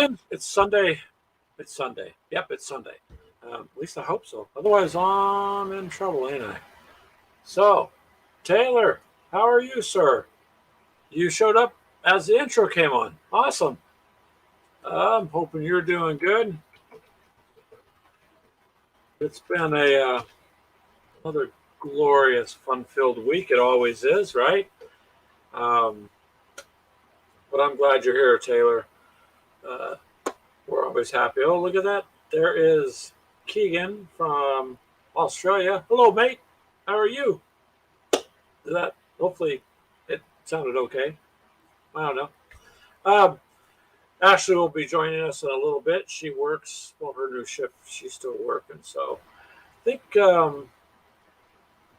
in. It's Sunday. It's Sunday. Yep, it's Sunday. At least I hope so. Otherwise, I'm in trouble, ain't I? So, Taylor, how are you, sir? You showed up as the intro came on. Awesome. I'm hoping you're doing good. It's been another glorious, fun-filled week. It always is, right? Um, but I'm glad you're here, Taylor. We're always happy. Oh, look at that. There is Keegan from Australia. Hello, mate. How are you? Hopefully it sounded okay. I don't know. Ashley will be joining us in a little bit. She works, her new shift, she's still working. So I think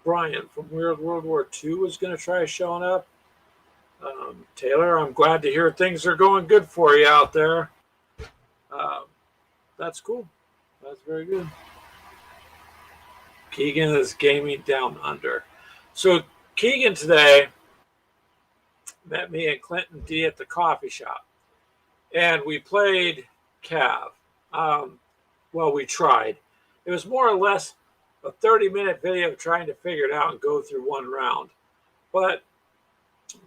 Brian from Weird World War II was going to try showing up. Taylor, I'm glad to hear things are going good for you out there. That's cool. That's very good. Keegan is gaming down under. So Keegan today met me and Clinton D at the coffee shop. And we played Cav. We tried. It was more or less a 30-minute video of trying to figure it out and go through one round. But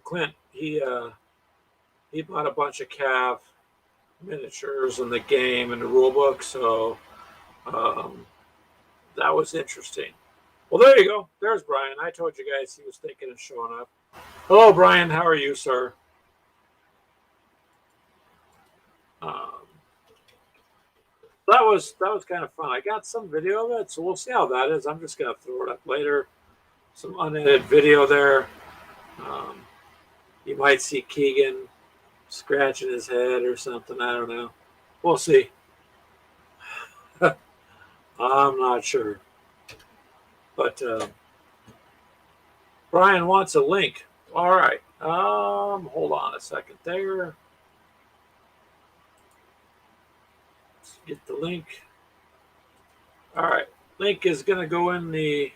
Clint, he bought a bunch of Cav miniatures in the game and the rule book, so that was interesting. Well, there you go. There's Brian. I told you guys he was thinking of showing up. Hello, Brian. How are you, sir? That was kind of fun. I got some video of it, so we'll see how that is. I'm just going to throw it up later. Some unedited video there. You might see Keegan scratching his head or something. I don't know. We'll see. I'm not sure. But Brian wants a link. All right. Hold on a second there. Let's get the link. All right. Link is going to go in the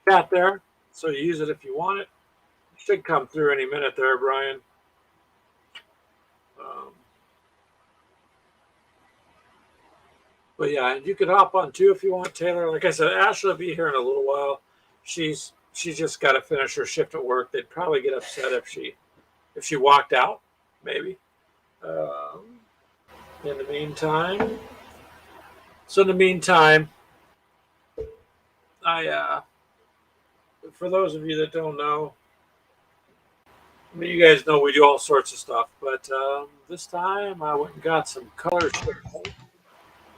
chat there. So you use it if you want it. It should come through any minute there, Brian. But yeah, and you could hop on too if you want, Taylor. Like I said, Ashley will be here in a little while. She's just got to finish her shift at work. They'd probably get upset if she walked out, maybe. In the meantime, I for those of you that don't know, I mean, you guys know we do all sorts of stuff, but this time I went and got some color.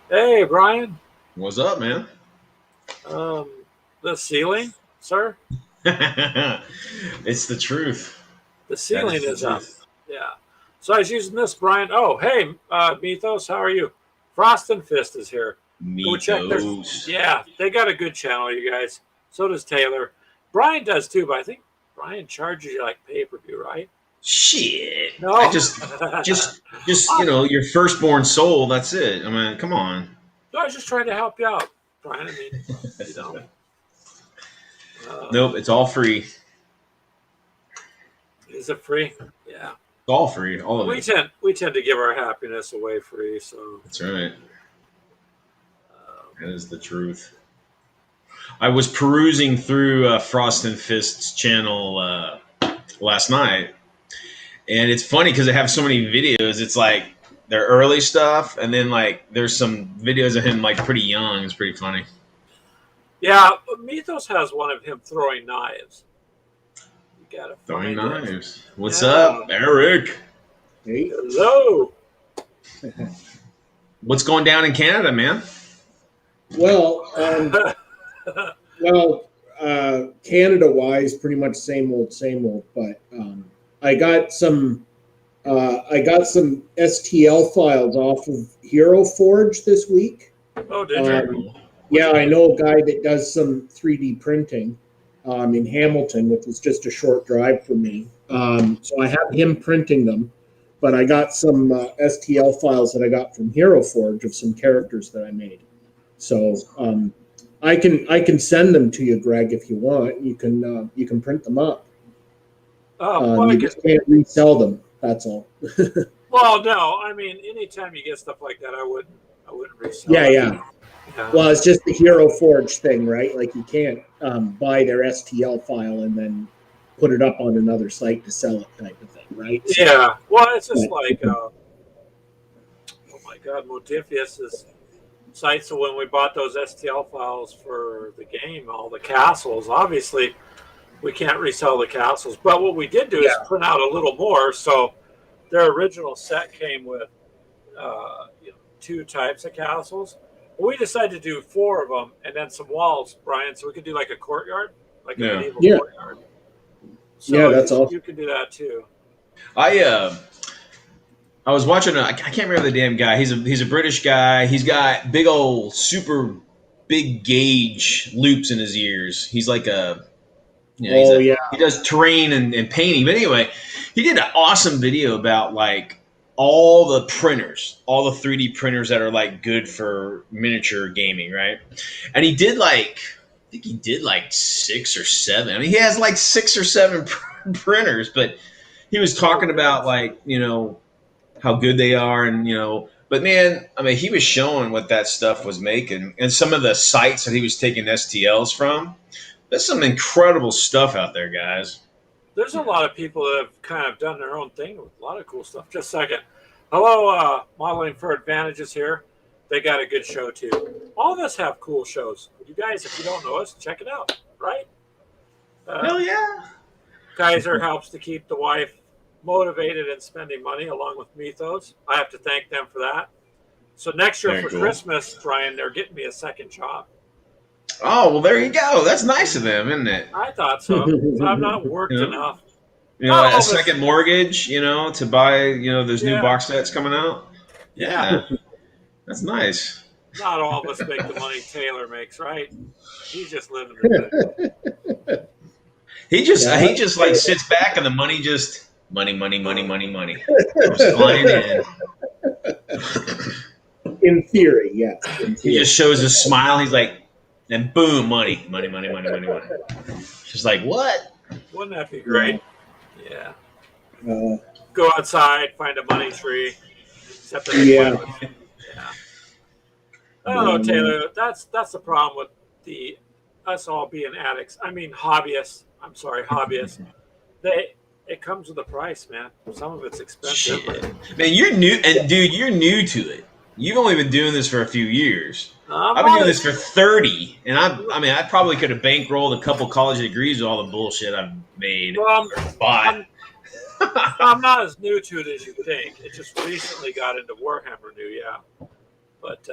Hey, Brian. What's up, man? The ceiling, sir? It's the truth. The ceiling is up. Yeah. So I was using this, Brian. Oh, hey, Mythos, how are you? Frost and Fist is here. Go check their, they got a good channel, you guys. So does Taylor. Brian does too, but I think Brian charges you like pay-per-view, right? Shit. No. I just your firstborn soul, that's it. I mean, come on. No, I was just trying to help you out, Brian. I mean, Nope, it's all free. Is it free? Yeah. It's all free. All of it. We tend to give our happiness away free, so that's right. That is the truth. I was perusing through Frost and Fist's channel last night. And it's funny because they have so many videos. It's like their early stuff, and then like there's some videos of him like pretty young. It's pretty funny. Yeah, Mythos has one of him throwing knives. You gotta throwing knives. It. What's up, Eric? Hey. Hello. What's going down in Canada, man? Well, Canada-wise, pretty much same old. But I got some STL files off of Hero Forge this week. Oh, did you? Yeah, I know a guy that does some 3D printing in Hamilton, which is just a short drive for me. So I have him printing them, but I got some STL files that I got from Hero Forge of some characters that I made. So I can send them to you, Greg, if you want. You can print them up. You just can't resell them. That's all. Well, no, I mean, anytime you get stuff like that, I wouldn't resell Yeah, it. yeah. Yeah. Well, it's just the Hero Forge thing, right? Like you can't buy their STL file and then put it up on another site to sell it, type of thing, right? So, Yeah. Well, it's just but- like, oh my God, Modifius's site. So when we bought those STL files for the game, all the castles, obviously we can't resell the castles. But what we did do is print out a little more. So their original set came with 2 types of castles. We decided to do 4 of them and then some walls, Brian, so we could do like a courtyard, like a medieval courtyard. So yeah, that's awesome. You can do that too. I was watching. I can't remember the damn guy. He's a British guy. He's got big old super big gauge loops in his ears. He's like a. You know, he does terrain and painting. But anyway, he did an awesome video about like all the printers, all the 3D printers that are like good for miniature gaming, right? And he did like, I think he did like 6 or 7. I mean, he has like 6 or 7 printers, but he was talking about like, you know, how good they are and, you know, but man, I mean, he was showing what that stuff was making and some of the sites that he was taking STLs from. There's some incredible stuff out there, guys. There's a lot of people that have kind of done their own thing with a lot of cool stuff. Just a second. Hello, Modeling for Advantages here. They got a good show too. All of us have cool shows. You guys, if you don't know us, check it out, right? Hell yeah. Kaiser helps to keep the wife motivated and spending money along with Mythos. I have to thank them for that. So next year for Christmas, Brian, they're getting me a second job. Oh, well, there you go. That's nice of them, isn't it? I thought so. I've not worked enough. You know, like a second mortgage, you know, to buy, you know, those new box sets coming out. Yeah. That's nice. Not all of us make the money Taylor makes, right? He's just living the day. He just like sits back and the money just money. Just flying in. In theory, yes. He just shows a smile. He's like, and boom, money. Just like, what? Wouldn't that be great? Yeah. Go outside, find a money tree. Yeah. I don't know, Taylor. That's the problem with us all being addicts. I mean, hobbyists. I'm sorry, hobbyists. It comes with a price, man. Some of it's expensive. Man, you're new, and dude, you're new to it. You've only been doing this for a few years. I've been doing this for 30, and I mean, I probably could have bankrolled a couple college degrees with all the bullshit I've made. But I'm not as new to it as you think. It just recently got into Warhammer new, yeah. But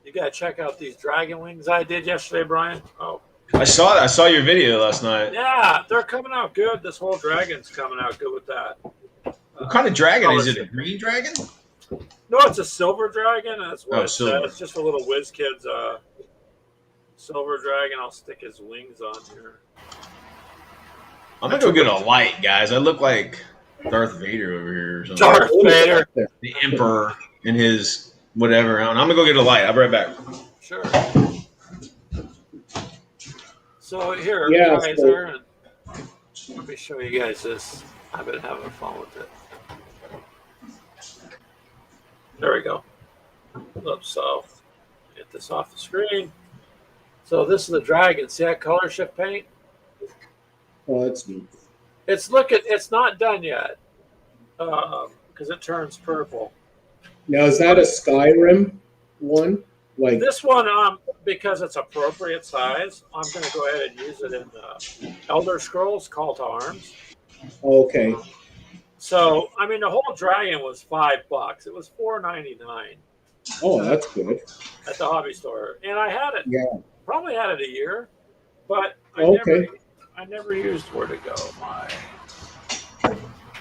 you got to check out these dragon wings I did yesterday, Brian. Oh, I saw that. I saw your video last night. Yeah, they're coming out good. This whole dragon's coming out good with that. What kind of dragon is it? A green dragon? No, it's a silver dragon. That's what it says. It's just a little whiz kid's silver dragon. I'll stick his wings on here. I'm gonna go get a light, guys. I look like Darth Vader over here or something. Darth Vader, the Emperor, in his whatever. I'm gonna go get a light. I'll be right back. Sure. So here, Kaiser, and let me show you guys this. I've been having fun with it. There we go. So get this off the screen. So this is the dragon. See that color shift paint? Oh, that's neat. It's not done yet because it turns purple. Now is that a Skyrim one? Like this one, because it's appropriate size, I'm going to go ahead and use it in Elder Scrolls Call to Arms. Okay. So I mean, the whole dragon was $5. It was $4.99. Oh, that's good. At the hobby store, and I had it. Yeah. Probably had it a year, but I never used where to go.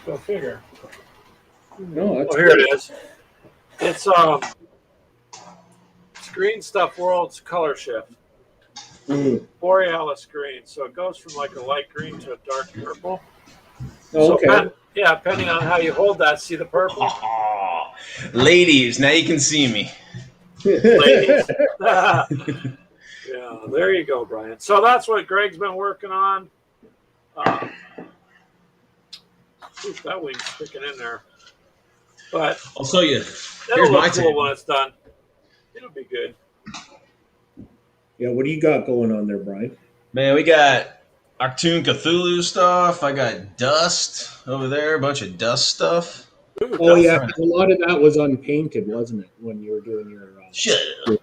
Go figure. No, that's here it is. It's Green Stuff World's color shift. Borealis green. So it goes from like a light green to a dark purple. Okay. So, depending on how you hold that, see the purple? Oh, ladies, now you can see me. Ladies. Yeah, there you go, Brian. So that's what Greg's been working on. Oof, that wing's sticking in there. But I'll show you. that'll Here's my look cool table. when it's done. It'll be good. Yeah, what do you got going on there, Brian? Man, we got Octoon Cthulhu stuff. I got Dust over there, a bunch of Dust stuff. Ooh, Oh that's yeah, right. a lot of that was unpainted, wasn't it, when you were doing your? Shut your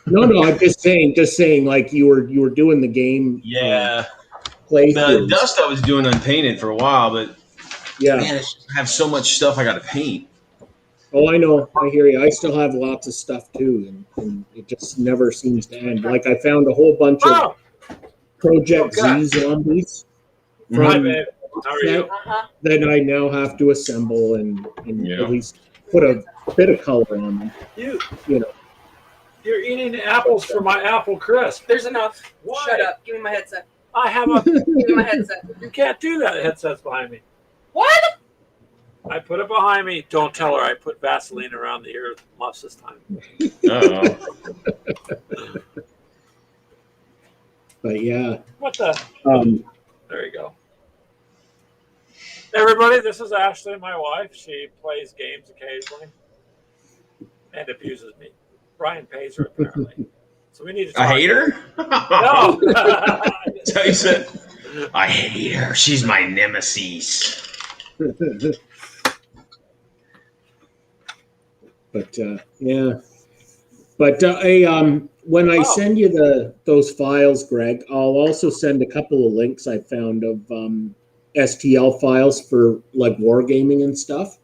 no, I'm just saying, like you were doing the game. Yeah. The Playthroughs. Dust I was doing unpainted for a while, but Yeah. man, I have so much stuff I got to paint. Oh, I know. I hear you. I still have lots of stuff too, and it just never seems to end. Like I found a whole bunch of Oh, Project okay. Z zombies Mhm. Hi, from babe. How are you? that I now have to assemble and Yeah. at least put a bit of color on them. You, You know. you're eating apples for my apple crisp. There's enough. Why? Shut up. Give me my headset. I have a. Give me my headset. You can't do that. Headset's behind me. What? I put it behind me. Don't tell her I put Vaseline around the ear muffs this time. Uh-oh. But yeah. What the? There you go. Everybody, this is Ashley, my wife. She plays games occasionally and abuses me. Brian pays her apparently. So we need to talk. I hate her? No. So you said, I hate her. She's my nemesis. But yeah. But when I send you those files, Greg, I'll also send a couple of links I found of STL files for like wargaming and stuff.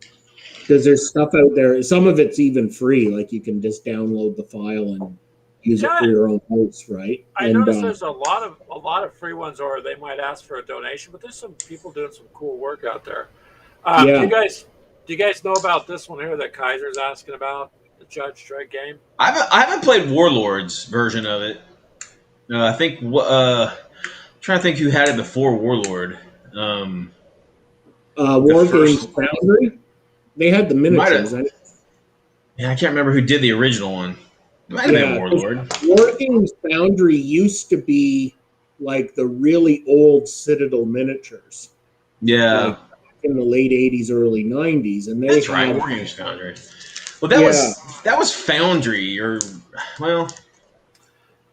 Because there's stuff out there. Some of it's even free. Like you can just download the file and use it for your own host, right? I noticed there's a lot of free ones, or they might ask for a donation. But there's some people doing some cool work out there. Yeah. Do you guys know about this one here that Kaiser's asking about, the Judge Dredd game? I haven't played Warlords version of it. I think trying to think who had it before Warlord. Wargames Foundry. They had the miniatures. Yeah, I can't remember who did the original one. It might have been Warlord. Wargames Foundry used to be like the really old Citadel miniatures. Yeah. Like in the late 80s, early 90s. And that's right, Wargames Foundry. Well, that was Foundry, or, well,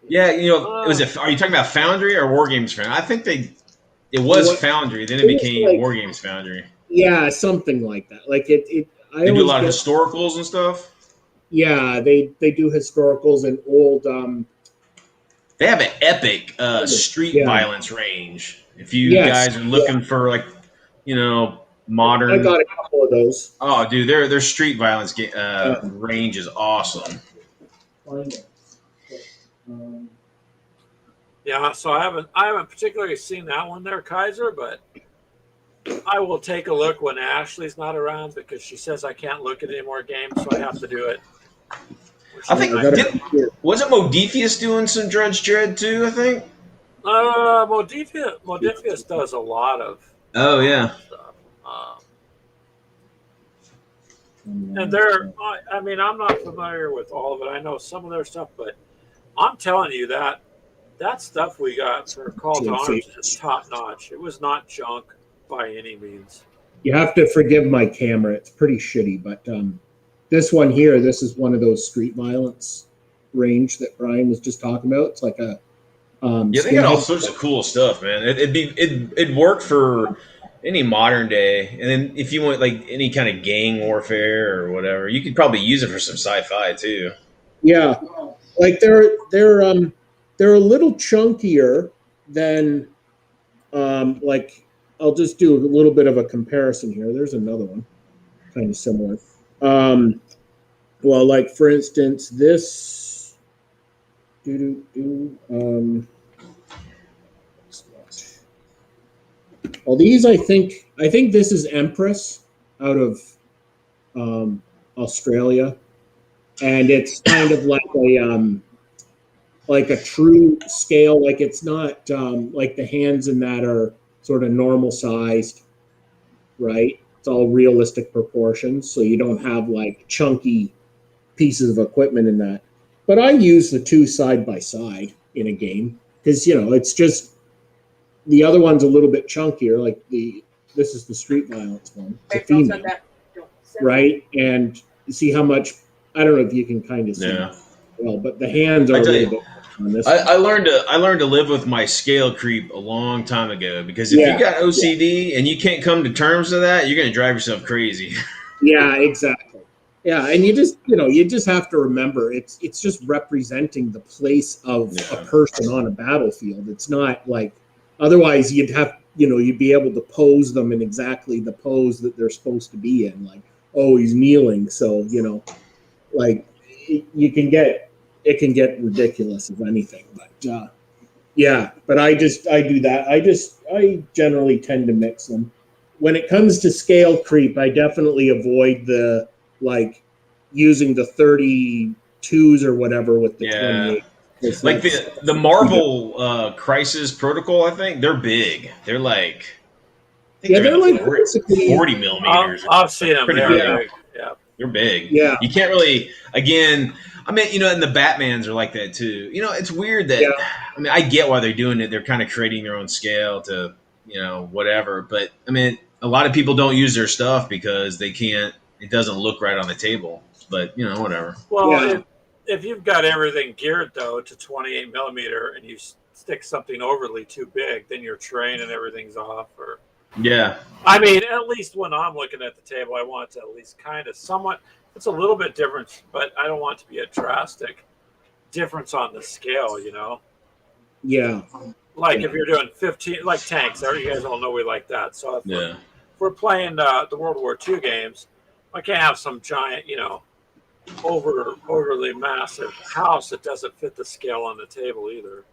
yeah, you know, are you talking about Foundry or Wargames Foundry? I think it was Foundry, then it became like, Wargames Foundry. Yeah, something like that. Like they do a lot of historicals and stuff. Yeah, they do historicals and old. They have an epic street violence range. If you guys are looking for like, you know, modern. I got a couple of those. Oh, dude, their street violence range is awesome. Yeah, so I haven't particularly seen that one there, Kaiser, but I will take a look when Ashley's not around because she says I can't look at any more games, so I have to do it. I think wasn't Modiphius doing some Judge Dredd too? I think. Modiphius does a lot of. Oh yeah. Stuff. And they're. I mean, I'm not familiar with all of it. I know some of their stuff, but I'm telling you that stuff we got for Call to Arms is top notch. It was not junk by any means. You have to forgive my camera; it's pretty shitty. But this one here, this is one of those street violence range that Brian was just talking about. It's like a yeah, they got all sorts of cool stuff, man. It'd work for any modern day, and then if you want like any kind of gang warfare or whatever, you could probably use it for some sci-fi too. Yeah, like they're a little chunkier than like I'll just do a little bit of a comparison here. There's another one kind of similar. Well, like for instance, this well, these I think this is Empress out of Australia, and it's kind of like a true scale. Like it's not like the hands in that are sort of normal sized, right? It's all realistic proportions, so you don't have like chunky pieces of equipment in that. But I use the two side by side in a game because it's just the other one's a little bit chunkier. Like this is the street violence one. Don't send that. Don't right? And see how much. I don't know if you can kind of see. Yeah. Well, but the hands are I a tell little you, bit on this one. I learned to live with my scale creep a long time ago, because if Yeah, you got OCD and you can't come to terms with that, you're gonna drive yourself crazy. Yeah, exactly. Yeah, and you just have to remember it's just representing the place of a Yeah. person on a battlefield. It's not like otherwise you'd be able to pose them in exactly the pose that they're supposed to be in. Like, oh, he's kneeling, so like it can get ridiculous if anything. But yeah, but I do that. I generally tend to mix them. When it comes to scale creep, I definitely avoid the like using the 32s or whatever with the Yeah. 28. Like the Marvel Crisis Protocol, I think they're big. They're like, I think Yeah, they're they're in the like basically 40 millimeters. I've seen them. Pretty They're big. big. Yeah. They're big. yeah, You can't really, again, I mean, and the Batmans are like that too. It's weird that, yeah, I mean, I get why they're doing it. They're kind of creating their own scale to, whatever. But I mean, a lot of people don't use their stuff because it doesn't look right on the table. But, whatever. Well, yeah. if you've got everything geared though to 28 millimeter and you stick something overly too big, then your train and everything's off. Or Yeah. I mean, at least when I'm looking at the table, I want it to at least kind of somewhat. It's a little bit different, but I don't want it to be a drastic difference on the scale. Yeah. Like if you're doing 15, like tanks, you guys all know we like that. So if Yeah. we're playing the World War II games, I can't have some giant, overly massive house that doesn't fit the scale on the table either.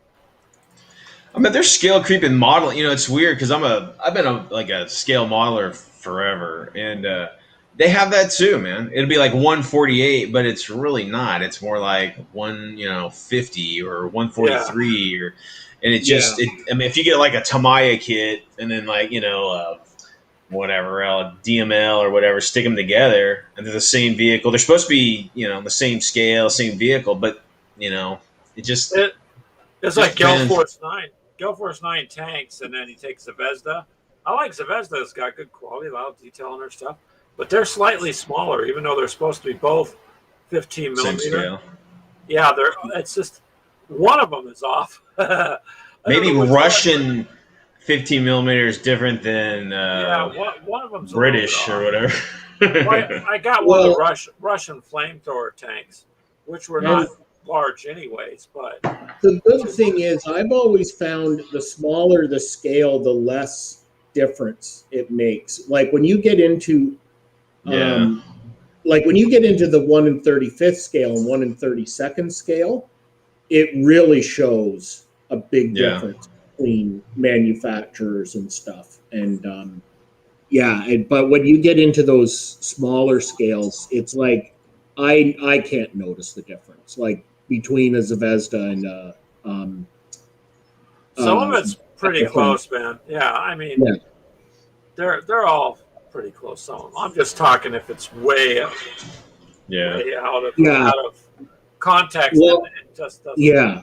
I mean, there's scale creep in modeling. It's weird because I've been a scale modeler forever, and they have that too, man. It'll be like 148, but it's really not. It's more like 150 or 143, and it just. I mean, if you get like a Tamiya kit and then like whatever DML or whatever, stick them together and they're the same vehicle. They're supposed to be the same scale, same vehicle, but it just. It's like Gale Force 9. Gale Force 9 tanks, and then you take Zvezda. I like Zvezda. It's got good quality, a lot of detail on their stuff. But they're slightly smaller, even though they're supposed to be both 15 millimeter. Same scale. Yeah, it's just one of them is off. Maybe Russian 15 millimeter is different than one of them's British or whatever. Well, I got one of the Russian flamethrower tanks, which were not large anyways, but the good thing is I've always found the smaller the scale, the less difference it makes. Like when you get into like when you get into the 1 35th scale and 1 32nd scale, it really shows a big difference between manufacturers and stuff. And but when you get into those smaller scales, it's like I can't notice the difference. Like between a Zvezda and some of it's pretty close, man. Yeah, I mean, they're all pretty close. Some of them. I'm just talking if it's way out of context. Well, it just doesn't. Yeah.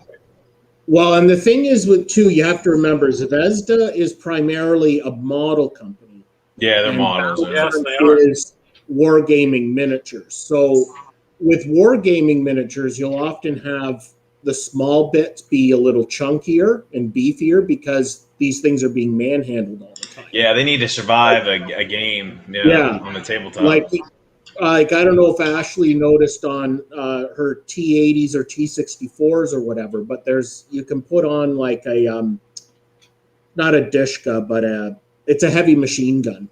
Well, and the thing is with you have to remember Zvezda is primarily a model company. Yeah, they're models. Yes, they are. Is Wargaming Miniatures. So with Wargaming Miniatures, you'll often have the small bits be a little chunkier and beefier because these things are being manhandled all the time. Yeah, they need to survive a game on the tabletop. Like I don't know if Ashley noticed on her T80s or T64s or whatever, but you can put on like a not a Dishka, but it's a heavy machine gun.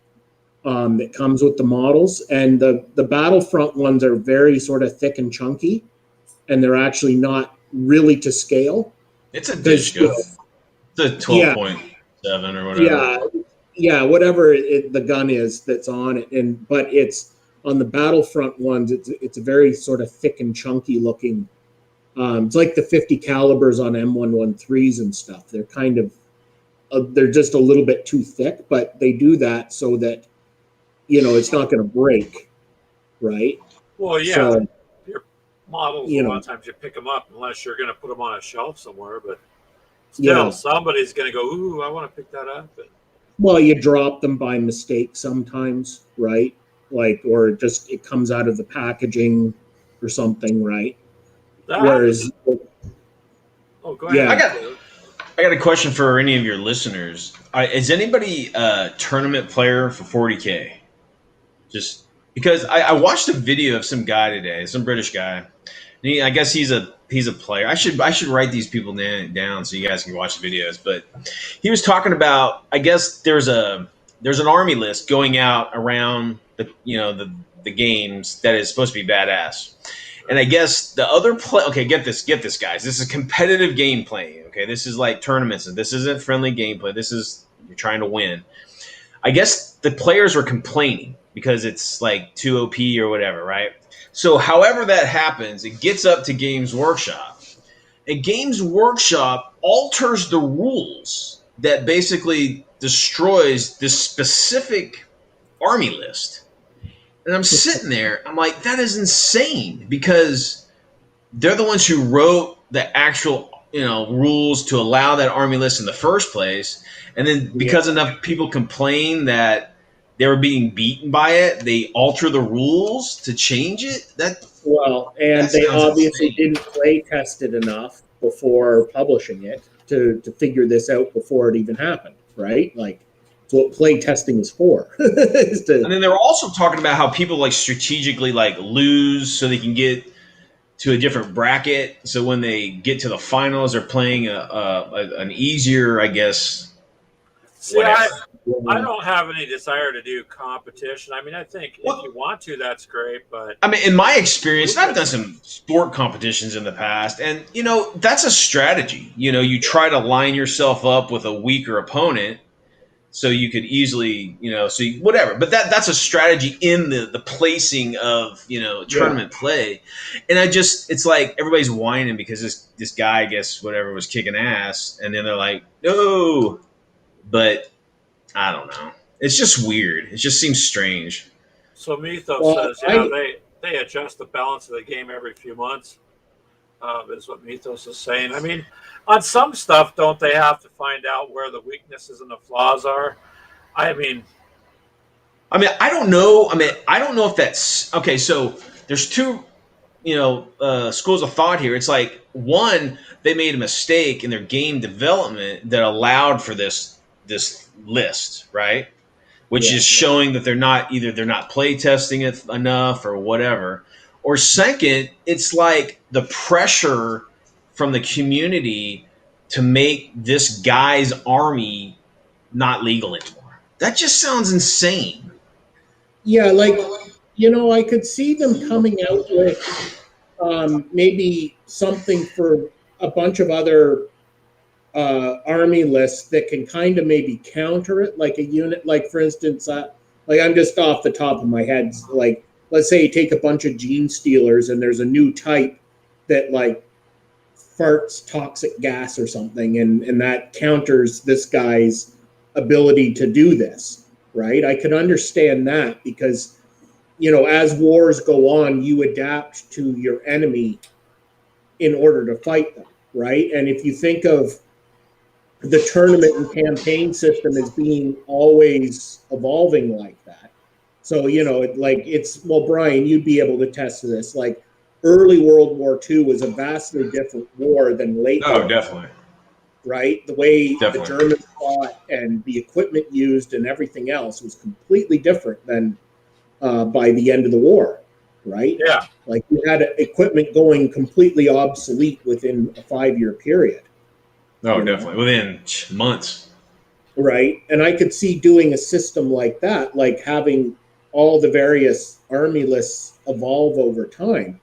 That comes with the models, and the Battlefront ones are very sort of thick and chunky, and they're actually not really to scale. It's a Dishka. It's a 12.7 or whatever. Yeah, whatever the gun is that's on it, but it's on the Battlefront ones. It's a very sort of thick and chunky looking. It's like the 50 calibers on M113s and stuff. They're kind of they're just a little bit too thick, but they do that so that it's not going to break, right? Well, yeah. So, your models, a lot of times you pick them up unless you're going to put them on a shelf somewhere, but still, somebody's going to go, ooh, I want to pick that up. Well, you drop them by mistake sometimes, right? like, or just it comes out of the packaging or something, right? That Whereas, oh, go Yeah. ahead. I got a question for any of your listeners. Is anybody a tournament player for 40K? Just because I watched a video of some guy today, some British guy. And I guess he's a player. I should write these people down so you guys can watch the videos. But he was talking about, I guess there's an army list going out around the games that is supposed to be badass. And I guess the other okay, get this, guys. This is competitive gameplay. Okay, this is like tournaments. This isn't friendly gameplay. This is you're trying to win. I guess the players were complaining because it's like too OP or whatever, right? So, however that happens, it gets up to Games Workshop, and Games Workshop alters the rules that basically destroys this specific army list. And I'm sitting there, I'm like, that is insane because they're the ones who wrote the actual, rules to allow that army list in the first place. And then because enough people complain that they were being beaten by it, they alter the rules to change it. and that they sounds obviously insane. didn't play test it enough before publishing it to figure this out before it even happened, right? Like, it's what play testing is for. And then they were also talking about how people like strategically like lose so they can get to a different bracket. So when they get to the finals, they're playing an easier, I guess. See, I don't have any desire to do competition. I mean, I think if you want to, that's great. But I mean, in my experience, and I've done some sport competitions in the past, and that's a strategy. You try to line yourself up with a weaker opponent, so you could easily, whatever. But that's a strategy in the placing of tournament play. And it's like everybody's whining because this guy, I guess, whatever, was kicking ass, and then they're like, no, but I don't know. It's just weird. It just seems strange. So Mythos says, they adjust the balance of the game every few months. Is what Mythos is saying. I mean, on some stuff, don't they have to find out where the weaknesses and the flaws are? I don't know. I don't know if that's okay. So there's two, schools of thought here. It's like one, they made a mistake in their game development that allowed for this list, right? Which is showing that they're not play testing it enough or whatever. Or second, it's like the pressure from the community to make this guy's army not legal anymore. That just sounds insane. Yeah, like, I could see them coming out with maybe something for a bunch of other army lists that can kind of maybe counter it, like a unit, like for instance, like I'm just off the top of my head, like let's say you take a bunch of gene stealers and there's a new type that like farts toxic gas or something, and that counters this guy's ability to do this, right? I could understand that because, as wars go on, you adapt to your enemy in order to fight them, right? And if you think of the tournament and campaign system as being always evolving like that. So, Brian, you'd be able to test this. Like, early World War II was a vastly different war than late. Oh, definitely. Right? The way the Germans fought and the equipment used and everything else was completely different than by the end of the war, right? Yeah. Like, you had equipment going completely obsolete within a 5-year period. Oh, definitely. Within months. Right. And I could see doing a system like that, like having all the various army lists evolve over time.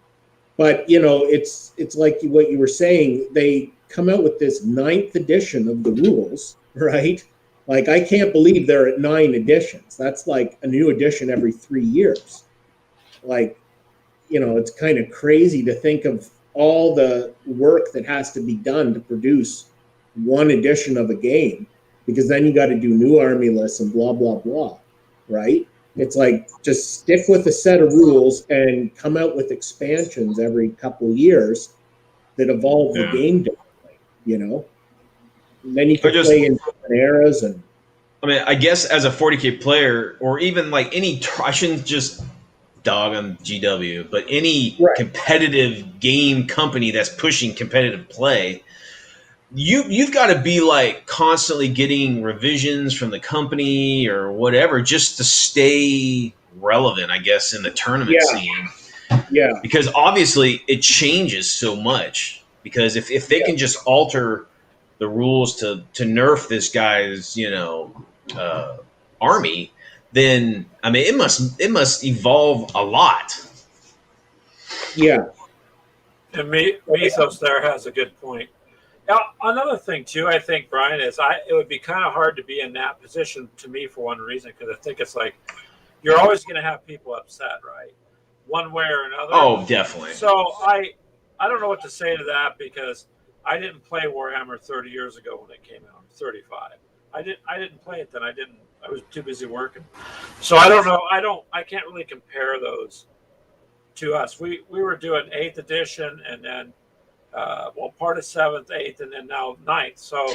But, it's like what you were saying, they come out with this 9th edition of the rules, right? Like, I can't believe they're at 9 editions. That's like a new edition every 3 years. Like, it's kind of crazy to think of all the work that has to be done to produce one edition of a game, because then you got to do new army lists and blah, blah, blah, right? It's like, just stick with a set of rules and come out with expansions every couple of years that evolve the game differently, And then you can play in different eras and I mean, I guess as a 40K player, or even like I shouldn't just dog on GW, but any Right. competitive game company that's pushing competitive play, you've got to be like constantly getting revisions from the company or whatever just to stay relevant, I guess, in the tournament Yeah. scene. Yeah. Because obviously it changes so much. Because if they can just alter the rules to nerf this guy's army, then I mean it must evolve a lot. Yeah. And Mythos there has a good point. Now, another thing too, I think, Brian, is it would be kind of hard to be in that position to me for one reason, because I think it's like you're always going to have people upset, right? One way or another. Oh, definitely. So I don't know what to say to that, because I didn't play Warhammer 30 years ago when it came out. 35. I didn't play it then. I was too busy working. So I don't know. I can't really compare those to us. We were doing 8th edition, and then part of 7th, 8th, and then now 9th. So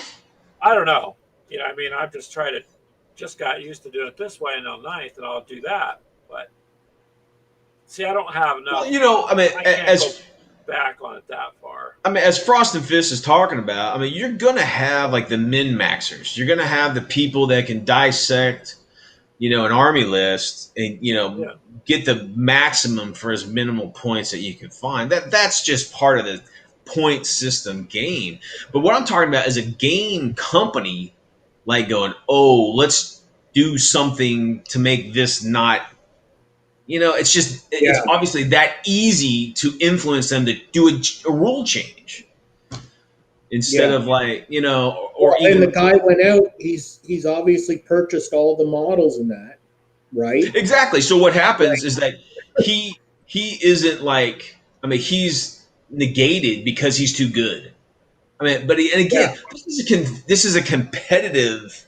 I don't know. I mean, I've just got used to doing it this way, and now 9th, and I'll do that. But see, I don't have enough. Well, I mean, I can't go back on it that far. I mean, as Frost and Fist is talking about, I mean, you're gonna have like the min-maxers. You're gonna have the people that can dissect, an army list and get the maximum for as minimal points that you can find. That's just part of the point system game. But what I'm talking about is a game company like going, oh, let's do something to make this not, it's obviously that easy to influence them to do a rule change instead of like, and the guy went out, he's obviously purchased all the models in that, right? Exactly. So what happens is that he isn't like, I mean, he's negated because he's too good. I mean, but this is a competitive,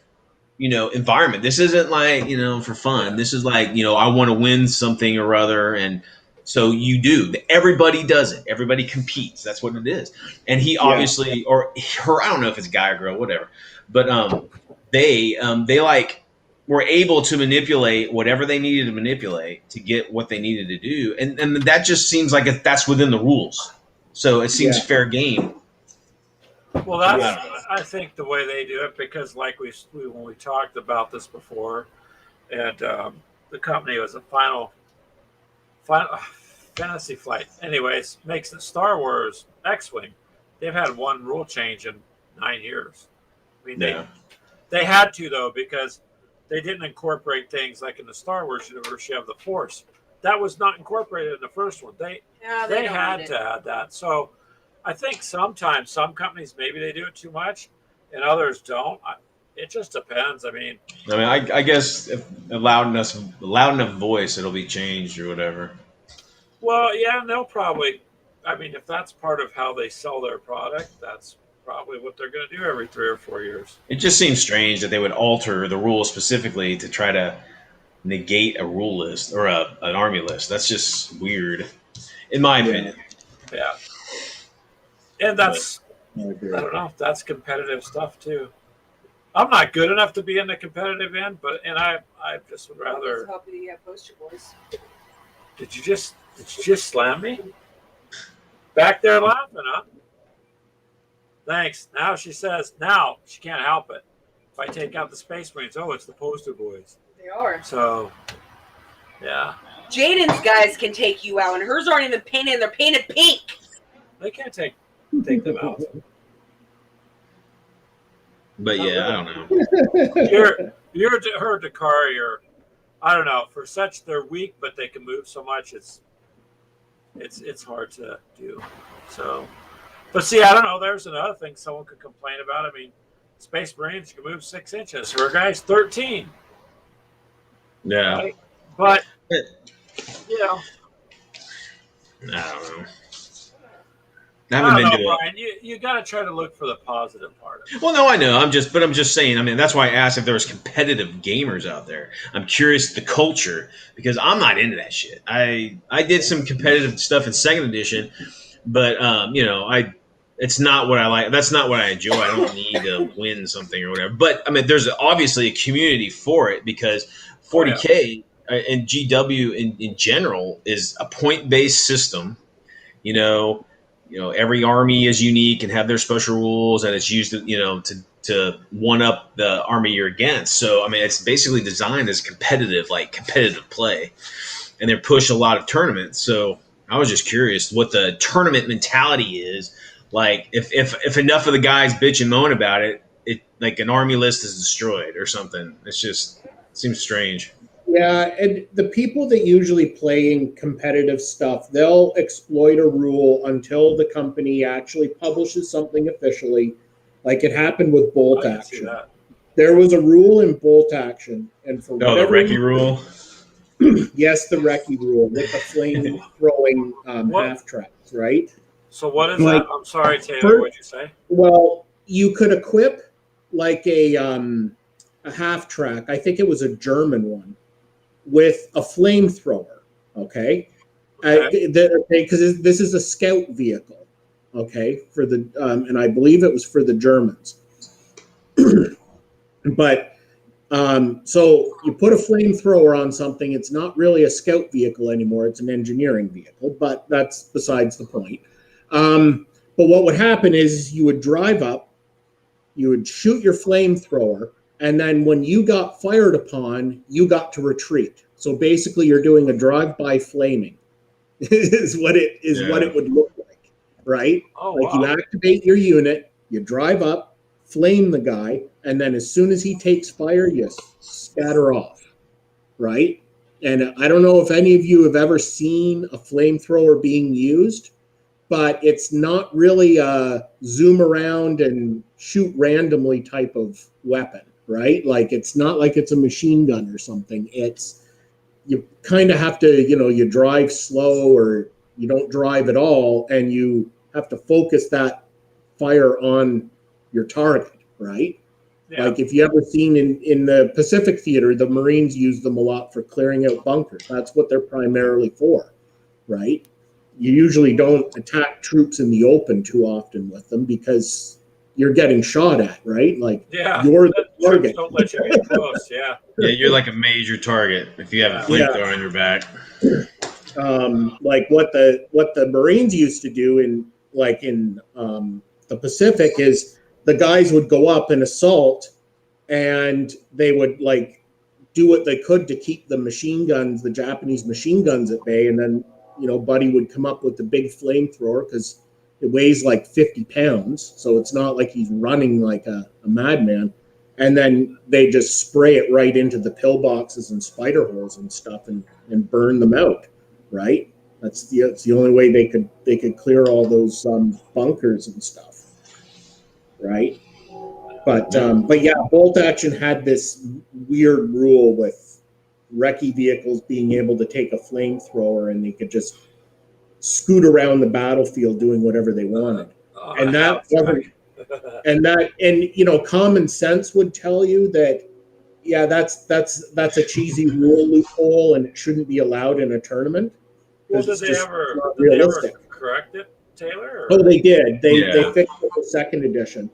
environment. This isn't like, for fun. This is like, I want to win something or other. And so you do. Everybody does it. Everybody competes. That's what it is. And he obviously, or her, I don't know if it's a guy or girl, whatever. But they like were able to manipulate whatever they needed to manipulate to get what they needed to do. And that just seems like that's within the rules. So it seems fair game. Well, that's I think the way they do it, because like when we talked about this before, and the company was a Final Fantasy Flight. Anyways, makes the Star Wars X-wing. They've had one rule change in 9 years. I mean, they had to, though, because they didn't incorporate things like in the Star Wars universe. You have the Force that was not incorporated in the first one. They had to add that. So I think sometimes some companies, maybe they do it too much and others don't. It just depends. I mean, I guess if a loud enough voice, it'll be changed or whatever. Well, yeah, and they'll probably, I mean, if that's part of how they sell their product, that's probably what they're going to do every 3 or 4 years. It just seems strange that they would alter the rules specifically to try to negate a rule list or an army list. That's just weird, in my opinion. Yeah. And that's, I don't know, that's competitive stuff too. I'm not good enough to be in the competitive end, I just would rather. Help the poster boys. Did you just slam me? Back there laughing, huh? Thanks. Now she says, now she can't help it. If I take out the Space Marines, it's the poster boys. They are. So, yeah. Jaden's guys can take you out, and hers aren't even painted. They're painted pink. They can't take them out. But yeah, I don't know. You're her Dakari, or I don't know. For such, they're weak, but they can move so much. It's hard to do. So, but see, I don't know. There's another thing someone could complain about. I mean, Space Marines can move 6 inches. Her guy's 13. Yeah, right? But I don't know. I haven't been to Brian. You got to try to look for the positive part of it. Well, no, I know. I'm just saying. I mean, that's why I asked if there was competitive gamers out there. I'm curious the culture because I'm not into that shit. I did some competitive stuff in 2nd edition, but it's not what I like. That's not what I enjoy. I don't need to win something or whatever. But I mean, there's obviously a community for it because Oh, yeah. 40K and GW in general is a point based system. You know, every army is unique and have their special rules, and it's used to one up the army you're against. So I mean, it's basically designed as competitive play, and they push a lot of tournaments. So I was just curious what the tournament mentality is. Like if enough of the guys bitch and moan about it, like an army list is destroyed or something. It seems strange. Yeah, and the people that usually play in competitive stuff, they'll exploit a rule until the company actually publishes something officially. Like it happened with Bolt I can see Action. that. There was a rule in Bolt Action, and for Oh, the whatever Recce rule. yes, the Recce rule with the flame throwing What? half tracks, right? So what is Like, that? I'm sorry, Taylor. What'd you say? Well, you could equip like a half track. I think it was a German one with a flamethrower. Okay, Okay. because this is a scout vehicle. Okay, for the and I believe it was for the Germans. But so you put a flamethrower on something. It's not really a scout vehicle anymore. It's an engineering vehicle, but that's besides the point. But what would happen is you would drive up, you would shoot your flamethrower, and then when you got fired upon, you got to retreat. So basically, you're doing a drive-by flaming. is what it would look like, right? Oh, Like wow. you activate your unit, you drive up, flame the guy, and then as soon as he takes fire, you scatter off, right? And I don't know if any of you have ever seen a flamethrower being used, but it's not really a zoom around and shoot randomly type of weapon, right? Like it's not like it's a machine gun or something. It's you kind of have to, you drive slow or you don't drive at all, and you have to focus that fire on your target, right? Yeah. Like if you ever seen in the Pacific Theater, the Marines use them a lot for clearing out bunkers. That's what they're primarily for, right? You usually don't attack troops in the open too often with them because you're getting shot at, right? Like Yeah. you're the Troops target. don't let you get close. Yeah. Yeah, you're like a major target if you have a flamethrower on your back. Like what the Marines used to do in the Pacific is the guys would go up and assault, and they would like do what they could to keep the Japanese machine guns at bay, and then Buddy would come up with the big flamethrower because it weighs like 50 pounds, so it's not like he's running like a madman. And then they just spray it right into the pillboxes and spider holes and stuff and burn them out, right? That's the only way they could clear all those bunkers and stuff, right? But yeah, Bolt Action had this weird rule with recce vehicles being able to take a flamethrower and they could just scoot around the battlefield doing whatever they wanted. And that wasn't and common sense would tell you that yeah, that's a cheesy rule loophole and it shouldn't be allowed in a tournament. Well, did they ever correct it, Taylor? Oh, they did. They fixed it with second edition.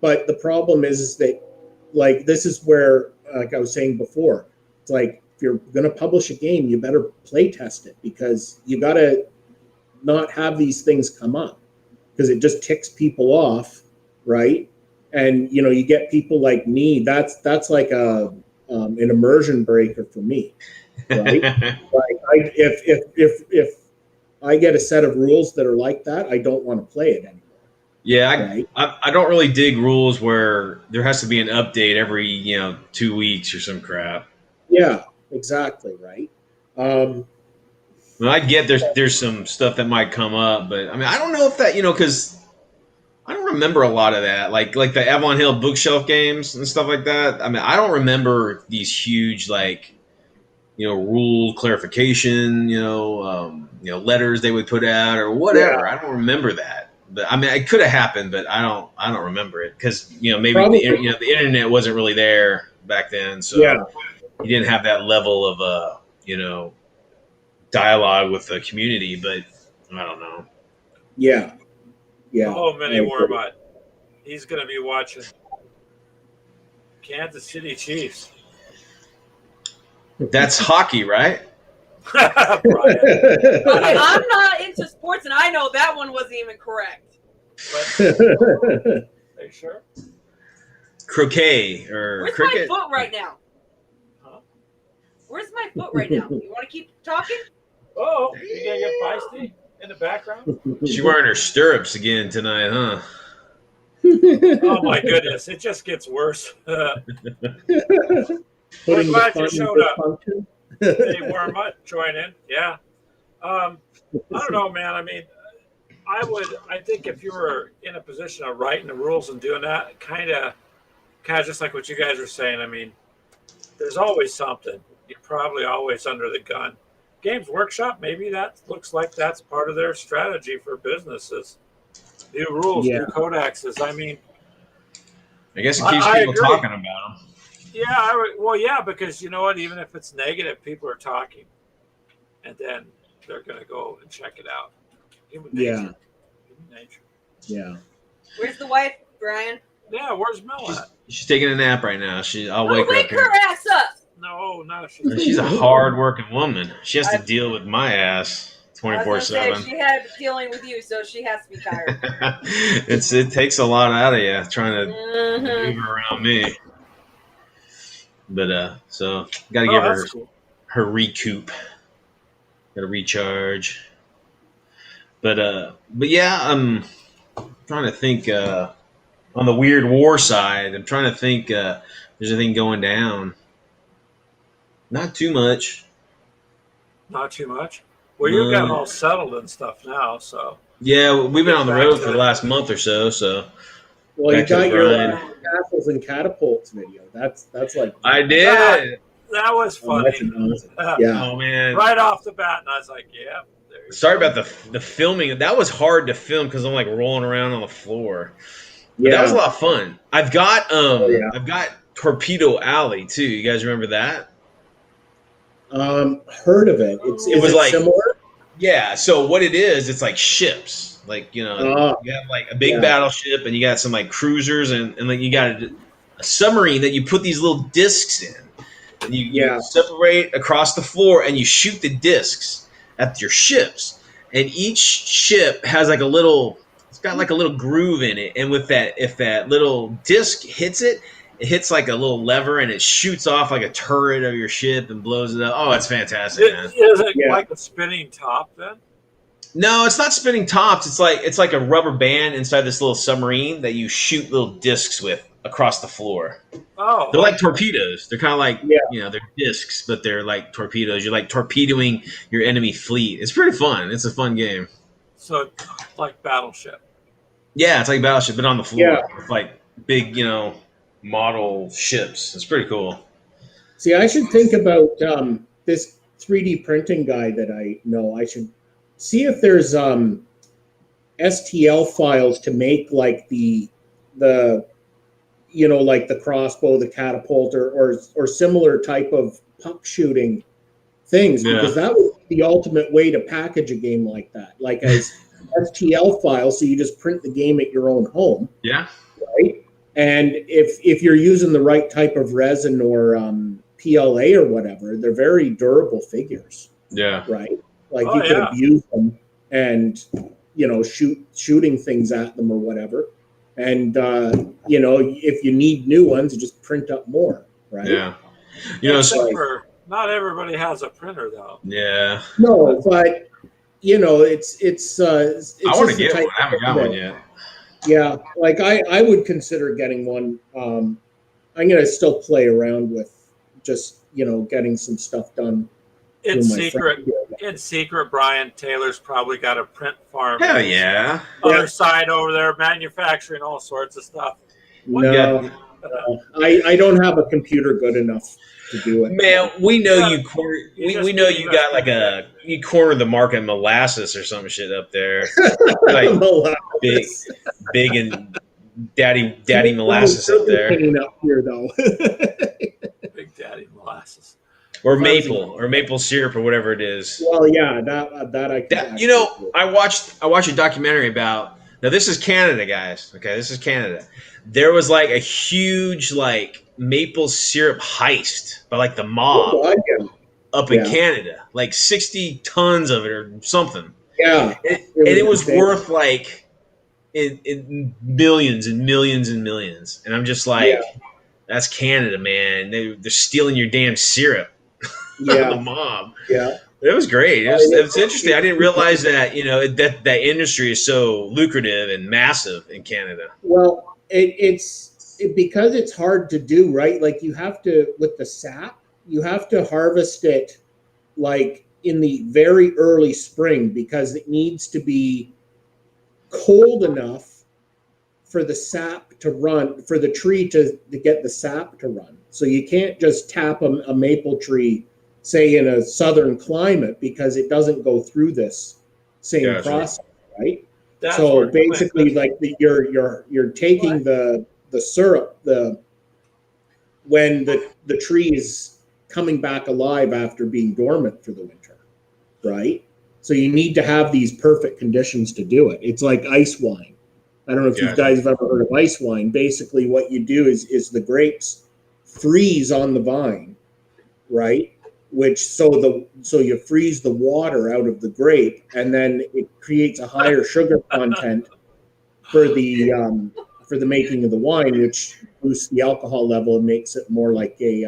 But the problem is that like this is where like I was saying before, it's like if you're going to publish a game, you better play test it because you got to not have these things come up because it just ticks people off, right? And you get people like me. That's like an immersion breaker for me, right? Like if I get a set of rules that are like that, I don't want to play it anymore. Yeah, I don't really dig rules where there has to be an update every 2 weeks or some crap. Yeah, exactly right. Well, I get there's some stuff that might come up, but I mean I don't know if that because I don't remember a lot of that, like the Avalon Hill bookshelf games and stuff like that. I mean I don't remember these huge rule clarification, letters they would put out or whatever. Yeah. I don't remember that. But I mean, it could have happened, but I don't remember it because maybe the internet wasn't really there back then, so you didn't have that level of dialogue with the community. But I don't know. Yeah, Yeah. Oh, Minnie I agree. Wormut. He's going to be watching Kansas City Chiefs. That's hockey, right? Brian. Okay, I'm not into sports, and I know that one wasn't even correct. But, are you sure? Croquet or Where's cricket. my foot right now? Huh? Where's my foot right now? You want to keep talking? Oh, you going to get feisty in the background? She's wearing her stirrups again tonight, huh? Oh, my goodness. It just gets worse. Putting the glad fun you in showed up. dysfunction. Minnie Wormut, join in. Yeah. I don't know, man. I mean, I think if you were in a position of writing the rules and doing that, kind of just like what you guys were saying. I mean, there's always something. You're probably always under the gun. Games Workshop, maybe that looks like that's part of their strategy for businesses. New rules, Yeah. new codexes. I mean, I guess it keeps I people agree. talking about them. yeah, yeah, because you know what? Even if it's negative, people are talking, and then they're going to go and check it out. Human nature. Yeah. Human nature. Yeah. Where's the wife, Brian? Yeah, where's Mel at? She's taking a nap right now. I'll Oh, wake her up wake here. her ass up! No, She's a hard-working woman. She has to deal with my ass I was gonna say, 24/7. she had dealing with you, so she has to be tired. It takes a lot out of you trying to Mhm. maneuver around me. But so got to Oh, give her that's cool. her recoup. Got to recharge. But yeah, I'm trying to think on the Weird War side. I'm trying to think there's anything going down. Not too much. Not too much. Well, you've got No. all settled and stuff now, so Yeah, we've been on the Back road to for the it. last month or so. Well, you Back to got the your grind. castles and catapults video. That's like I did. that was oh, funny. that's awesome. Yeah. Oh man. Right off the bat, and I was like, "Yeah." There you Sorry go. about the filming. That was hard to film because I'm like rolling around on the floor. But Yeah. that was a lot of fun. I've got yeah. I've got Torpedo Alley too. You guys remember that? Heard of it. Is was it like- similar? Yeah. So what it is, it's like ships. Like you know, you have like a big Yeah. battleship, and you got some like cruisers, and like you got a submarine that you put these little discs in, and you Yeah. separate across the floor, and you shoot the discs at your ships, and each ship has like a little. It's got like a little groove in it, and with that, if that little disc hits it, it hits like a little lever, and it shoots off like a turret of your ship and blows it up. Oh, it's fantastic, man! Is it Yeah. like a spinning top then? No, it's not spinning tops. It's like a rubber band inside this little submarine that you shoot little discs with across the floor. Oh, They're like torpedoes. They're kind of like Yeah. you know they're discs, but they're like torpedoes. You're like torpedoing your enemy fleet. It's pretty fun. It's a fun game. so like Battleship. Yeah, it's like Battleship, but on the floor. Yeah. With like big model ships. It's pretty cool. See, I should think about this 3D printing guy that I know. I should see if there's STL files to make like the like the crossbow, the catapult, or similar type of puck shooting things, Yeah. because that would be the ultimate way to package a game like that, like as STL files, so you just print the game at your own home, Yeah. right? And if you're using the right type of resin or PLA or whatever, they're very durable figures, Yeah. right? Like Oh, you could yeah. abuse them and shooting things at them or whatever. And if you need new ones, you just print up more, right? Yeah. You know, Except like- for not everybody has a printer though. yeah. No, but it's I want just to the get type one. I haven't of got thing one that- yet. Yeah, like I would consider getting one. I'm gonna still play around with just getting some stuff done. In through my secret, friend here. in secret, Brian Taylor's probably got a print farm. Hell yeah. Other side over there, manufacturing all sorts of stuff. No, I don't have a computer good enough to do it. Man, we know Yeah. you corner. You We just know need you got like you cornered the market in molasses or some shit up there. Like big and daddy molasses up there, Up here though. Big Daddy molasses. or maple syrup or whatever it is. Well, yeah, that I can. I watched a documentary about Now this is Canada, guys. Okay, this is Canada. There was like a huge like maple syrup heist by like the mob Oh, God, yeah. up in Yeah. Canada, like 60 tons of it or something. Yeah. And it was insane. worth like in millions and millions and millions. And I'm just like, Yeah. that's Canada, man. They're stealing your damn syrup. The Yeah. mob. Yeah. It was great. It was interesting. I didn't realize that, you know, that industry is so lucrative and massive in Canada. Well, because it's hard to do, right? Like you have to, with the sap, you have to harvest it like in the very early spring because it needs to be cold enough for the sap to run, for the tree to get the sap to run. So you can't just tap a maple tree, say in a southern climate, because it doesn't go through this same Gotcha. process, right? That's So where basically, like you're taking the syrup, when the tree is coming back alive after being dormant for the winter, right? So you need to have these perfect conditions to do it. It's like ice wine. I don't know if you Gotcha. guys have ever heard of ice wine. Basically, what you do is the grapes freeze on the vine, right? So you freeze the water out of the grape, and then it creates a higher sugar content for the making of the wine, which boosts the alcohol level and makes it more like a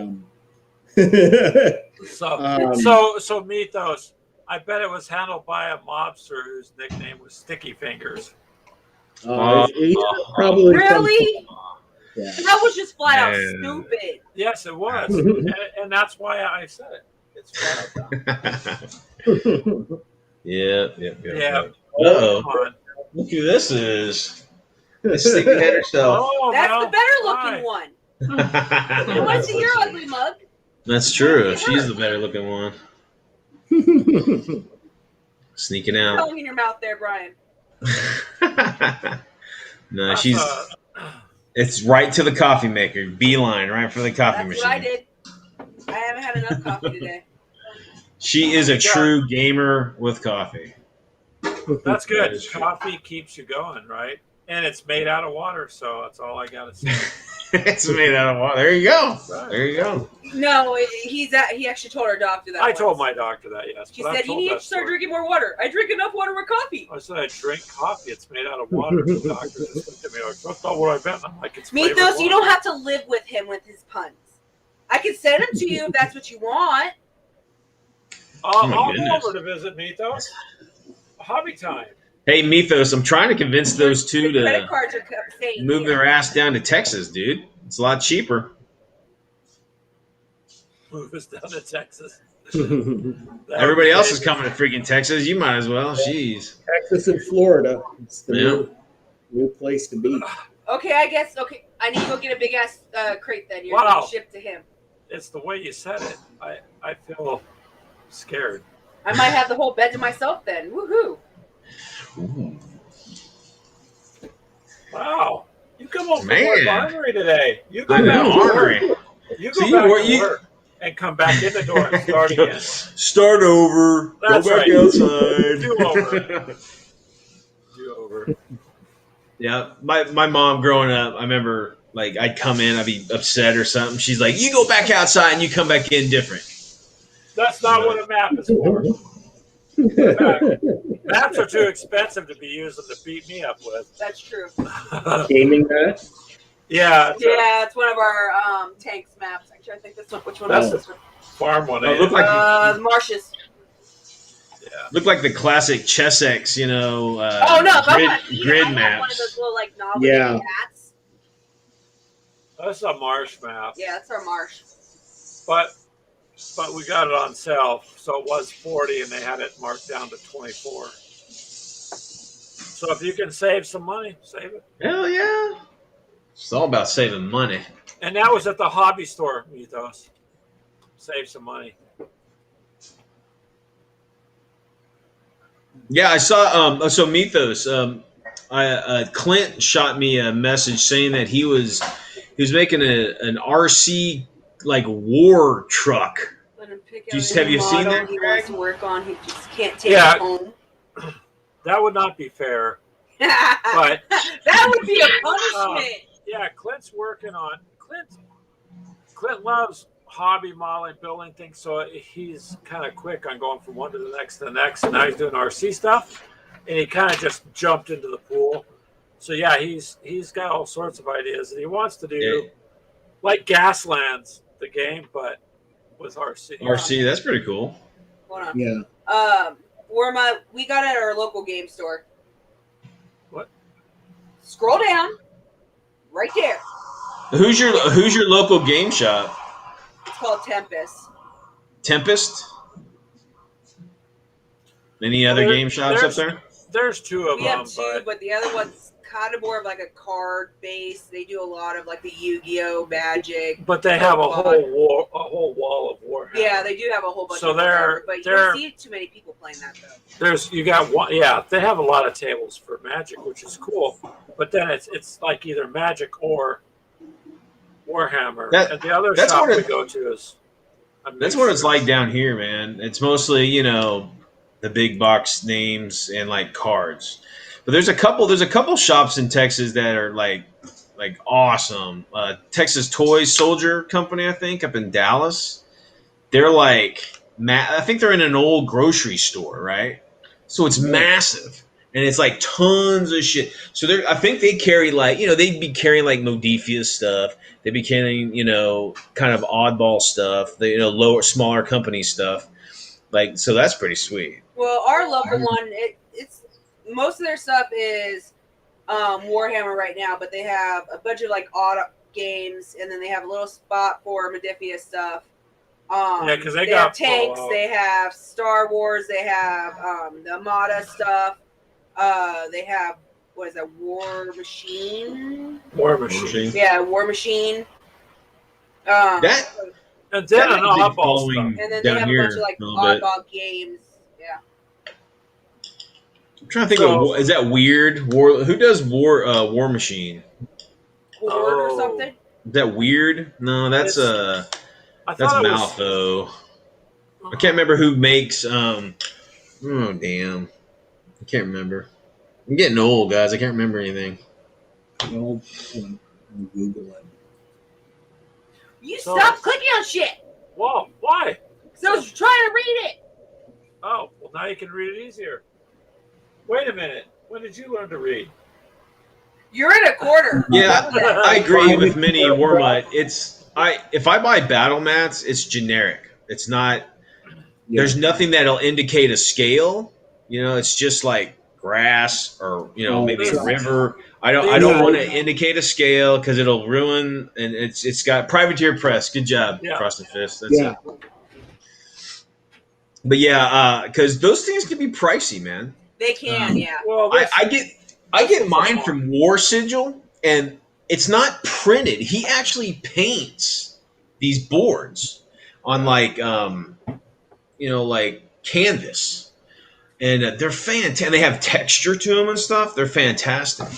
So Mythos, I bet it was handled by a mobster whose nickname was Sticky Fingers. he's probably Really? Yeah. That was just flat out Yeah. stupid. Yes, it was, and that's why I said it. It's flat out dumb. Yeah. Yeah. Uh-oh. Come on. Look who this is. The sticky head herself. Oh, That's well, the better looking fine. one. I want to see your ugly mug. That's true. She's the better looking one. Sneaking out. Tongue in your mouth there, Brian. No, That's, she's. It's right to the coffee maker. Beeline, right for the coffee That's machine. what I did. I haven't had enough coffee today. She is a true gamer with coffee. That's That good. is true. Coffee keeps you going, right? And it's made out of water, so that's all I gotta say. It's made out of water. There you go. Right. There you go. No, he actually told our doctor that. I once. told my doctor that, yes. She but I've said you told need that to start story. drinking more water. I drink enough water with coffee. I said I drink coffee. It's made out of water. The doctor just looked at me like, that's not what I meant. I'm like, it's flavored Mythos, you water. don't have to live with him with his puns. I can send him to you if that's what you want. I'll my go goodness. over to visit Mythos. Hobby time. Hey, Mythos, I'm trying to convince those two The credit to cards are staying move here. their ass down to Texas, dude. It's a lot cheaper. Move us down to Texas. Everybody else is coming to freaking Texas. You might as well. Jeez. Texas and Florida. It's the Yeah. new place to be. Okay, I guess. Okay, I need to go get a big ass crate then. You're Wow. going to ship to him. It's the way you said it. I feel scared. I might have the whole bed to myself then. Woohoo! Ooh. Wow. You come home from Man. work ornery today. You go I back know, to work. ornery. You So go you back were- to you- work and come back in the door and start again. Start over. That's Go back right. outside. Do over. Do over. Yeah, my mom growing up, I remember like I'd come in, I'd be upset or something. She's like, "You go back outside and you come back in different." That's not what a map is for. Maps are too expensive to be using to beat me up with. That's true. Gaming that. Yeah, Yeah, it's one of our tanks maps. Actually, I think this one. Which one That's is this one? farm one. Oh, look like The marshes. look like the classic Chessex, you know, Oh no! If I want to eat, grid I have one of maps. those little like novelty Yeah. hats. That's a marsh map. Yeah, that's our marsh. But we got it on sale, so it was 40 and they had it marked down to 24. So if you can save some money, save it. Hell yeah! It's all about saving money. And that was at the hobby store, Mythos. Save some money. Yeah, I saw. So Mythos, Clint shot me a message saying that he was making an RC like war truck. Let him pick Do you- out have any you seen model that, he Greg? wants to work on. He just can't take Yeah. it home. That would not be fair. But that would be a punishment. yeah, Clint's working on Clint loves hobby modeling, building things, so he's kind of quick on going from one to the next, and now he's doing RC stuff, and he kind of just jumped into the pool. So yeah, he's got all sorts of ideas, and he wants to do like Gaslands, the game, but with RC. RC, that's pretty cool. Hold on. Yeah. We got it at our local game store. What? Scroll down, right there. Who's your local game shop? It's called Tempest. Tempest? Any other game shops up there? There's two of We them, have two, but the other one's kind of more of like a card base. They do a lot of like the Yu-Gi-Oh, Magic. but they have a whole wall of Warhammer. Yeah, they do have a whole bunch. So of they're- but you they're- don't see too many people playing that though. You got one. Yeah, they have a lot of tables for Magic, which is cool. But then it's like either Magic or Warhammer. And the other that's shop what we go to is. That's what it's like down here, man. It's mostly, the big box names and like cards. But there's a couple shops in Texas that are like awesome. Texas Toys Soldier Company, I think, up in Dallas. They're like, I think they're in an old grocery store, right? So it's massive, and it's like tons of shit. So I think they carry they'd be carrying like Modiphius stuff. They'd be carrying kind of oddball stuff. Smaller company stuff. Like, so that's pretty sweet. Well, our local one, it's most of their stuff is Warhammer right now, but they have a bunch of like odd games, and then they have a little spot for Modiphius stuff. Yeah, because they have got tanks, they have Star Wars, they have the Armada stuff. They have War Machine? War Machine. Yeah, War Machine. And then an oddball stuff. And then they have a bunch of like oddball games. Yeah. I'm trying to think of, is that Weird? Who does War Machine? Horde or something? Is that Weird? No, that's Malifaux. I can't remember who makes oh damn. I can't remember. I'm getting old, guys. I can't remember anything. Well, Google it. You stop clicking on shit. Whoa, why? Because I was trying to read it. Oh, well, now you can read it easier. Wait a minute. When did you learn to read? You're in a quarter. Yeah, I agree with Mini Warmut. If I buy battle mats, it's generic. It's not. There's nothing that'll indicate a scale. It's just like grass or maybe a river. I don't want to indicate a scale because it'll ruin. And it's got Privateer Press. Good job, Frost and Fist. That's it. But yeah, because those things can be pricey, man. They can, yeah. Well, I get mine from War Sigil, and it's not printed. He actually paints these boards on like canvas, and they're fantastic. They have texture to them and stuff. They're fantastic.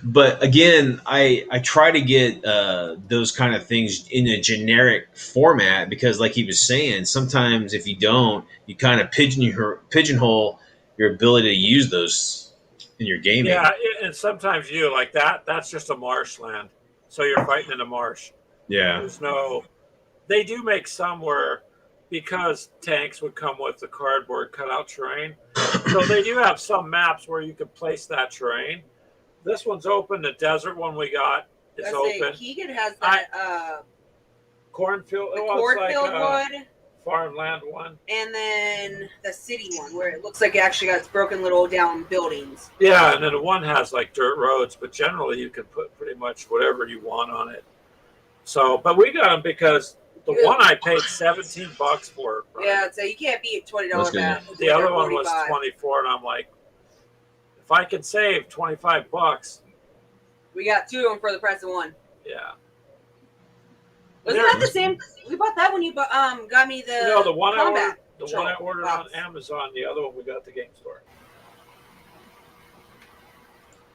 But again, I try to get those kind of things in a generic format because, like he was saying, sometimes if you don't, you kind of pigeonhole your ability to use those in your gaming. Yeah, and sometimes that's just a marshland. So you're fighting in a marsh. Yeah. They do make some where, because tanks would come with the cardboard cutout terrain. So they do have some maps where you can place that terrain. This one's open. The desert one we got is open. Keegan has that cornfield. The cornfield one. Farmland one. And then the city one where it looks like it actually got broken little down buildings. Yeah, and then the one has like dirt roads, but generally you can put pretty much whatever you want on it. So, but we got them because the one I paid $17 for. Right? Yeah, so you can't beat $20 back. The other one was $24, and I'm like, if I can save $25, we got two of them for the price of one. Yeah. Wasn't that the same? We bought that when you got me the. No, the one combat. I ordered on Amazon. The other one we got at the game store.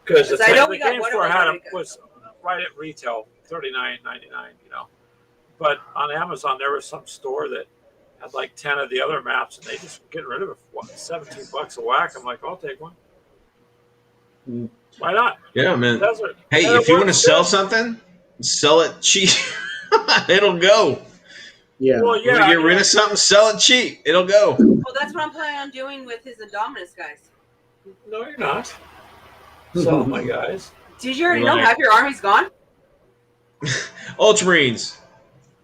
Because the game store was right at retail, $39.99. But on Amazon there was some store that had like 10 of the other maps, and they just were getting rid of it for $17 a whack. I'm like, I'll take one. Why not? Yeah, man. Desert. Hey, And if it you want to works sell good. something, sell it cheap. It'll go. Yeah. Well, You want yeah. to get rid of something, sell it cheap. It'll go. Well, that's what I'm planning on doing with his Indominus guys. No, you're not. So, my guys. Did you already know Right. half your army's gone? Ultramarines.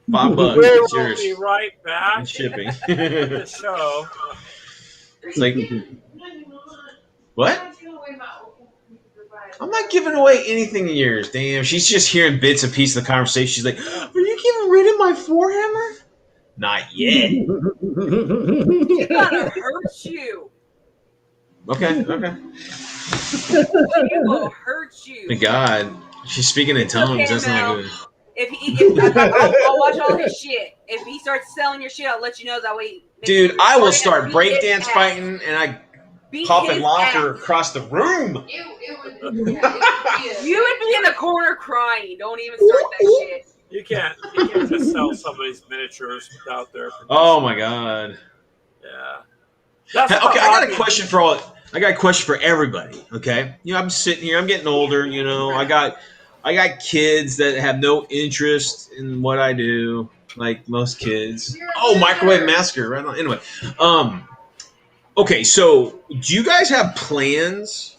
$5. We It's will yours. be right back And shipping. with the show. It's like, what? I'm not giving away anything of yours. Damn, she's just hearing bits and pieces of the conversation. She's like, "Are you getting rid of my forehammer?" Not yet. It's gonna hurt you. Okay. It will hurt you. My God, she's speaking in tongues. okay, That's not Mel. good. I'll watch all his shit. If he starts selling your shit, I'll let you know. That way, make sure Dude, you're I will gonna start beat breakdance his fighting, ass. and I Beat pop and his lock ass. her across the room. You would be in the corner crying. Don't even start that shit. You can't just sell somebody's miniatures without their permission. Oh my God. Yeah. That's Okay, what I got a Robbie- question for all. I got a question for everybody. Okay, I'm sitting here. I'm getting older. I got kids that have no interest in what I do, like most kids. Oh, microwave massacre, right on. Anyway, okay. So, do you guys have plans?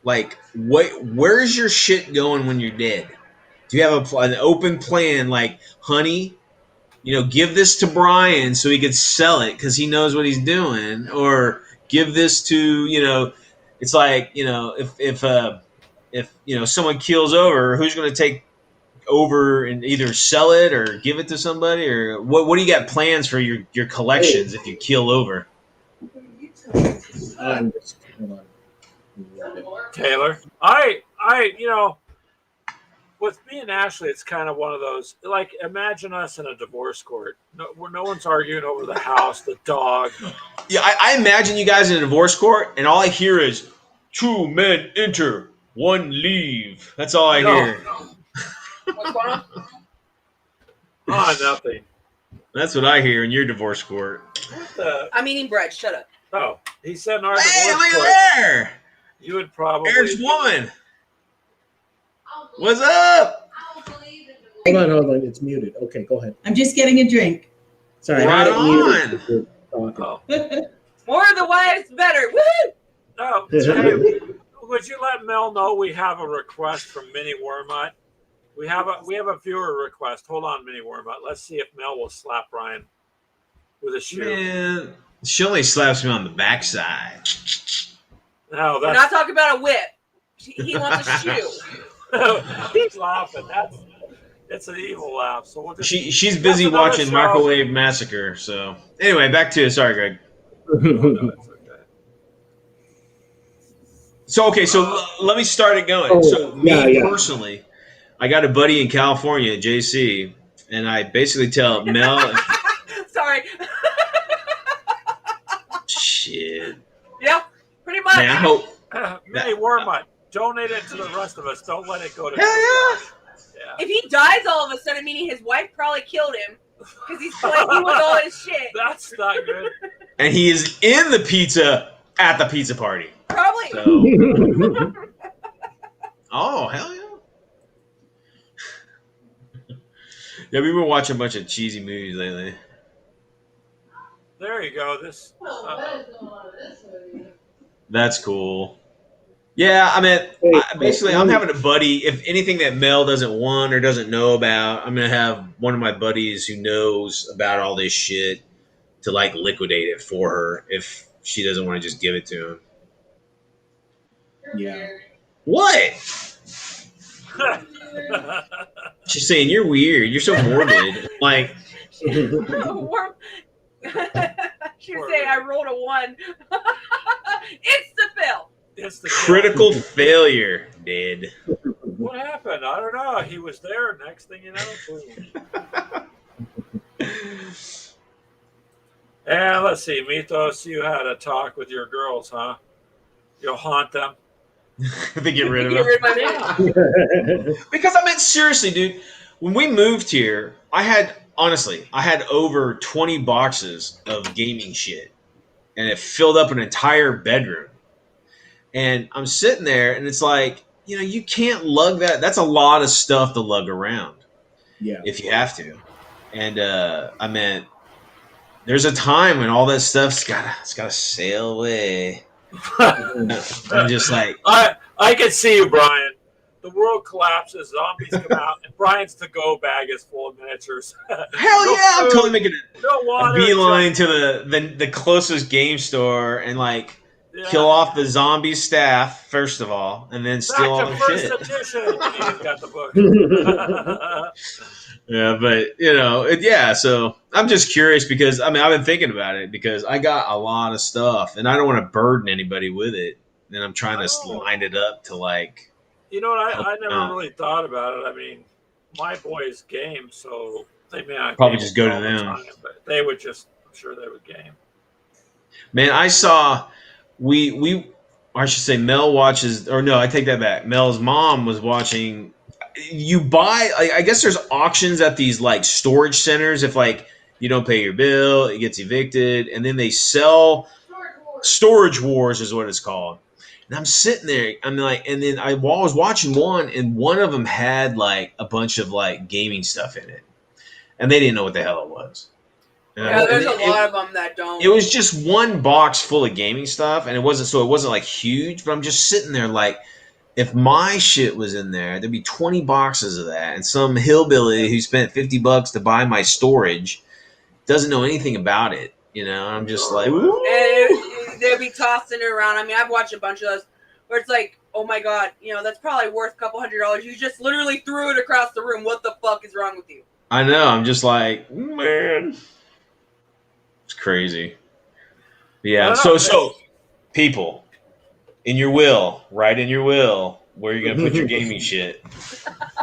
Like, where's your shit going when you're dead? Do you have an open plan? Like, honey, give this to Brian so he could sell it because he knows what he's doing, or give this to, it's like, if someone keels over, who's going to take over and either sell it or give it to somebody, or what do you got plans for your collections if you keel over? Hold on. Taylor. With me and Ashley, it's kind of one of those, like, imagine us in a divorce court. No one's arguing over the house, the dog. Yeah, I imagine you guys in a divorce court, and all I hear is 2 men enter, 1 leave. That's all I hear. What's going on? Oh, nothing. That's what I hear in your divorce court. What the? I'm eating bread. Shut up. Oh, he said in our Hey, divorce look court, at there! you would probably. Eric's woman. What's up? Hold on. It's muted. Okay, go ahead. I'm just getting a drink. Sorry, Right I had it muted. Oh, More of the wives, better. Woo! no. Hey, would you let Mel know we have a request from Minnie Wormut? We have a viewer request. Hold on, Minnie Wormut. Let's see if Mel will slap Brian with a shoe. Man, she only slaps me on the backside. No, We're not talking about a whip. He wants a shoe. he's laughing. It's an evil laugh. So we'll just, She's busy That's another watching show. Microwave Massacre. So anyway, back to it. Sorry, Greg. no, it's okay. So let me start it going. Oh, So me yeah. personally, I got a buddy in California, JC, and I basically tell Mel, Sorry. shit, Yep. Pretty much. man, I hope. Minnie Wormut, donate it to the rest of us. Don't let it go to. Hell yeah. Yeah. If he dies all of a sudden, meaning his wife probably killed him because he's playing with all his shit. That's not good. And he is in the pizza at the pizza party. Probably. So, oh hell yeah. Yeah, we've been watching a bunch of cheesy movies lately. There you go. This. That's cool. Yeah, I mean, basically, I'm having a buddy. If anything that Mel doesn't want or doesn't know about, I'm gonna have one of my buddies who knows about all this shit to like liquidate it for her if she doesn't want to just give it to him. Yeah. What? She's saying you're weird. You're so morbid. Like, Worm- she was saying I rolled a 1. It's the Phil. It's the critical failure, Dad. What happened? I don't know. He was there. Next thing you know, boom. And let's see, Mythos, you had a talk with your girls, huh? You'll haunt them. They get rid of Get him. rid of my man. Because I mean, seriously, dude, when we moved here, I had over 20 boxes of gaming shit, and it filled up an entire bedroom. And I'm sitting there, and it's like, you can't lug that. That's a lot of stuff to lug around Yeah. if you have to. And I meant there's a time when all that stuff's gotta sail away. I'm just like, I can see you, Brian. The world collapses, zombies come out, and Brian's to-go bag is full of miniatures. hell No yeah! I'm food, totally making no a water. beeline to the closest game store and like Yeah. kill off the zombie staff first of all, and then steal all Back to their first shit. edition. He's got the book. Yeah, but so I'm just curious because I've been thinking about it because I got a lot of stuff and I don't want to burden anybody with it. And I'm trying to line it up to like. You know what? I help never out. really thought about it. I mean, my boys game, so they may not Probably game just go to all the them. time, but they would just. I'm sure they would game. Man, I saw I should say Mel watches, or no, I take that back. Mel's mom was watching. You buy, I guess there's auctions at these like storage centers. If like you don't pay your bill, it gets evicted, and then they sell. Storage Wars is what it's called. And I'm sitting there, I'm like, and then I was watching one, and one of them had like a bunch of like gaming stuff in it, and they didn't know what the hell it was. Yeah, there's a lot of them that don't. It was just one box full of gaming stuff, and it wasn't like huge. But I'm just sitting there like, if my shit was in there, there'd be 20 boxes of that, and some hillbilly who spent $50 to buy my storage doesn't know anything about it. And I'm just like, woo. And they'll be tossing it around. I mean, I've watched a bunch of those where it's like, oh my god, that's probably worth a couple $100. You just literally threw it across the room. What the fuck is wrong with you? I know. I'm just like, man. It's crazy. Yeah. So people, in your will, write in your will where you're gonna put your gaming shit.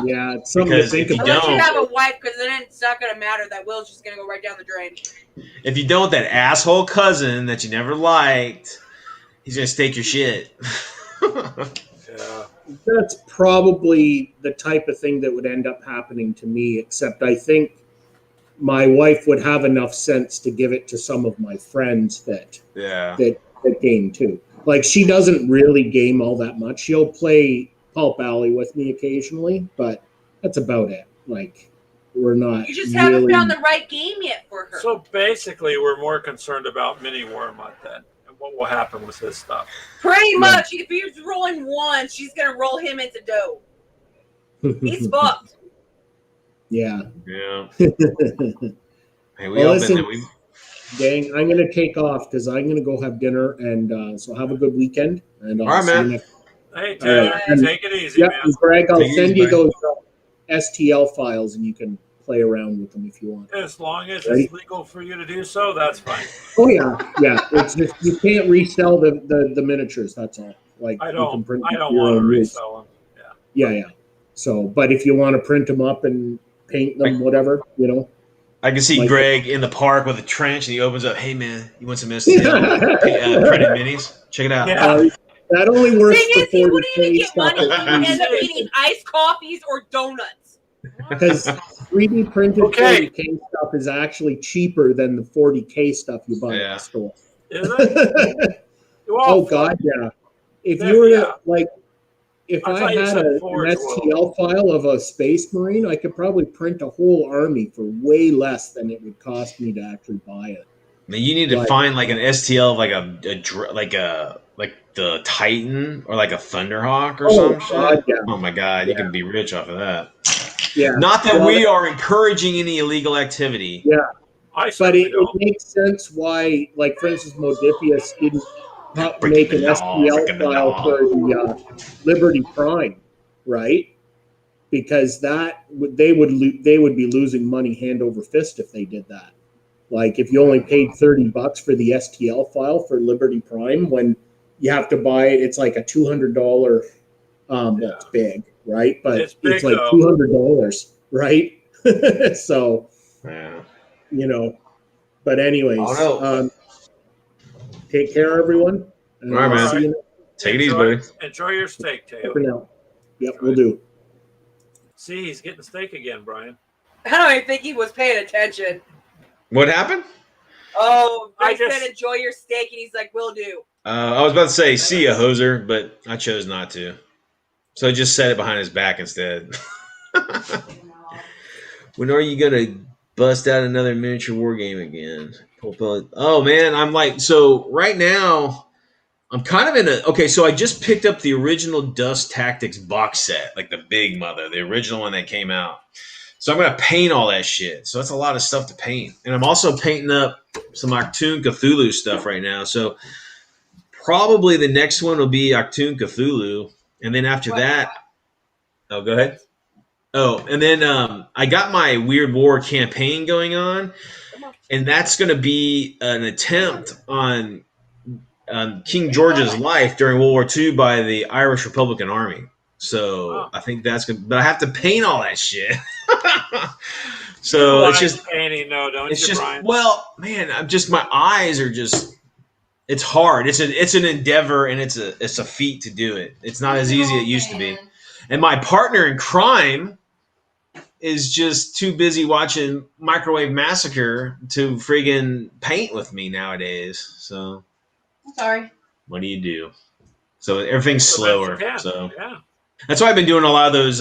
Yeah, it's something Because to think if you about. Unless you don't- have a wife, because then it's not going to matter. That will's just going to go right down the drain. If you don't, that asshole cousin that you never liked, he's gonna stake your shit. Yeah. That's probably the type of thing that would end up happening to me, except I think my wife would have enough sense to give it to some of my friends that Yeah. game too. Like, she doesn't really game all that much. She'll play Pulp Alley with me occasionally, but that's about it. Like, we're not. You just haven't really- found the right game yet for her. So basically, we're more concerned about Mini Wormut then, and what will happen with his stuff. Pretty much, if he's rolling one, she's going to roll him into dough. He's fucked. Yeah. Yeah. Gang, Hey, we Well, all listen- been there. I'm going to take off because I'm going to go have dinner, and so have a good weekend. And All right, see you man. next- Hey, All Taylor, right. take it easy, Yeah, man. and Greg, I'll Take it send easy, you buddy. those STL files, and you can play around with them if you want. As long as Ready? it's legal for you to do so, that's fine. Oh yeah. It's just you can't resell the miniatures. That's all. Like I you don't. can print I don't your want to own use. resell them. Yeah. So, but if you want to print them up and paint them, whatever, I can see Like- Greg in the park with a trench, and he opens up. Hey, man, you want some STL printed minis? Check it out. Yeah. That only works Thing for is, he wouldn't even 40K get stuff. money. He would end up eating iced coffees or donuts. Because 3D printed Okay. 40K stuff is actually cheaper than the 40K stuff you buy Yeah. at the store. Is it? Oh Well, God, yeah. If Yeah, you were yeah. to, like, if I I thought you had said an Forge STL file of a Space Marine, I could probably print a whole army for way less than it would cost me to actually buy it. I mean, you need to Like- find like an STL of like the Titan or like a Thunderhawk or some shit. God, yeah. Oh my God, you Yeah. can be rich off of that. Yeah. Not that Well, we are encouraging any illegal activity. I But certainly it don't. makes sense why, like, for instance, Modifius didn't Breaking make the an law, STL breaking the file law. for the Liberty Prime, right? Because they would be losing money hand over fist if they did that. Like, if you only paid $30 for the STL file for Liberty Prime, when you have to buy it, it's like a $200. Well, it's big, right? But It's big, like though. $200, right? So, Yeah. But anyways, Oh, no. take care, everyone. And All right, I'll man. see you Take it easy, Enjoy- buddy. Enjoy your steak, for Taylor. now. Yep, we'll do. See, he's getting steak again, Brian. I don't even think he was paying attention. What happened? Oh, I I just- said enjoy your steak, and he's like, "Will do." I was about to say, see ya, hoser, but I chose not to. So I just set it behind his back instead. When are you gonna bust out another miniature war game again? Oh man, I'm like, so right now I'm kind of in a okay. So I just picked up the original Dust Tactics box set, like the big mother, the original one that came out. So I'm gonna paint all that shit. So that's a lot of stuff to paint, and I'm also painting up some Achtung Cthulhu stuff right now. So probably the next one will be Achtung Cthulhu, and then after that, oh, go ahead. Oh, and then I got my Weird War campaign going on, and that's going to be an attempt on King George's life during World War II by the Irish Republican Army. So I think that's good, but I have to paint all that shit. So it's just painting, no, don't it's you, just Brian? well, man, I'm just my eyes are just. It's hard. It's an endeavor, and it's a feat to do it. It's not as easy as it used to be. And my partner in crime is just too busy watching Microwave Massacre to friggin' paint with me nowadays. So I'm sorry. what do you do? So everything's slower. Japan. So Yeah. that's why I've been doing a lot of those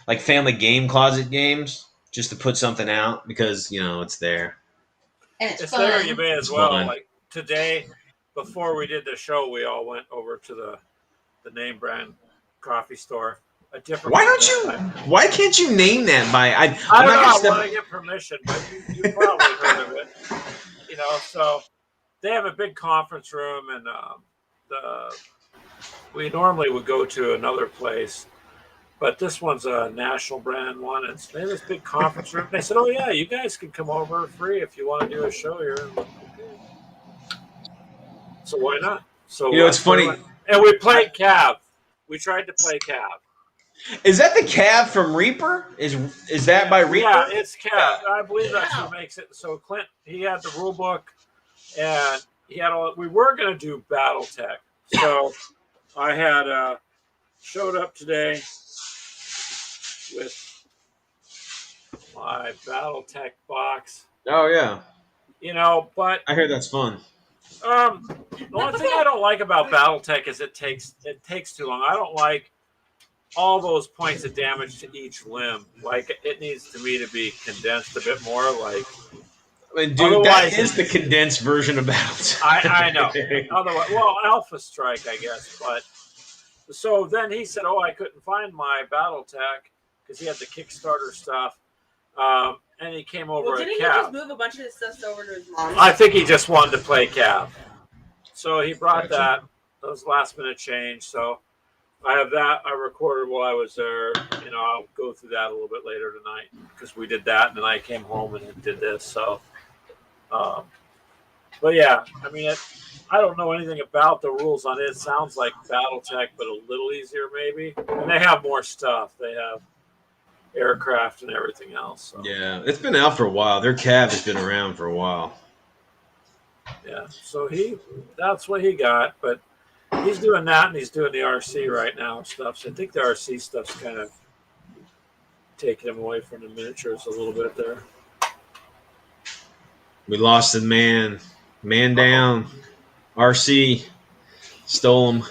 like family game closet games just to put something out because it's there. And it's It's fun. there, you may as well. Fun. Like today, before we did the show, we all went over to the name brand coffee store. A different. Why don't you? Why can't you name that by? I don't know. I want to get permission, but you probably heard of it. So they have a big conference room, and we normally would go to another place, but this one's a national brand one. They have this big conference room. They said, "Oh yeah, you guys can come over free if you want to do a show here." So why not? So it's funny. And we played Cav. We tried to play Cav. Is that the Cav from Reaper? Is that by Reaper? Yeah, it's Cav. I believe that's who makes it. So Clint, he had the rule book, and he had all. We were going to do BattleTech, so I had showed up today with my BattleTech box. Oh yeah. But I heard that's fun. the only thing I don't like about BattleTech is it takes too long. I don't like all those points of damage to each limb. Like it needs to me to be condensed a bit more. Like, Dude, that is the condensed version of BattleTech. I know. Otherwise, well, Alpha Strike, I guess. But so then he said, "Oh, I couldn't find my BattleTech because he had the Kickstarter stuff." And he came over Didn't at he Cav. just move a bunch of his stuff over to his mom? I think he just wanted to play Cav. So he brought that. That was last minute change. So I have that. I recorded while I was there. I'll go through that a little bit later tonight because we did that, and then I came home and did this. So, but yeah, I mean, I don't know anything about the rules on it. It sounds like BattleTech, but a little easier maybe. And they have more stuff. They have aircraft and everything else. So. Yeah, it's been out for a while. Their Cav has been around for a while. Yeah, so that's what he got, but he's doing that and he's doing the RC right now and stuff. So I think the RC stuff's kind of taking him away from the miniatures a little bit there. We lost a man down. RC stole him.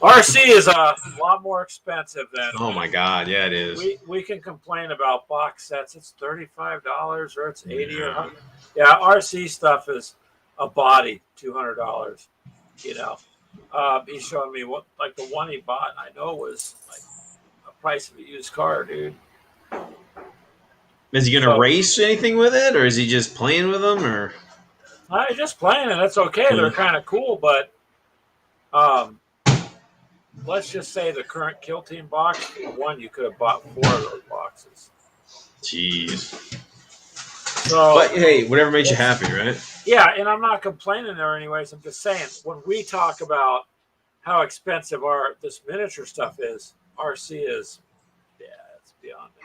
RC is a lot more expensive than. Oh my God, yeah, it is. We can complain about box sets. It's $35 or it's $80 or $100. Yeah, RC stuff is a body, $200. He's showing me what like the one he bought. I know was like a price of a used car, dude. Is he gonna race anything with it, or is he just playing with them, or? I'm just playing, and that's okay. They're kind of cool, but let's just say the current Kill Team box, one you could have bought 4 of those boxes. Jeez. So, but hey, whatever makes you happy, right? Yeah, and I'm not complaining there anyways. I'm just saying when we talk about how expensive this miniature stuff is, RC is, it's beyond it.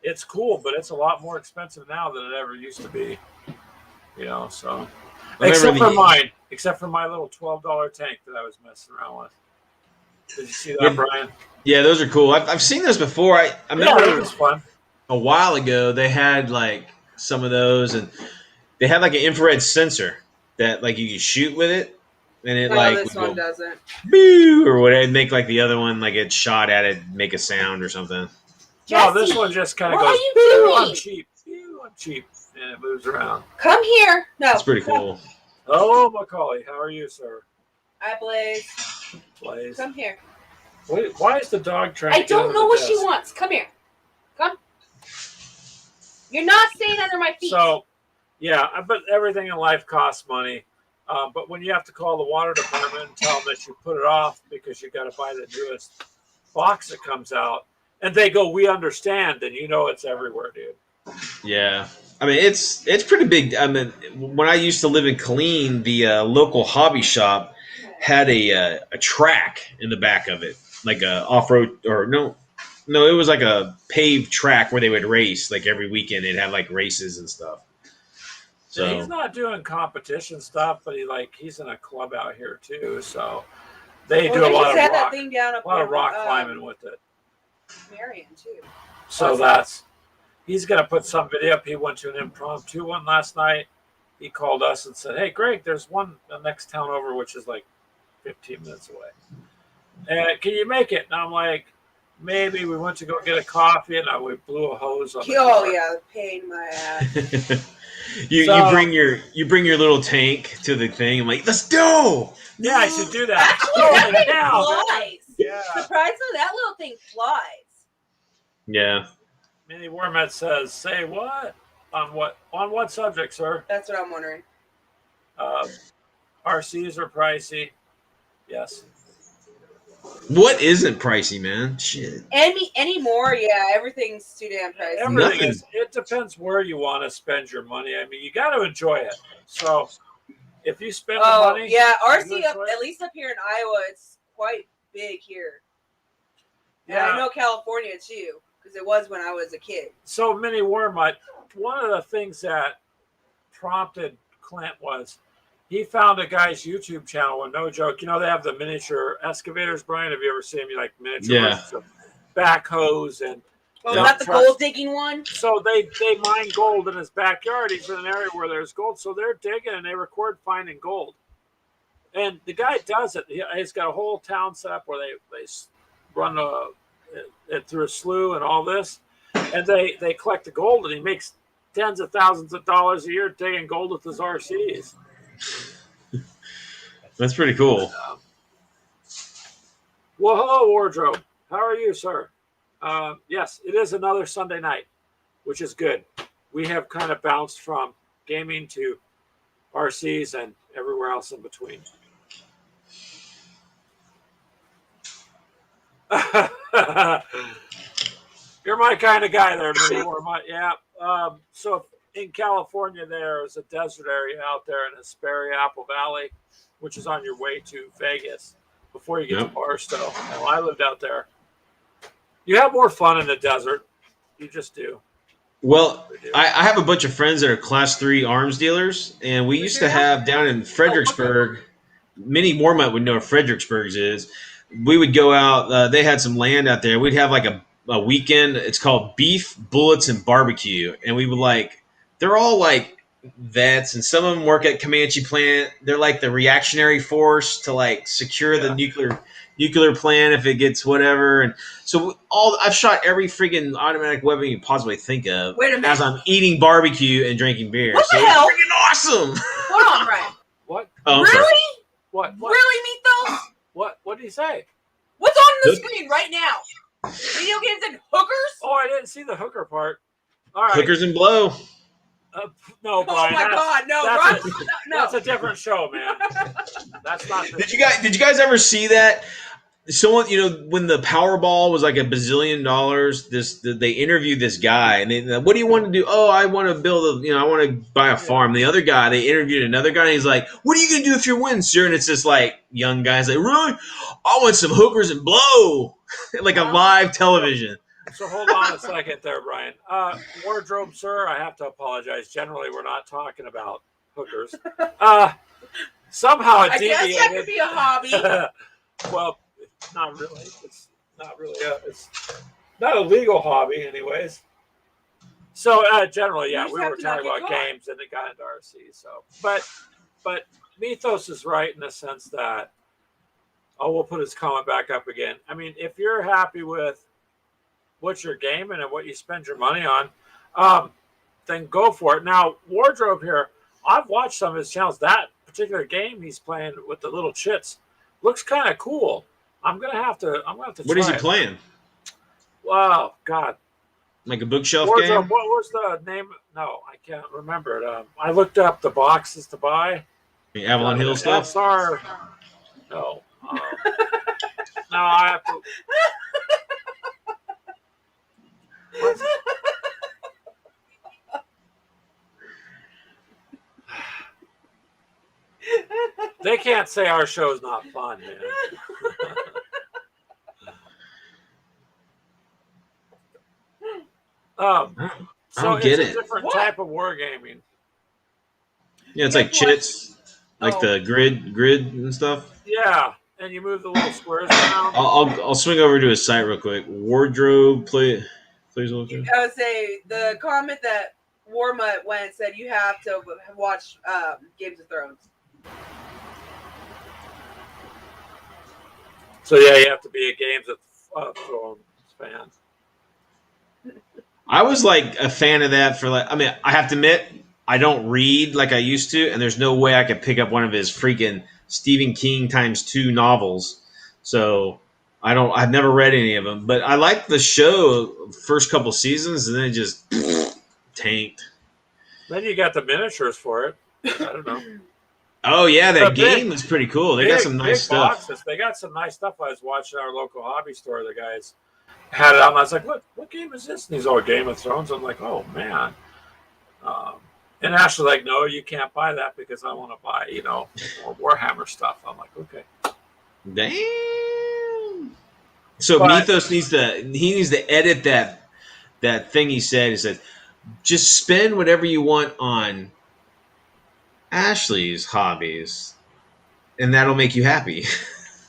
It's cool, but it's a lot more expensive now than it ever used to be. So except for my little $12 tank that I was messing around with. Did you see that, Brian? Yeah, those are cool. I've seen those before. I remember it was fun. A while ago they had like some of those, and they had like an infrared sensor that like you could shoot with it, and it No, like this would one go doesn't. boo or whatever. It'd make like the other one like it shot at it, make a sound or something. No, this Jesse, one just kind of what goes, are you "Pew, doing?" I'm cheap. Pew, I'm cheap. And it moves around. Come here. No. It's pretty cool. Hello, Macaulay. How are you, sir? Hi, Blaze. Blaze. Come here. Why is the dog trying I to get don't under know the what she desk? wants. Come here. Come. You're not staying under my feet. So, yeah, but everything in life costs money. But when you have to call the water department and tell them that you put it off because you got to buy the newest box that comes out, and they go, "We understand," and you know it's everywhere, dude. Yeah, I mean it's pretty big. I mean, when I used to live in Killeen, the local hobby shop had a track in the back of it, like a off road or no, it was like a paved track where they would race like every weekend. They'd have like races and stuff. So So he's not doing competition stuff, but he's in a club out here too. So they do they a lot just of had that rock, thing down up a lot of in, rock climbing with it. Marion too. So he's going to put some video up. He went to an impromptu one last night. He called us and said, "Hey, Greg, there's one the next town over, which is like 15 minutes away. And can you make it?" And I'm like, "Maybe." We went to go get a coffee, and we blew a hose on the Oh car. yeah, pain in my ass. you So- bring your little tank to the thing. I'm like, let's go. Yeah, I should do that. Actually, Oh, that and thing now, flies. yeah. Surprisingly, that little thing flies. Yeah. Minnie Wormet says, "Say what? On what subject, sir?" That's what I'm wondering. RCs are pricey. Yes. What isn't pricey, man? Shit. Anymore, yeah, everything's too damn pricey. Everything Nothing. is. It depends where you want to spend your money. I mean, you got to enjoy it. So, if you spend the Oh money, yeah, you RC up enjoy it. at least up here in Iowa, it's quite big here. And Yeah. I know California too, because it was when I was a kid. So, Minnie Wormut, one of the things that prompted Clint was he found a guy's YouTube channel, and no joke, they have the miniature excavators, Brian. Have you ever seen them? Like miniature Yeah. versions of backhoes and Oh, Yeah. not the gold digging one. so they mine gold in his backyard. He's in an area where there's gold, so they're digging and they record finding gold. And the guy does it. He's got a whole town set up where they run it through a slough and all this, and they collect the gold, and he makes tens of thousands of dollars a year digging gold with his RCs. That's pretty cool. Well, hello, Wardrobe. How are you, sir? Yes, it is another Sunday night, which is good. We have kind of bounced from gaming to RCs and everywhere else in between. You're my kind of guy there, Minnie Wormut. Yeah. So in California, there's a desert area out there in Hesperia, Apple Valley, which is on your way to Vegas before you get Yep. to Barstow. Well, I lived out there. You have more fun in the desert. You just do. Well, You do. I have a bunch of friends that are class 3 arms dealers, and we used to have down in Fredericksburg. Minnie Mormont would know where Fredericksburg is. We would go out. They had some land out there. We'd have like a weekend. It's called Beef, Bullets, and Barbecue, and we would they're all like vets, and some of them work at Comanche plant. They're like the reactionary force to secure the nuclear plant if it gets whatever. And so I've shot every freaking automatic weapon you can possibly think of. Wait a minute. As I'm eating barbecue and drinking beer. What the So hell? It's freaking awesome. Hold on, Brian. What? Oh, I'm sorry. Really? What? Really, Meatballs? What did he say? What's on the Hook- screen right now? Video games and hookers? Oh, I didn't see the hooker part. All right. Hookers and blow. No, Oh Brian. my God, no, that's Brian, no. That's a different show, man. That's not. Did you guys ever see that? Someone, when the Powerball was like $1 bazillion, they interviewed this guy, and they, what do you want to do? Oh, I want to build I want to buy a farm. The other guy, they interviewed another guy, and he's like, "What are you gonna do if you win, sir?" And it's this young guy's like, "Really? I want some hookers and blow," like a live television. So hold on a second there, Brian. Wardrobe, sir, I have to apologize. Generally, we're not talking about hookers. Somehow it I guess that could deviated. be a hobby. Well, not really. It's not really. It's not a legal hobby, anyways. So generally, You yeah, just we have were to not talking get about caught. games, and it got into RC. So, but but Mythos is right in the sense that, oh, we'll put his comment back up again. I mean, if you're happy with what you're gaming and what you spend your money on, then go for it. Now, Wardrobe here, I've watched some of his channels. That particular game he's playing with the little chits looks kind of cool. I'm gonna have to. What is he try it. playing? Wow, God. Like a bookshelf Wardrobe, game? what was the name? No, I can't remember it. I looked up the boxes to buy. The Avalon Hill stuff? SR. No. No, I have to. What? They can't say our show's not fun, man. I So don't get it's it. a different What? type of wargaming. Yeah, it's like chits, like the grid and stuff. Yeah, and you move the little squares around. I'll swing over to his site real quick. Wardrobe plays Wardrobe. I would say the comment that Warmut went and said you have to watch Games of Thrones. So yeah, you have to be a Games of Thrones fan. I was like a fan of that for I mean, I have to admit, I don't read like I used to, and there's no way I could pick up one of his freaking Stephen King × 2 novels. So I've never read any of them, but I liked the show first couple seasons, and then it just tanked. Then you got the miniatures for it. I don't know. Oh yeah, that The big- game was pretty cool. They got some nice big stuff. boxes. They got some nice stuff. I was watching our local hobby store. The guys had it out, and I was like, "What game is this?" And he's all Game of Thrones. I'm like, "Oh man." And Ashley's like, "No, you can't buy that because I want to buy, more Warhammer stuff." I'm like, "Okay." Damn. So But- Mythos needs to edit that thing he said. He said, just spend whatever you want on Ashley's hobbies, and that'll make you happy.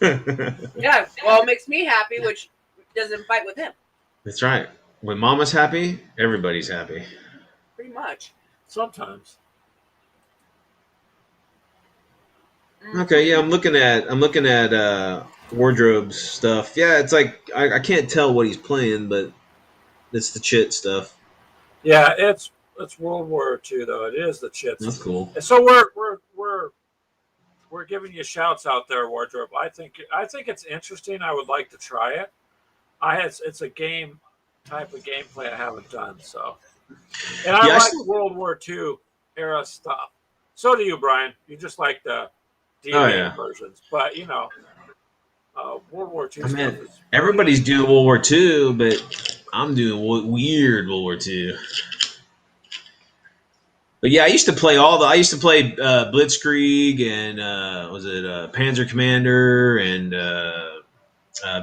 Yeah, well, it makes me happy, which doesn't fight with him, That's right. When Mama's happy, everybody's happy. pretty much. Sometimes. Okay, yeah, I'm looking at wardrobe stuff. Yeah, it's like I can't tell what he's playing, but it's the chit stuff. Yeah, it's World War II though. It is the chits. That's cool. So we're giving you shouts out there, Wardrobe. I think it's interesting. I would like to try it. It's a game type of gameplay I haven't done. So, and I like World War II era stuff. So do you, Brian. You just like the DVD versions, but World War II. I mean, stuff is everybody's doing World War II, but I'm doing weird World War II. But yeah, I used to play Blitzkrieg and Panzer Commander and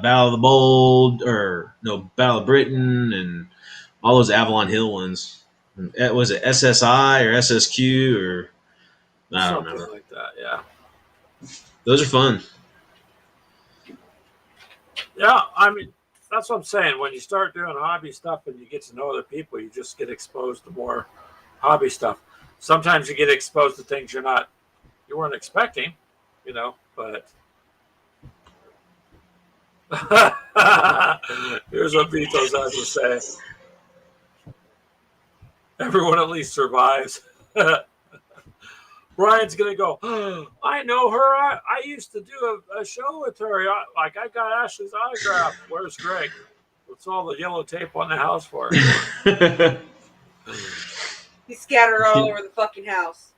Battle of the Bold Battle of Britain and all those Avalon Hill ones. Was it SSI or SSQ or I don't something remember. like that. Yeah. Those are fun. Yeah, I mean, that's what I'm saying. When you start doing hobby stuff and you get to know other people, you just get exposed to more hobby stuff. Sometimes you get exposed to things you weren't expecting, but here's what Vitos has to say. Everyone at least survives. Brian's going to go, I know her. I used to do a show with her. I got Ashley's autograph. Where's Greg? What's all the yellow tape on the house for? He's scattered all over the fucking house.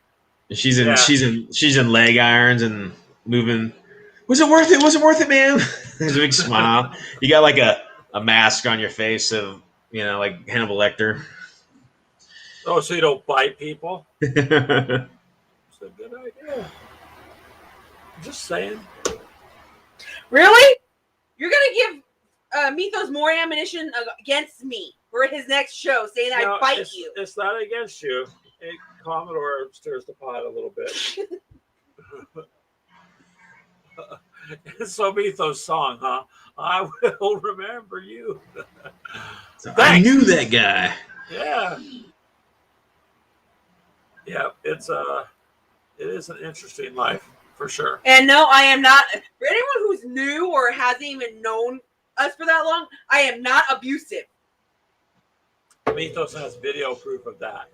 She's in leg irons and moving. Was it worth it? Was it worth it, man? There's a big smile. You got like a mask on your face of like Hannibal Lecter. Oh, so you don't bite people? It's a good idea. Just saying. Really? You're gonna give Mythos more ammunition against me for his next show, saying I bite you. It's not against you. Hey, Commodore stirs the pot a little bit. So Mythos song, huh? I will remember you. I knew that guy. Yeah. Yeah, it's It is an interesting life for sure. And no, I am not. For anyone who's new or hasn't even known us for that long, I am not abusive. Mythos has video proof of that.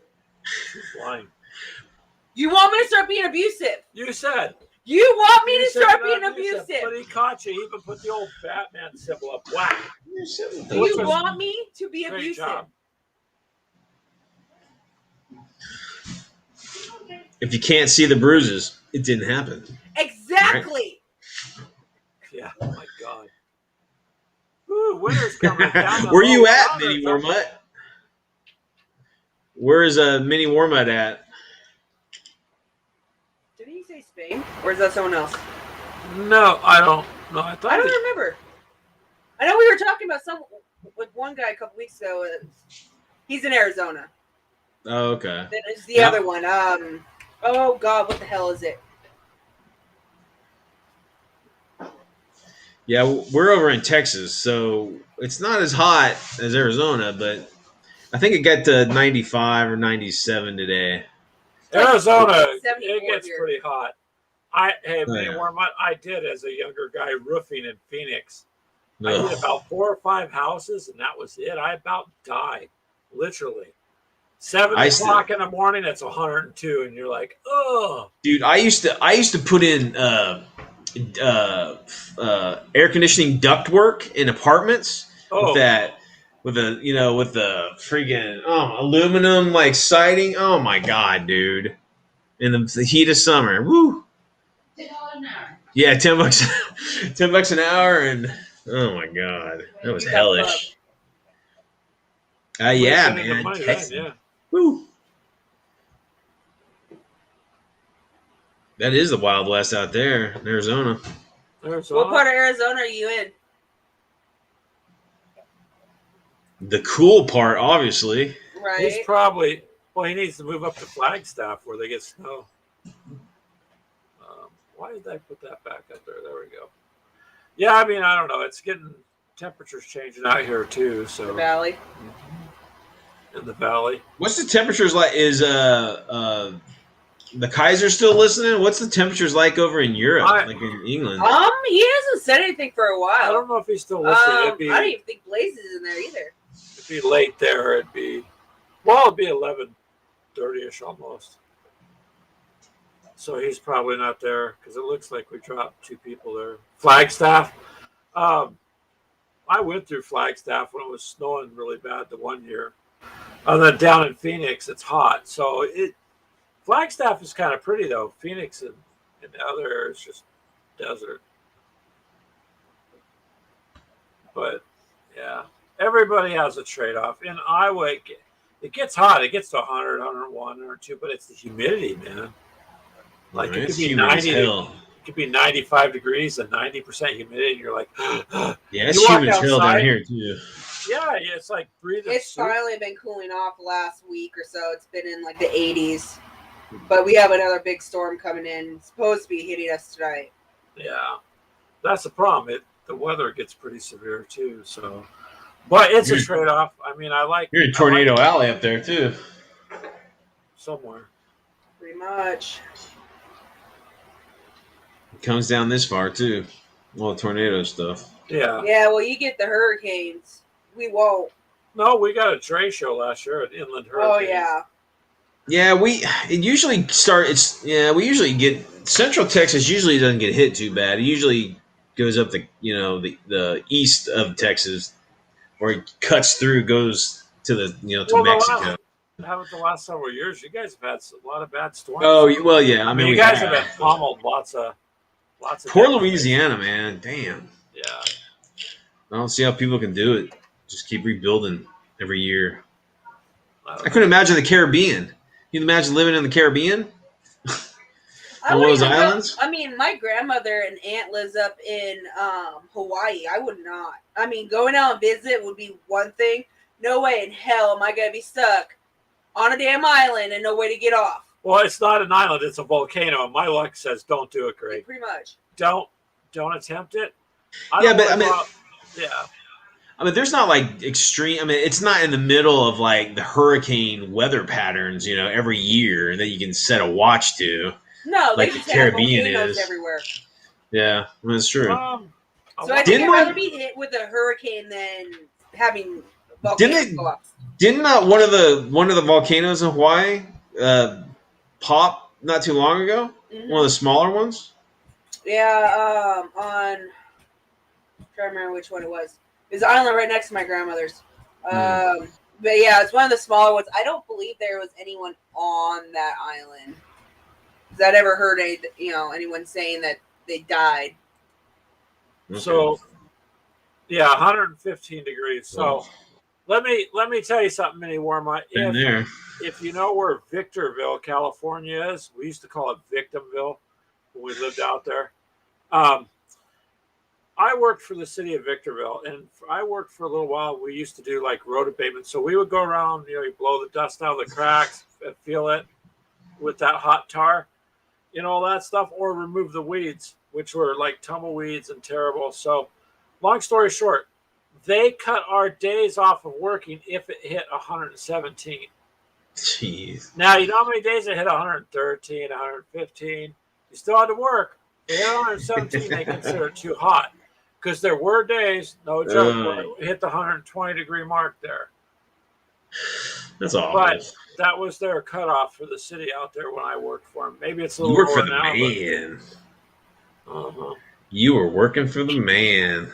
She's lying. You want me to start being abusive? You said. You want me You to said start you're being not abusive? But he caught you. He even put the old Batman symbol up. Whack. You Which was want me to be Great abusive? job. If you can't see the bruises, it didn't happen. Exactly. Yeah. Oh my God. Woo, winter's coming down. Where you low at, water, Mini something. Warmut? Where is Mini Warmut at? Did he say Spain? Or is that someone else? No, I don't. No, I thought. I don't he- remember. I know we were talking about some with one guy a couple weeks ago. He's in Arizona. Oh, okay. Then it's the Yeah. other one. Oh God, what the hell is it? Yeah, we're over in Texas, so it's not as hot as Arizona, but I think it got to 95 or 97 today. Arizona, 74 it gets here. pretty hot. Hey, man, yeah. what I did as a younger guy roofing in Phoenix. I Ugh. hit about 4 or 5 houses, and that was it. I about died, literally. 7 I o'clock in the morning, it's 102, and you're like, oh. Dude, I used to put in air conditioning ductwork in apartments Oh, with the freaking aluminum like siding. Oh my God, dude! In the heat of summer, woo! $10 an hour. Yeah, $10, $10 an hour, and oh my God, that was You got hellish. Yeah, wasting the man. money then, Texas. yeah. Woo! That is the Wild West out there in Arizona. Arizona. What part of Arizona are you in? The cool part, obviously. Right. He's probably, well, he needs to move up to Flagstaff where they get snow. Why did I put that back up there? There we go. Yeah, I mean, I don't know. It's getting, temperatures changing out here too. So The valley. in the valley. What's the temperatures like? Is the Kaiser still listening? What's the temperatures like over in Europe, like in England? He hasn't said anything for a I while. don't know if he's still listening. I don't even think Blaze is in there either. It'd be late there. It'd be 11:30ish almost. So he's probably not there because it looks like we dropped 2 people there. Flagstaff. I went through Flagstaff when it was snowing really bad the one year. And then down in Phoenix, it's hot. So Flagstaff is kind of pretty though. Phoenix and the other areas just desert. But yeah, everybody has a trade-off. In Iowa, it gets hot. It gets to 100, 101, 102, but it's the humidity, man. Like it It's could be humid as 90. hell. It could be 95 degrees and 90% humidity, and you're like, Yeah, it's You walk humid as hell down outside- here too. yeah, it's like breathing. It's soup. finally been cooling off the last week or so. It's been in like the 80s. But we have another big storm coming in. It's supposed to be hitting us tonight. Yeah, that's the problem. The weather gets pretty severe too. So, but it's a trade-off. I mean, I like You're in Tornado Alley up there too. somewhere. Pretty much. It comes down this far too. All the tornado stuff. Yeah. Yeah, well, you get the hurricanes. We won't. No, we got a Dre show last year at Inland Hurricane. Oh, yeah. Yeah, we usually get Central Texas usually doesn't get hit too bad. It usually goes up the east of Texas, or it cuts through, goes to the to Mexico. Haven't the last several years? You guys have had a lot of bad storms. Oh well, yeah. I mean, you we guys have been pummeled lots of. Poor Louisiana, man. Damn. Yeah. I don't see how people can do it. Just keep rebuilding every year. I I couldn't imagine the Caribbean. You can imagine living in the Caribbean? I On wouldn't those even go- islands? I mean, my grandmother and aunt lives up in Hawaii. I would not. I mean, going out and visit would be one thing. No way in hell am I going to be stuck on a damn island and no way to get off. Well, it's not an island; it's a volcano. And my luck says, "Don't do it, Greg. Pretty much. Don't attempt it." Yeah, but I mean, yeah. I mean, there's not like extreme. I mean, it's not in the middle of like the hurricane weather patterns, every year that you can set a watch to. No, No, they like the just have Caribbean volcanoes is. everywhere. Yeah, that's true. I So I think Didn't I'd rather they- be hit with a hurricane than having Didn't volcanoes they- go off. Didn't one of the volcanoes in Hawaii pop not too long ago? Mhm. One of the smaller ones. Yeah, on. I'm trying to remember which one it was. It was an island right next to my grandmother's. But yeah, it's one of the smaller ones. I don't believe there was anyone on that island. Because I'd ever heard anyone saying that they died. So, yeah, 115 degrees. So let me tell you something, Mini Warma. Been there. If you know where Victorville, California is, we used to call it Victimville when we lived out there. I worked for the city of Victorville, and I worked for a little while. We used to do like road abatement. So we would go around, you blow the dust out of the cracks and feel it with that hot tar, all that stuff, or remove the weeds, which were like tumbleweeds and terrible. So long story short, they cut our days off of working if it hit 117. Jeez. Now, you know how many days it hit 113, 115? You still had to work. If it hit 117, they consider it too hot. Because there were days, no joke, where it hit the 120-degree mark there. That's awful. But that was their cutoff for the city out there when I worked for them. Maybe it's a You little work for lower the now. man. But, You were working for the man.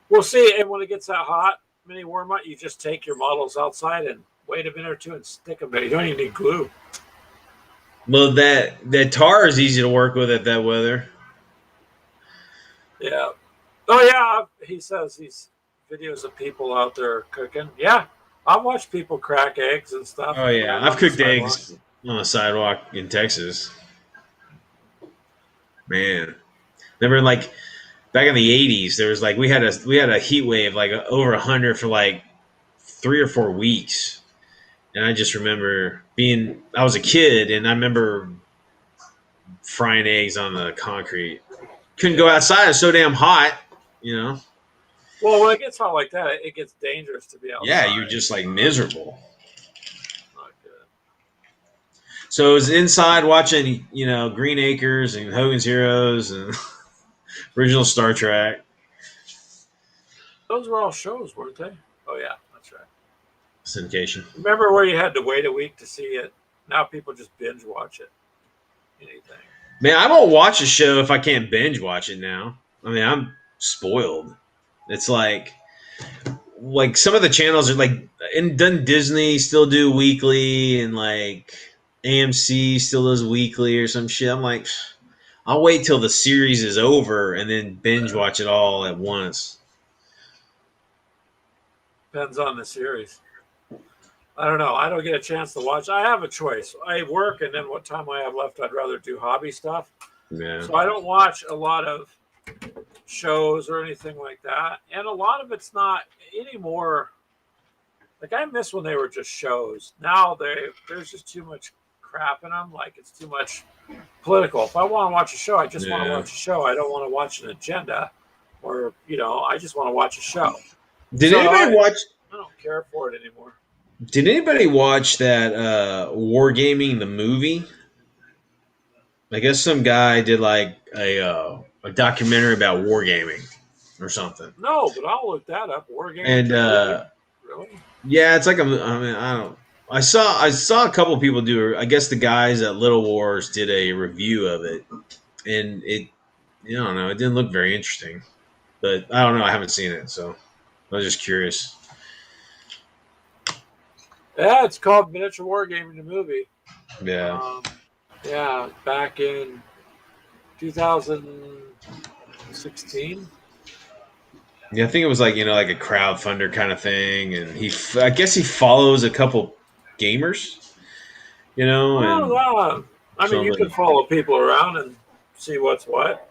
we'll see. And when it gets that hot, Mini warm up, you just take your models outside and wait a minute or two and stick them there. You don't even need glue. Well, that tar is easy to work with at that weather. Yeah. Oh, yeah. He says these videos of people out there cooking. Yeah. I've watched people crack eggs and stuff. Oh yeah, on I've the cooked sidewalk. eggs on the sidewalk in Texas. Man, remember like back in the '80s, there was like we had a heat wave like over 100 for like 3 or 4 weeks, and I just remember I was a kid and I remember frying eggs on the concrete. Couldn't go outside; it's so damn hot, Well, when it gets hot like that, it gets dangerous to be outside. Yeah, you're just like miserable. Not good. So I was inside watching, Green Acres and Hogan's Heroes and original Star Trek. Those were all shows, weren't they? Oh, yeah. That's right. Syndication. Remember where you had to wait a week to see it? Now people just binge watch it. Anything. Man, I won't watch a show if I can't binge watch it now. I mean, I'm spoiled. It's like some of the channels are like, and doesn't Disney still do weekly, and like AMC still does weekly or some shit. I'm like, I'll wait till the series is over and then binge watch it all at once. Depends on the series. I don't know. I don't get a chance to watch. I have a choice. I work, and then what time I have left, I'd rather do hobby stuff. Yeah. So I don't watch a lot of shows or anything like that. And a lot of it's not anymore. Like, I miss when they were just shows. Now there's just too much crap in them. Like, it's too much political. If I want to watch a show, I just want to watch a show. I don't want to watch an agenda, or I just want to watch a show. Did anybody watch? I don't care for it anymore. Did anybody watch that Wargaming the movie? I guess some guy did like a documentary about wargaming or something. No, but I'll look that up. Wargaming. And really? yeah, it's like I saw a couple of people do. I guess the guys at Little Wars did a review of it, and I don't know, it didn't look very interesting. But I don't know, I haven't seen it, so I was just curious. Yeah, it's called Miniature Wargaming the movie. Yeah. Yeah, back in 2016. Yeah, I think it was like like a crowdfunder kind of thing, and I guess he follows a couple gamers, and I mean, you can follow people around and see what's what.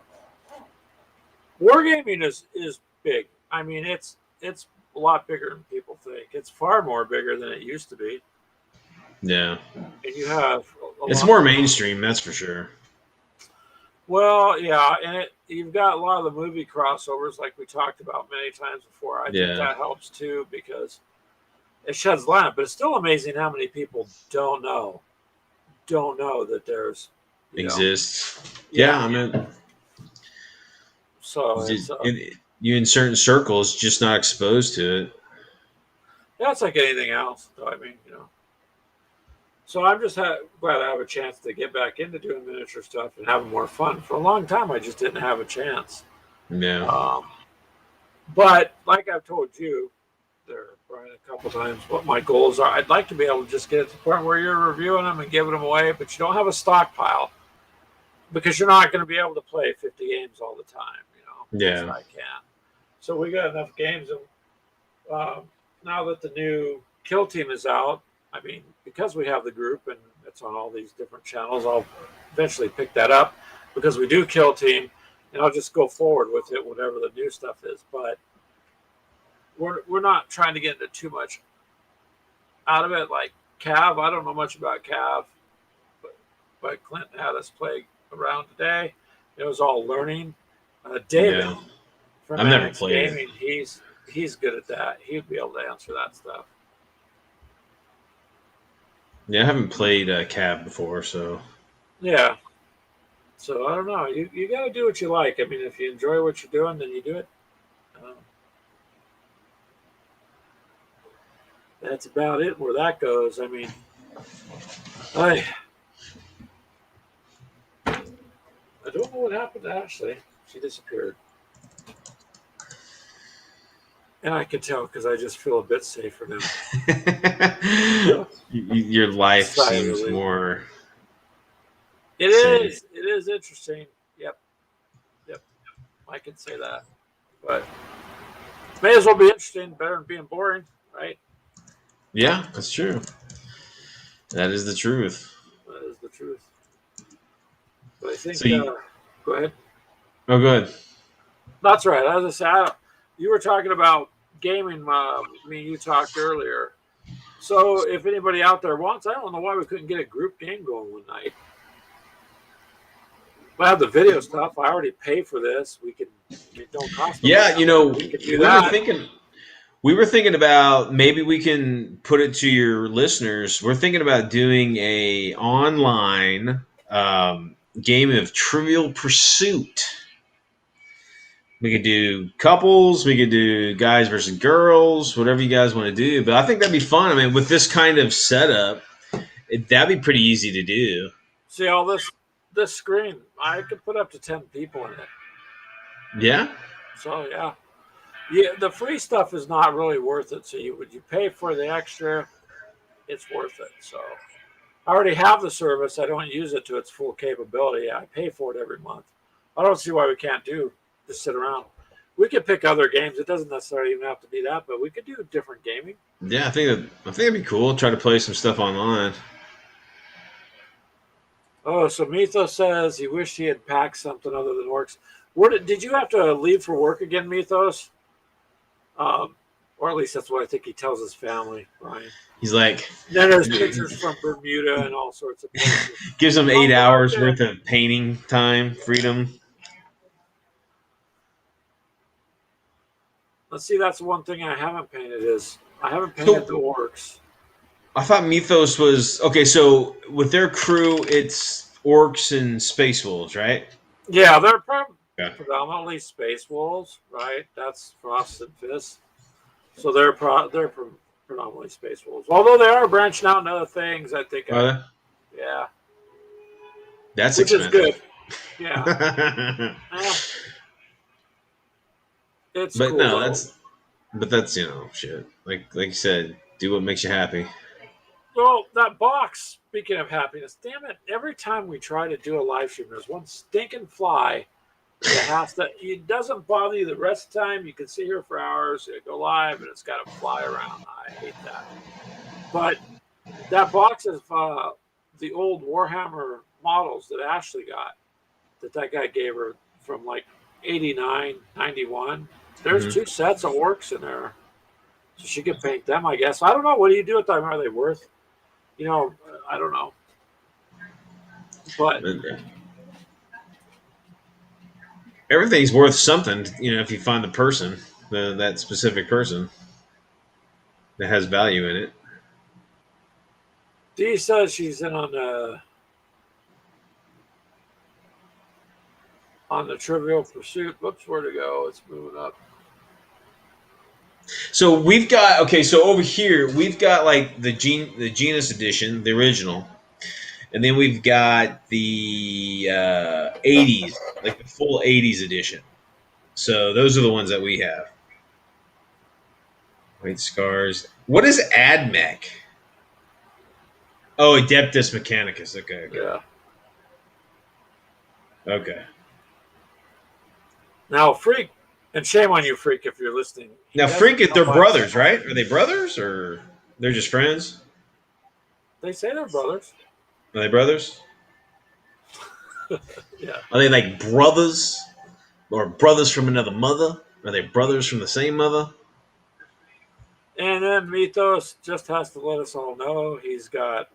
Wargaming is big. I mean, it's a lot bigger than people think. It's far more bigger than it used to be. yeah, And you have it's more mainstream, that's for sure. Well, yeah, and you've got a lot of the movie crossovers, like we talked about many times before. I think that helps too, because it sheds light. But it's still amazing how many people don't know don't know that there's exists. Yeah, I mean, So it's you in certain circles just not exposed to it. yeah, it's like anything else. So, I mean, So I'm just glad I have a chance to get back into doing miniature stuff and having more fun. For a long time, I just didn't have a chance. Yeah. But like I've told you, there, Brian, a couple times, what my goals are. I'd like to be able to just get to the point where you're reviewing them and giving them away, but you don't have a stockpile because you're not going to be able to play 50 games all the time. Yeah. I can. So we got enough games, and now that the new Kill Team is out, I mean, because we have the group and it's on all these different channels, I'll eventually pick that up because we do Kill Team, and I'll just go forward with it, whatever the new stuff is. But we're not trying to get into too much out of it. Like Cav, I don't know much about Cav, but Clinton had us play around today. It was all learning. David from I've never Annex played Gaming, he's good at that. He'd be able to answer that stuff. Yeah, I haven't played Cab before, so Yeah. So I don't know. You got to do what you like. I mean, if you enjoy what you're doing, then you do it. That's about it where that goes. I mean, I don't know what happened to Ashley. She disappeared. And I can tell because I just feel a bit safer now. your life Silently. seems more. It is. It is interesting. Yep. I can say that. But may as well be interesting, better than being boring, right? Yeah, that's true. That is the truth. That is the truth. But I think. So go ahead. Oh, good. That's right. As I said, you were talking about gaming. Me and you talked earlier. So if anybody out there wants, I don't know why we couldn't get a group game going one night. I have the video stuff. I already pay for this. It don't cost. Yeah, we could do that. We were thinking about maybe we can put it to your listeners. We're thinking about doing a online game of Trivial Pursuit. We could do couples. We could do guys versus girls. Whatever you guys want to do. But I think that'd be fun. I mean, with this kind of setup, that'd be pretty easy to do. See all this screen. I could put up to 10 people in it. Yeah. So yeah. The free stuff is not really worth it. So you pay for the extra, it's worth it. So I already have the service. I don't use it to its full capability. I pay for it every month. I don't see why we can't just sit around. We could pick other games. It doesn't necessarily even have to be that, but we could do different gaming. Yeah, I think it'd be cool. Try to play some stuff online. Oh, so Mythos says he wished he had packed something other than orcs. Did you have to leave for work again, Mythos? Or at least that's what I think he tells his family, Brian. He's like, then there's pictures from Bermuda and all sorts of places. Gives him 8 hours worth of painting time, freedom. Let's see, that's one thing I haven't painted I haven't painted the orcs. I thought Mythos was okay. So with their crew, it's orcs and space wolves, right? Yeah, they're predominantly space wolves, right? That's Frost and Fist. So they're predominantly space wolves. Although they are branching out into other things, I think. Yeah. That's which expensive. Is good. Yeah. It's but cool, no, that's shit. Like you said, do what makes you happy. Well, that box, speaking of happiness, damn it, every time we try to do a live stream, there's one stinking fly it doesn't bother you the rest of the time. You can sit here for hours, go live, and it's got to fly around. I hate that. But that box is the old Warhammer models that Ashley got, that guy gave her from like 89, 91. There's 2 sets of orcs in there. So she could paint them, I guess. I don't know. What do you do with them? Are they worth? I don't know. But everything's worth something, if you find the person, that specific person that has value in it. Dee says she's in on on the Trivial Pursuit. Whoops, where to go? It's moving up. So we've got so over here we've got like the Genus edition, the original, and then we've got the 80s, like the full 80s edition. So those are the ones that we have. White Scars. What is AdMech? Oh, Adeptus Mechanicus. Okay. Yeah. Okay. Now, Freak, and shame on you, Freak, if you're listening. Now, Freak, they're brothers, right? Are they brothers or they're just friends? They say they're brothers. Are they brothers? Yeah. Are they like brothers or brothers from another mother? Are they brothers from the same mother? And then Mythos just has to let us all know he's got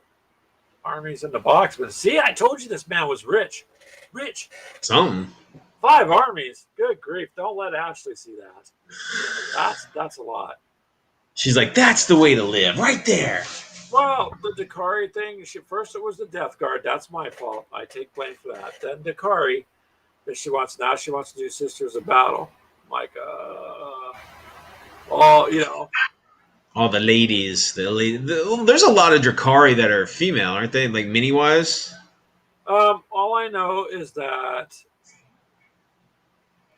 armies in the box. But see, I told you this man was rich. Rich. Something. 5 armies. Good grief. Don't let Ashley see that. That's a lot. She's like, that's the way to live, right there. Well, the Dakari thing, first it was the Death Guard. That's my fault. I take blame for that. Then Dakari, that she wants to do Sisters of Battle. I'm like, All the ladies, there's a lot of Drakari that are female, aren't they? Like mini-wise? all I know is that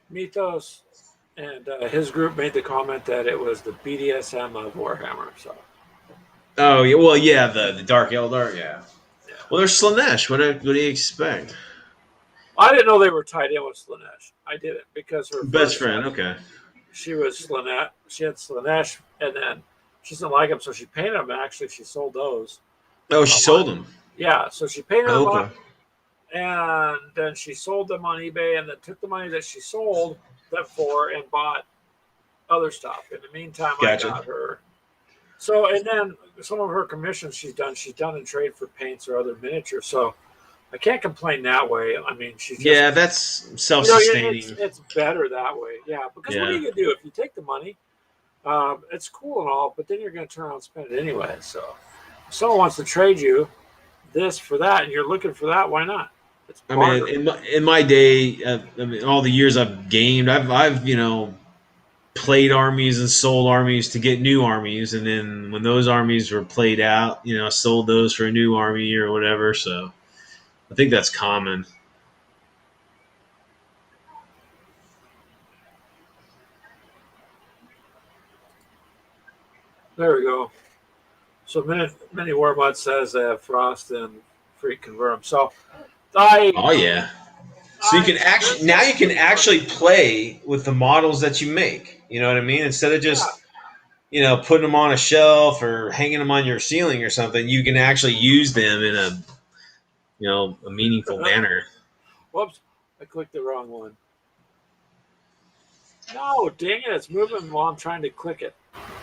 Mythos and his group made the comment that it was the BDSM of Warhammer. So. Oh yeah, well yeah, the Dark Eldar, yeah. Well, there's Slaanesh. What do you expect? I didn't know they were tied in with Slaanesh. I didn't because her Best friend, okay. She was Slaanesh. She had Slaanesh, and then she didn't like them, so she painted them. And actually, she sold those. Oh, she sold them. Yeah, so she painted them Okay. up, and then she sold them on eBay, and then took the money that she sold them for and bought other stuff. In the meantime, Gotcha. I got her. So, and then some of her commissions she's done in trade for paints or other miniatures. So, I can't complain that way. I mean, she's just, That's self-sustaining. it's better that way. Yeah, because what are you gonna do if you take the money? It's cool and all, but then you're gonna turn around and spend it anyway. So, if someone wants to trade you this for that, and you're looking for that, why not? It's I mean, in my day, all the years I've gamed, I've played armies and sold armies to get new armies, and then when those armies were played out, sold those for a new army or whatever. So I think that's common. There we go. So many Warbot says they have Frost and Freak convert them. So Oh yeah. So you can actually play with the models that you make. You know what I mean? Instead of just putting them on a shelf or hanging them on your ceiling or something, you can actually use them in a meaningful manner. Whoops, I clicked the wrong one. No, dang it, it's moving while I'm trying to click it.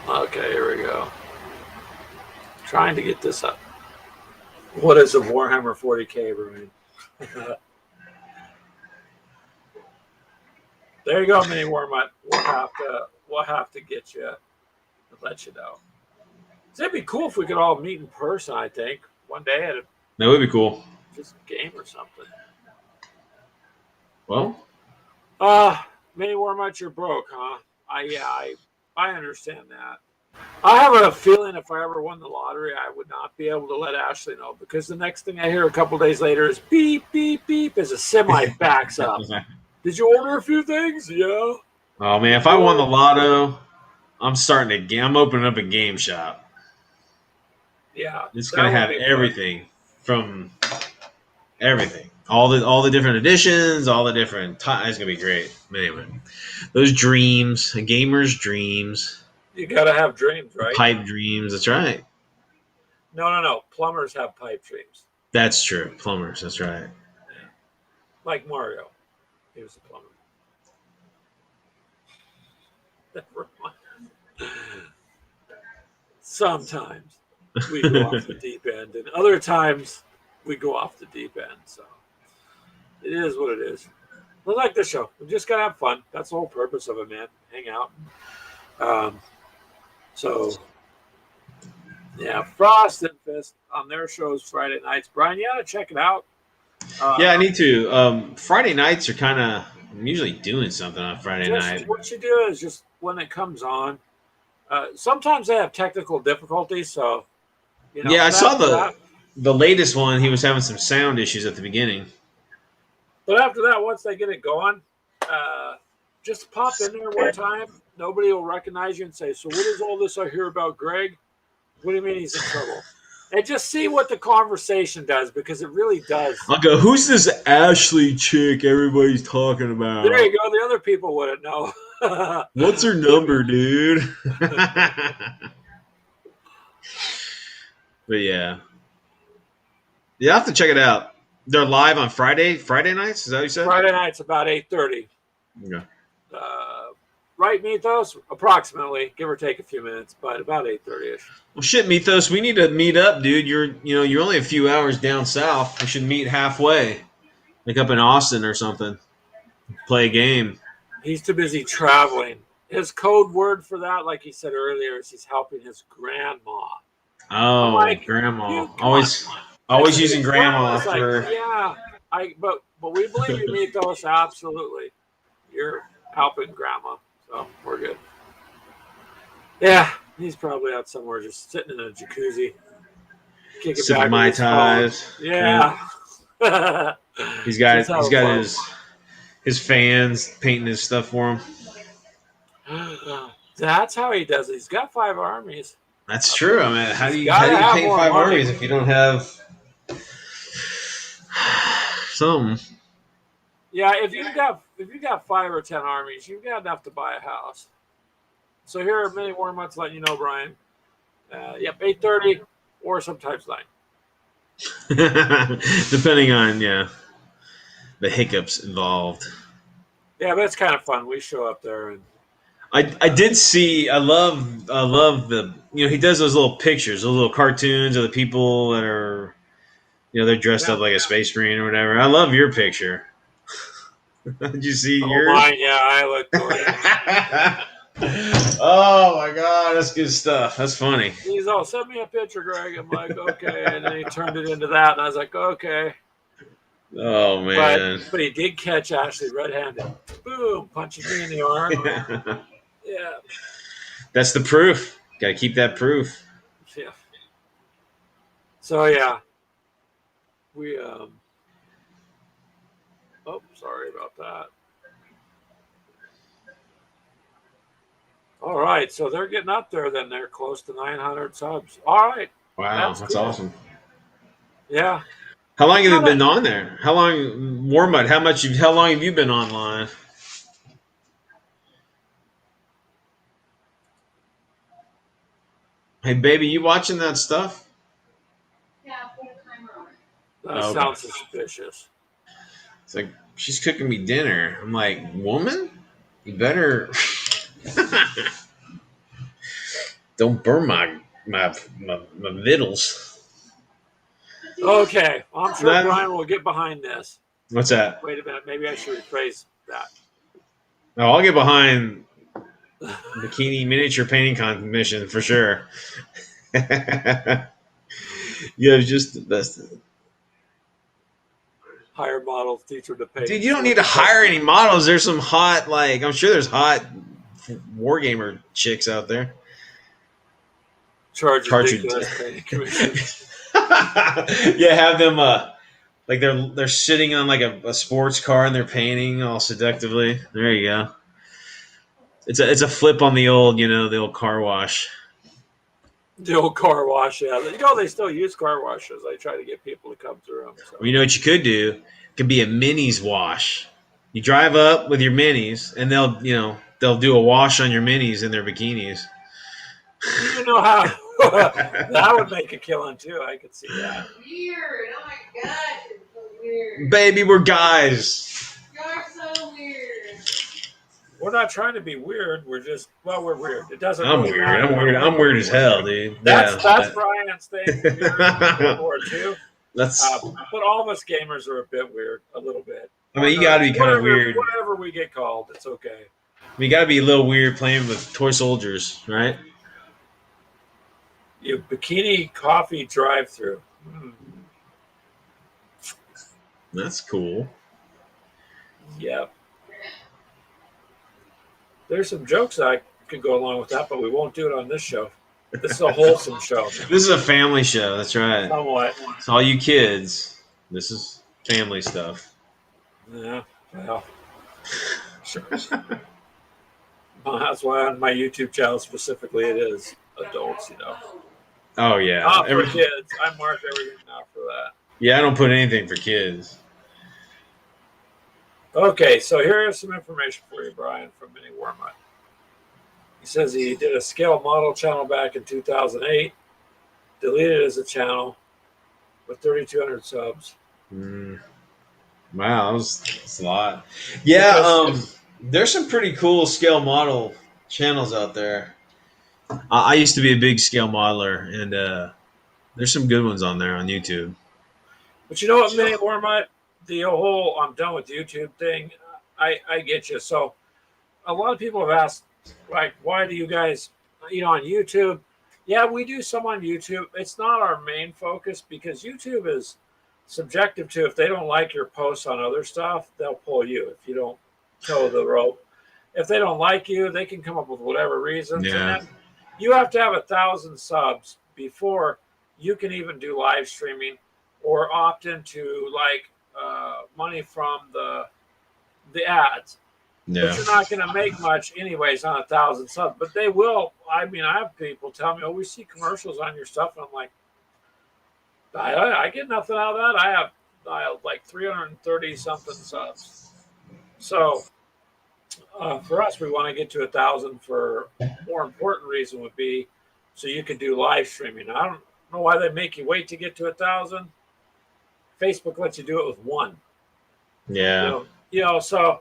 Okay, here we go. Trying to get this up. What is a Warhammer 40K, Brian? There you go, Mini Warmut. We'll have to get you and let you know. It'd be cool if we could all meet in person, I think. One day at That would be cool. just a game or something. Well, Mini Warmut, you're broke, huh? I understand that. I have a feeling if I ever won the lottery, I would not be able to let Ashley know, because the next thing I hear a couple days later is beep, beep, beep as a semi backs up. Did you order a few things? Yeah. oh man, if I won the lotto, I'm opening up a game shop. Yeah. It's that gonna would have be fun. everything from everything, all the different editions, all the different. It's gonna be great. Anyway, those dreams, a gamer's dreams, You got to have dreams, right? pipe dreams. That's right. No. Plumbers have pipe dreams. That's true. Plumbers. That's right. Like Mario. He was a plumber. Never mind. Sometimes we go off the deep end, and other times we go off the deep end. So it is what it is. I like this show. We just got to have fun. That's the whole purpose of it, man. Hang out. So, yeah, Frost and Fist on their shows Friday nights. Brian, you got to check it out. Yeah, I need to. Friday nights are kind of. I'm usually doing something on Friday night. What you do is just when it comes on. Sometimes they have technical difficulties, so Yeah, I But saw after that, the latest one. He was having some sound issues at the beginning. once they get it going, uh, just pop in there one time. Nobody will recognize you and say, "So what is all this I hear about Greg? What do you mean he's in trouble?" And just see what the conversation does because it really does. I'll go. Who's this Ashley chick everybody's talking about? There you go. The other people wouldn't know. What's her number, dude? But yeah, you have to check it out. They're live on Friday nights. Is that what you said? Friday nights about 8:30. Yeah. Right, Mythos? Approximately, give or take a few minutes, but about 8:30 ish. Well, shit, Mythos, we need to meet up, dude. You're only a few hours down south. We should meet halfway, like up in Austin or something. Play a game. He's too busy traveling. His code word for that, like he said earlier, is he's helping his grandma. Oh, like, grandma. dude, come Always using grandma Grandma's like, for. yeah, but we believe you, Mythos. Absolutely, you're helping grandma, so we're good. Yeah, he's probably out somewhere, just sitting in a jacuzzi, kicking Sipping back Mai with his phone. Tais. Yeah. He's got Just having fun. his fans painting his stuff for him. That's how he does it. He's got 5 armies. That's true. I mean, how do you gotta have paint more 5 money. armies if you don't have something? Yeah, if you got 5 or 10 armies, you've got enough to buy a house. So here are many more months letting you know, Brian. Yep, 8:30 or sometimes 9. Depending on the hiccups involved. Yeah, but it's kind of fun. We show up there and I did see. I love the he does those little pictures, those little cartoons of the people that are they're dressed up like a space marine or whatever. I love your picture. Did you see yours? mine, yeah, I look good. Oh my god, that's good stuff. That's funny. He's all, send me a picture, Greg. I'm like, okay, and then he turned it into that, and I was like, okay. Oh man. But he did catch Ashley red-handed. Boom, punching me in the arm. Yeah. That's the proof. Got to keep that proof. Yeah. So yeah, we Oh, sorry about that. All right, so they're getting up there. Then they're close to 900 subs. All right. Wow, That's that's cool. awesome. Yeah. How long have you been on there? How long, Warmud? How long have you been online? Hey, baby, you watching that stuff? Yeah, put a timer on it. That Okay. sounds suspicious. It's like she's cooking me dinner. I'm like, woman, you better don't burn my vittles. Okay, I'm sure That- Brian will get behind this. What's that? Wait a minute, maybe I should rephrase that. No, I'll get behind bikini miniature painting competition for sure. Yeah, just the best. Hire models, teacher to pay. Dude, you don't need to hire any models. There's some hot, I'm sure there's hot wargamer chicks out there. Charge Charge ridiculous painting commission. Yeah, have them like they're sitting on like a sports car and they're painting all seductively. There you go. It's a flip on the old car wash. The old car wash, yeah. They still use car washes. They try to get people to come through them. So. Well, you know what you could do? It could be a minis wash. You drive up with your minis, and they'll do a wash on your minis in their bikinis. You know how that would make a killing too. I could see that. Weird. Oh my gosh, it's so weird. Baby, we're guys. You're so weird. We're not trying to be weird. We're weird. It doesn't. I'm really weird. matter. I'm weird. I'm weird as hell, dude. That's Yeah. Brian's thing. Weird too. That's. But all of us gamers are a bit weird, a little bit. I mean, you got to be kind of weird. Whatever we get called, it's okay. You got to be a little weird playing with toy soldiers, right? You bikini coffee drive-through. That's cool. Yep. There's some jokes that I could go along with that, but we won't do it on this show. This is a wholesome show. This is a family show. That's right. Somewhat. It's all you kids. This is family stuff. Yeah. Well. Sure. Well, that's why on my YouTube channel specifically it is adults, you know. Oh yeah. Not for kids. I mark everything out for that. Yeah, I don't put anything for kids. Okay, so here is some information for you, Brian, from Mini Warmutt. He says he did a scale model channel back in 2008, deleted as a channel with 3,200 subs. Wow, that's a lot. Yeah, there's some pretty cool scale model channels out there. I used to be a big scale modeler, and there's some good ones on there on YouTube. But you know what, Mini Warmutt? The whole I'm done with YouTube thing, I get you. So a lot of people have asked, like, why do you guys, on YouTube? Yeah, we do some on YouTube. It's not our main focus because YouTube is subjective to if they don't like your posts on other stuff, they'll pull you if you don't toe the rope. If they don't like you, they can come up with whatever reasons. Yeah. And then you have to have 1,000 subs before you can even do live streaming or opt into money from the ads. Yeah. But you're not going to make much anyways on 1,000 subs. But they will. I mean, I have people tell me, "Oh, we see commercials on your stuff," and I'm like, I get nothing out of that. I have like 330 something subs. So for us, we want to get to 1,000. For more important reason would be so you can do live streaming. I don't know why they make you wait to get to 1,000. Facebook lets you do it with one. Yeah. So,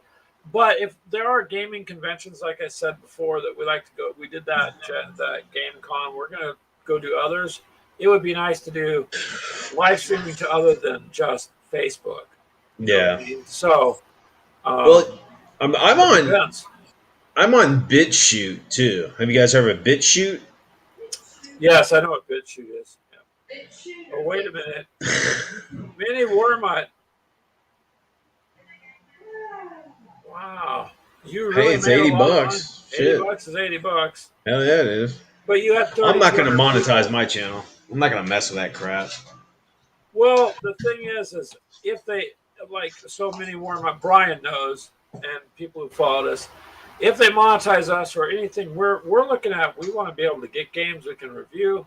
but if there are gaming conventions, like I said before, that we like to go, we did that Game Con. We're going to go do others. It would be nice to do live streaming to other than just Facebook. You know what I mean? So, well, I'm on events. I'm on BitChute too. Have you guys heard of BitChute? Yes, I know what BitChute is. Yeah. Oh, wait a minute. Mini Warmutt. Wow. You really Hey, it's made a 80 lot of bucks. money. 80 Shit. bucks is 80 bucks. Hell yeah, it is. But you have 30. I'm not going to monetize my channel. I'm not going to mess with that crap. Well, the thing is if they, like so Mini Warmutt, Brian knows, and people who followed us, if they monetize us or anything, we're looking at, we want to be able to get games we can review,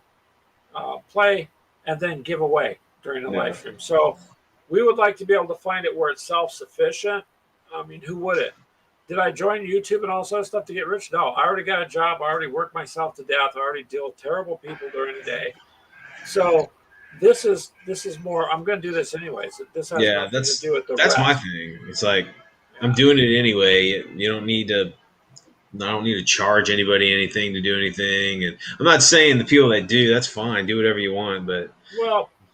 play, and then give away during the live stream. So we would like to be able to find it where it's self-sufficient. I mean, who wouldn't? Did I join YouTube and all sorts of stuff to get rich? No, I already got a job. I already worked myself to death. I already deal with terrible people during the day. So this is more, I'm going to do this anyways. This has nothing to do with the that's rest. my thing. It's like, I'm doing it anyway. You don't need to. I don't need to charge anybody anything to do anything. And I'm not saying the people that do, that's fine. Do whatever you want, but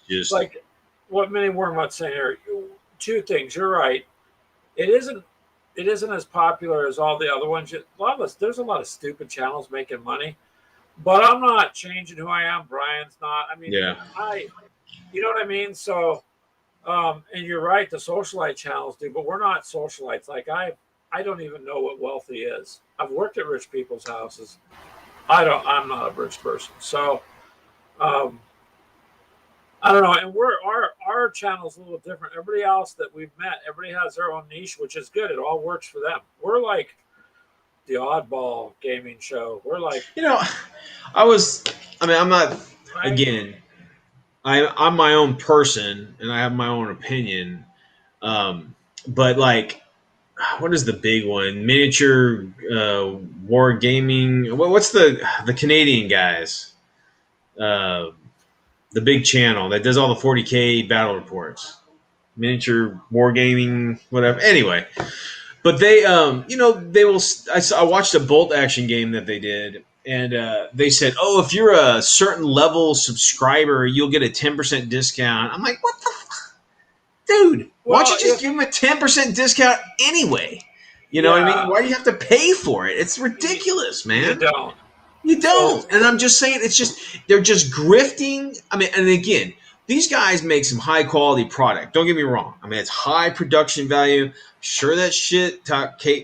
just like what Mini Warmutt's saying here. Two things. You're right. It isn't as popular as all the other ones. There's a lot of stupid channels making money, but I'm not changing who I am. Brian's not. I mean, you know what I mean? So, and you're right. The socialite channels do, but we're not socialites. Like I don't even know what wealthy is. I've worked at rich people's houses. I'm not a rich person. So, I don't know. And our channel's a little different. Everybody else that we've met, everybody has their own niche, which is good. It all works for them. We're like the oddball gaming show. We're like, I'm not, again, I'm my own person and I have my own opinion. But like, what is the big one? Miniature War Gaming. What's the Canadian guys? The big channel that does all the 40K battle reports. Miniature War Gaming, whatever. Anyway, but they, they will. I watched a bolt action game that they did, and they said, "Oh, if you're a certain level subscriber, you'll get a 10% discount." I'm like, "What the fuck, dude? Why don't you just give them a 10% discount anyway?" You know what I mean? Why do you have to pay for it? It's ridiculous, man. You don't. And I'm just saying, they're just grifting. I mean, and again, these guys make some high quality product. Don't get me wrong. I mean, it's high production value. Sure, that shit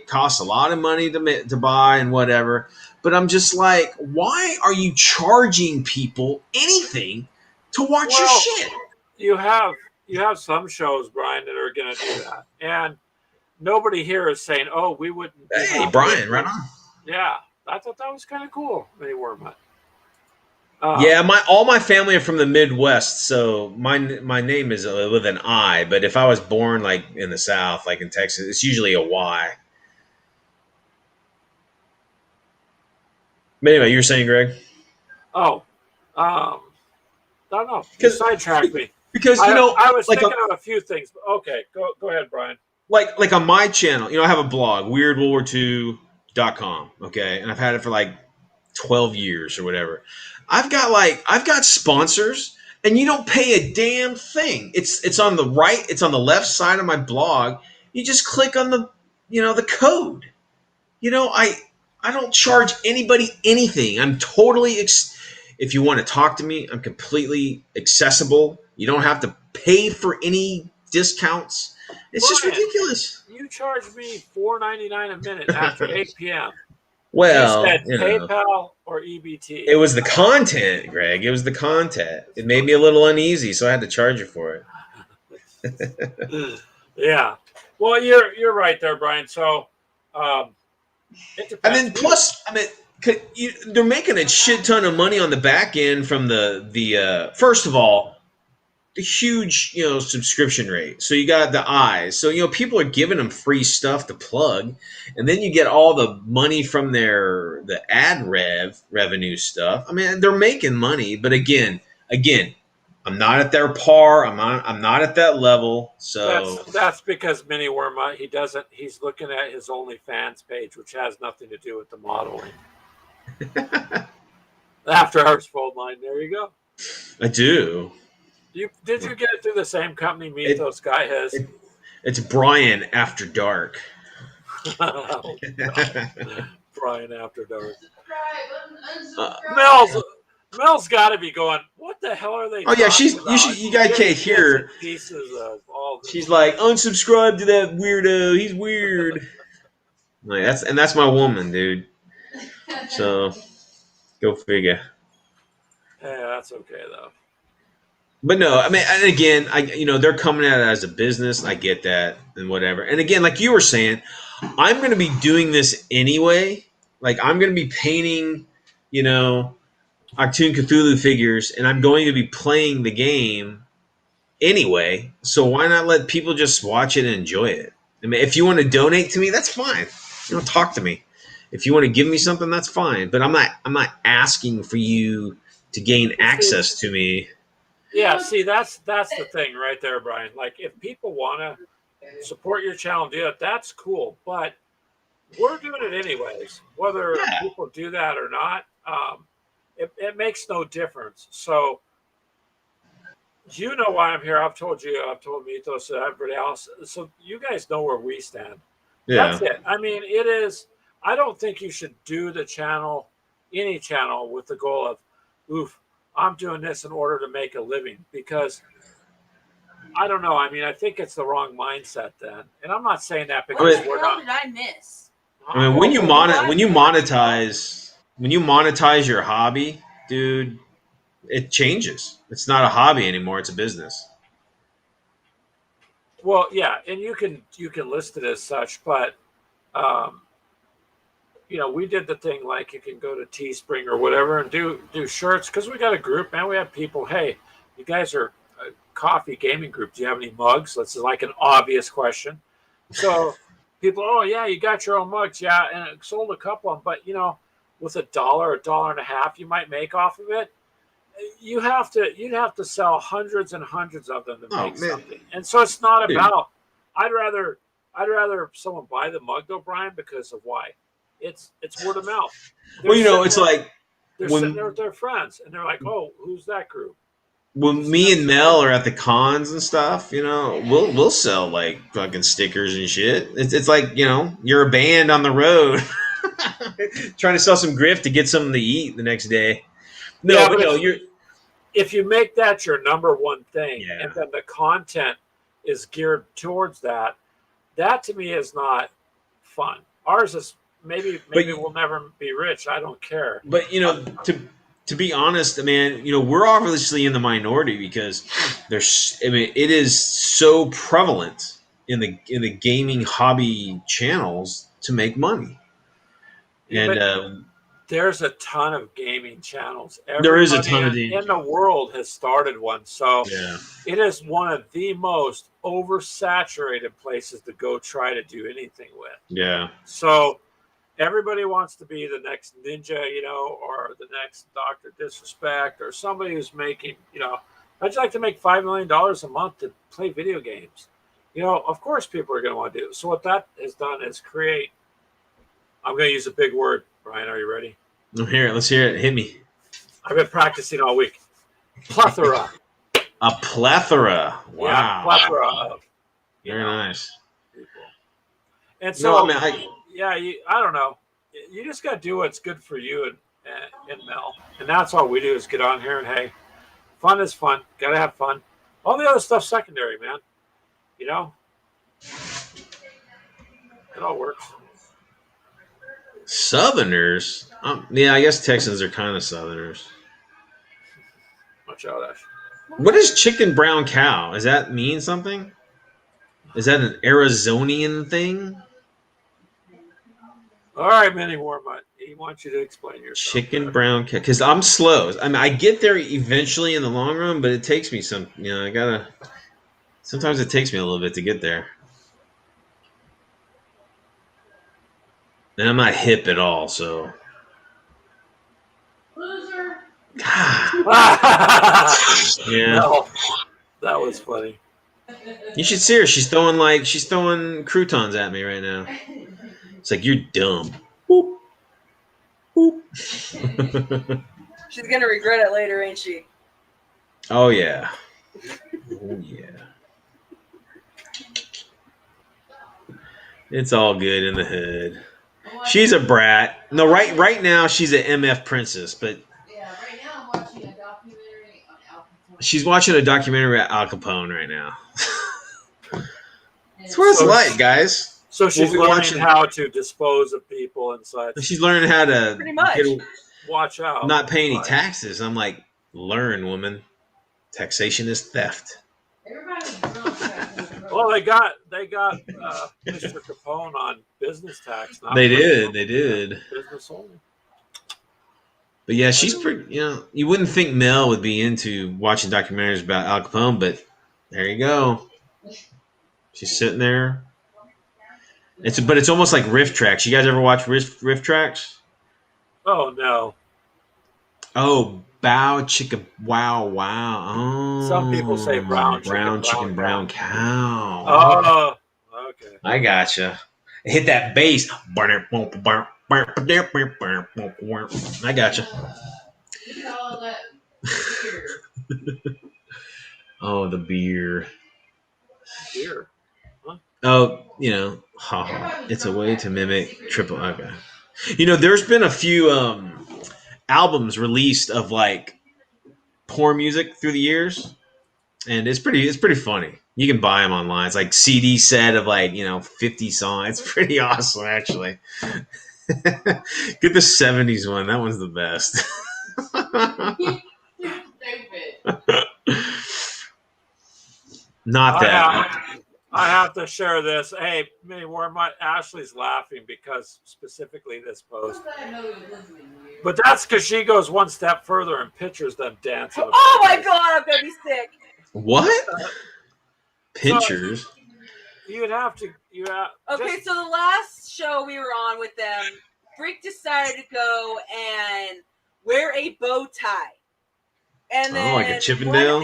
costs a lot of money to buy and whatever. But I'm just like, why are you charging people anything to watch your Well, shit? you have some shows, Brian, that are going to do that, and nobody here is saying, "Oh, we wouldn't." Hey, Brian, right on. Yeah, I thought that was kind of cool. They were, but Yeah, all my family are from the Midwest, so my name is with an I. But if I was born like in the South, like in Texas, it's usually a Y. But anyway, you were saying, Greg? Oh, I don't know. You sidetracked me. Because I was like thinking of a few things. But okay, go ahead, Brian. Like on my channel, I have a blog, weirdworldwar2.com, okay? And I've had it for like 12 years or whatever. I've got sponsors, and you don't pay a damn thing. It's on the right, it's on the left side of my blog. You just click on the the code. I don't charge anybody anything. I'm totally if you want to talk to me, I'm completely accessible. You don't have to pay for any discounts. It's just Brian, ridiculous. You charge me $4.99 a minute after 8 p.m. Well, you said PayPal or EBT. It was the content, Greg. It was the content. It made me a little uneasy, so I had to charge you for it. Yeah. Well, you're right there, Brian. So, it depends. And then plus, they're making a shit ton of money on the back end from the first of all, the huge subscription rate. So you got the eyes. So people are giving them free stuff to plug, and then you get all the money from the ad revenue stuff. I mean, they're making money, but again, I'm not at their par. I'm not at that level. So that's because Mini Worm, he's looking at his OnlyFans page, which has nothing to do with the modeling. After Hours Phone Line, there you go. I do. Did you get it through the same company Mythos guy has? It's Brian After Dark. Oh, Brian After Dark. Mel's got to be going, what the hell are they? Oh yeah, you guys can't hear. Pieces of all this. She's like, unsubscribe to that weirdo. He's weird. Like that's my woman, dude. So go figure. Yeah, that's okay though. But no, I mean, and again, they're coming at it as a business. I get that and whatever. And again, like you were saying, I'm going to be doing this anyway. Like I'm going to be painting, Achtung Cthulhu figures, and I'm going to be playing the game anyway. So why not let people just watch it and enjoy it? I mean, if you want to donate to me, that's fine. Talk to me. If you want to give me something, that's fine. But I'm not asking for you to gain access to me. Yeah, see, that's the thing right there, Brian. Like, if people want to support your channel and do it, that's cool. But we're doing it anyways, whether people do that or not. It makes no difference. So, why I'm here. I've told Mythos and everybody else. So you guys know where we stand. Yeah. That's it. I mean, it is. I don't think you should do any channel, with the goal of, I'm doing this in order to make a living, because I don't know. I mean, I think it's the wrong mindset then. And I'm not saying that because we're not. What did I miss? I mean, when you monetize your hobby, dude, it changes. It's not a hobby anymore. It's a business. Well, yeah, and you can list it as such, but we did the thing like you can go to Teespring or whatever and do shirts, because we got a group, man. We have people. Hey, you guys are a coffee gaming group. Do you have any mugs? That's like an obvious question. So people, oh yeah, you got your own mugs, yeah, and it sold a couple of them, but with $1, $1.50, you might make off of it. You'd have to sell hundreds and hundreds of them to make something. And so it's not about. I'd rather someone buy the mug though, Brian, because of why. It's word of mouth. It's like they're sitting there with their friends and they're like, oh, who's that group? When me and Mel are at the cons and stuff, we'll sell like fucking stickers and shit. It's like, you're a band on the road trying to sell some grift to get something to eat the next day. You're if you make that your number one thing, Yeah. and then the content is geared towards that, that to me is not fun. Ours is maybe we'll never be rich. I don't care. But to be honest, man, we're obviously in the minority because it is so prevalent in the gaming hobby channels to make money. Yeah, And there's a ton of gaming channels. there is a ton of in the world has started one. So yeah. it is one of the most oversaturated places to go try to do anything with. Yeah. So everybody wants to be the next Ninja, or the next Dr. Disrespect, or somebody who's making, I'd like to make $5 million a month to play video games. Of course people are going to want to do it. So what that has done is create, I'm going to use a big word. Brian, are you ready? Let's hear it. Hit me. I've been practicing all week. Plethora. A plethora. Wow. Yeah, plethora of Very nice. people. And so, I don't know. You just got to do what's good for you and Mel. And that's all we do is get on here and, hey, fun is fun. Got to have fun. All the other stuff's secondary, man. It all works. Southerners? Yeah, I guess Texans are kind of Southerners. Watch out, Ash. What is chicken brown cow? Does that mean something? Is that an Arizonian thing? All right, Minnie Warmut. He wants you to explain yourself. Chicken brown cow. Because I'm slow. I mean, I get there eventually in the long run, but it takes me some. Sometimes it takes me a little bit to get there. And I'm not hip at all, so. Loser. God. Yeah. No, that was funny. You should see her. She's throwing croutons at me right now. It's like, you're dumb. Boop. Boop. She's gonna regret it later, ain't she? Oh yeah. Oh yeah. It's all good in the hood. She's a brat. No, right now she's an MF princess, but Yeah, right now I'm watching a documentary on Al Capone. she's watching a documentary about Al Capone right now. And That's what it's like, guys. So she's We'll be learning watching- how to dispose of people and such. She's learning how to Pretty much. Watch out. not pay any Right. taxes. I'm like, learn, woman. Taxation is theft. everybody's drunk back in the road. Well, they got Mr. Capone on business tax. Not They personal. did. Business only. But yeah, she's pretty. You wouldn't think Mel would be into watching documentaries about Al Capone, but there you go. She's sitting there. But it's almost like riff tracks. You guys ever watch riff tracks? Oh no. Oh, bow chicka wow wow. Oh, Some people say brown chicken, brown brown cow. Oh, okay. I gotcha. Hit that bass. I gotcha. You call that beer. Oh, the beer. Here. Oh, it's a way to mimic triple. Okay. There's been a few albums released of like porn music through the years, and it's pretty funny. You can buy them online. It's like CD set of 50 songs. It's pretty awesome, actually. Get the 70s one. That one's the best. Stupid. Not that. I have to share this. Hey, Minnie Warmut, Ashley's laughing because specifically this post. I know you're listening to you. But that's because she goes one step further and pictures them dancing. Oh my god, I'm gonna be sick. What? Pinchers? You'd have to. Okay, so the last show we were on with them, Freak decided to go and wear a bow tie. And then like a Chippendale?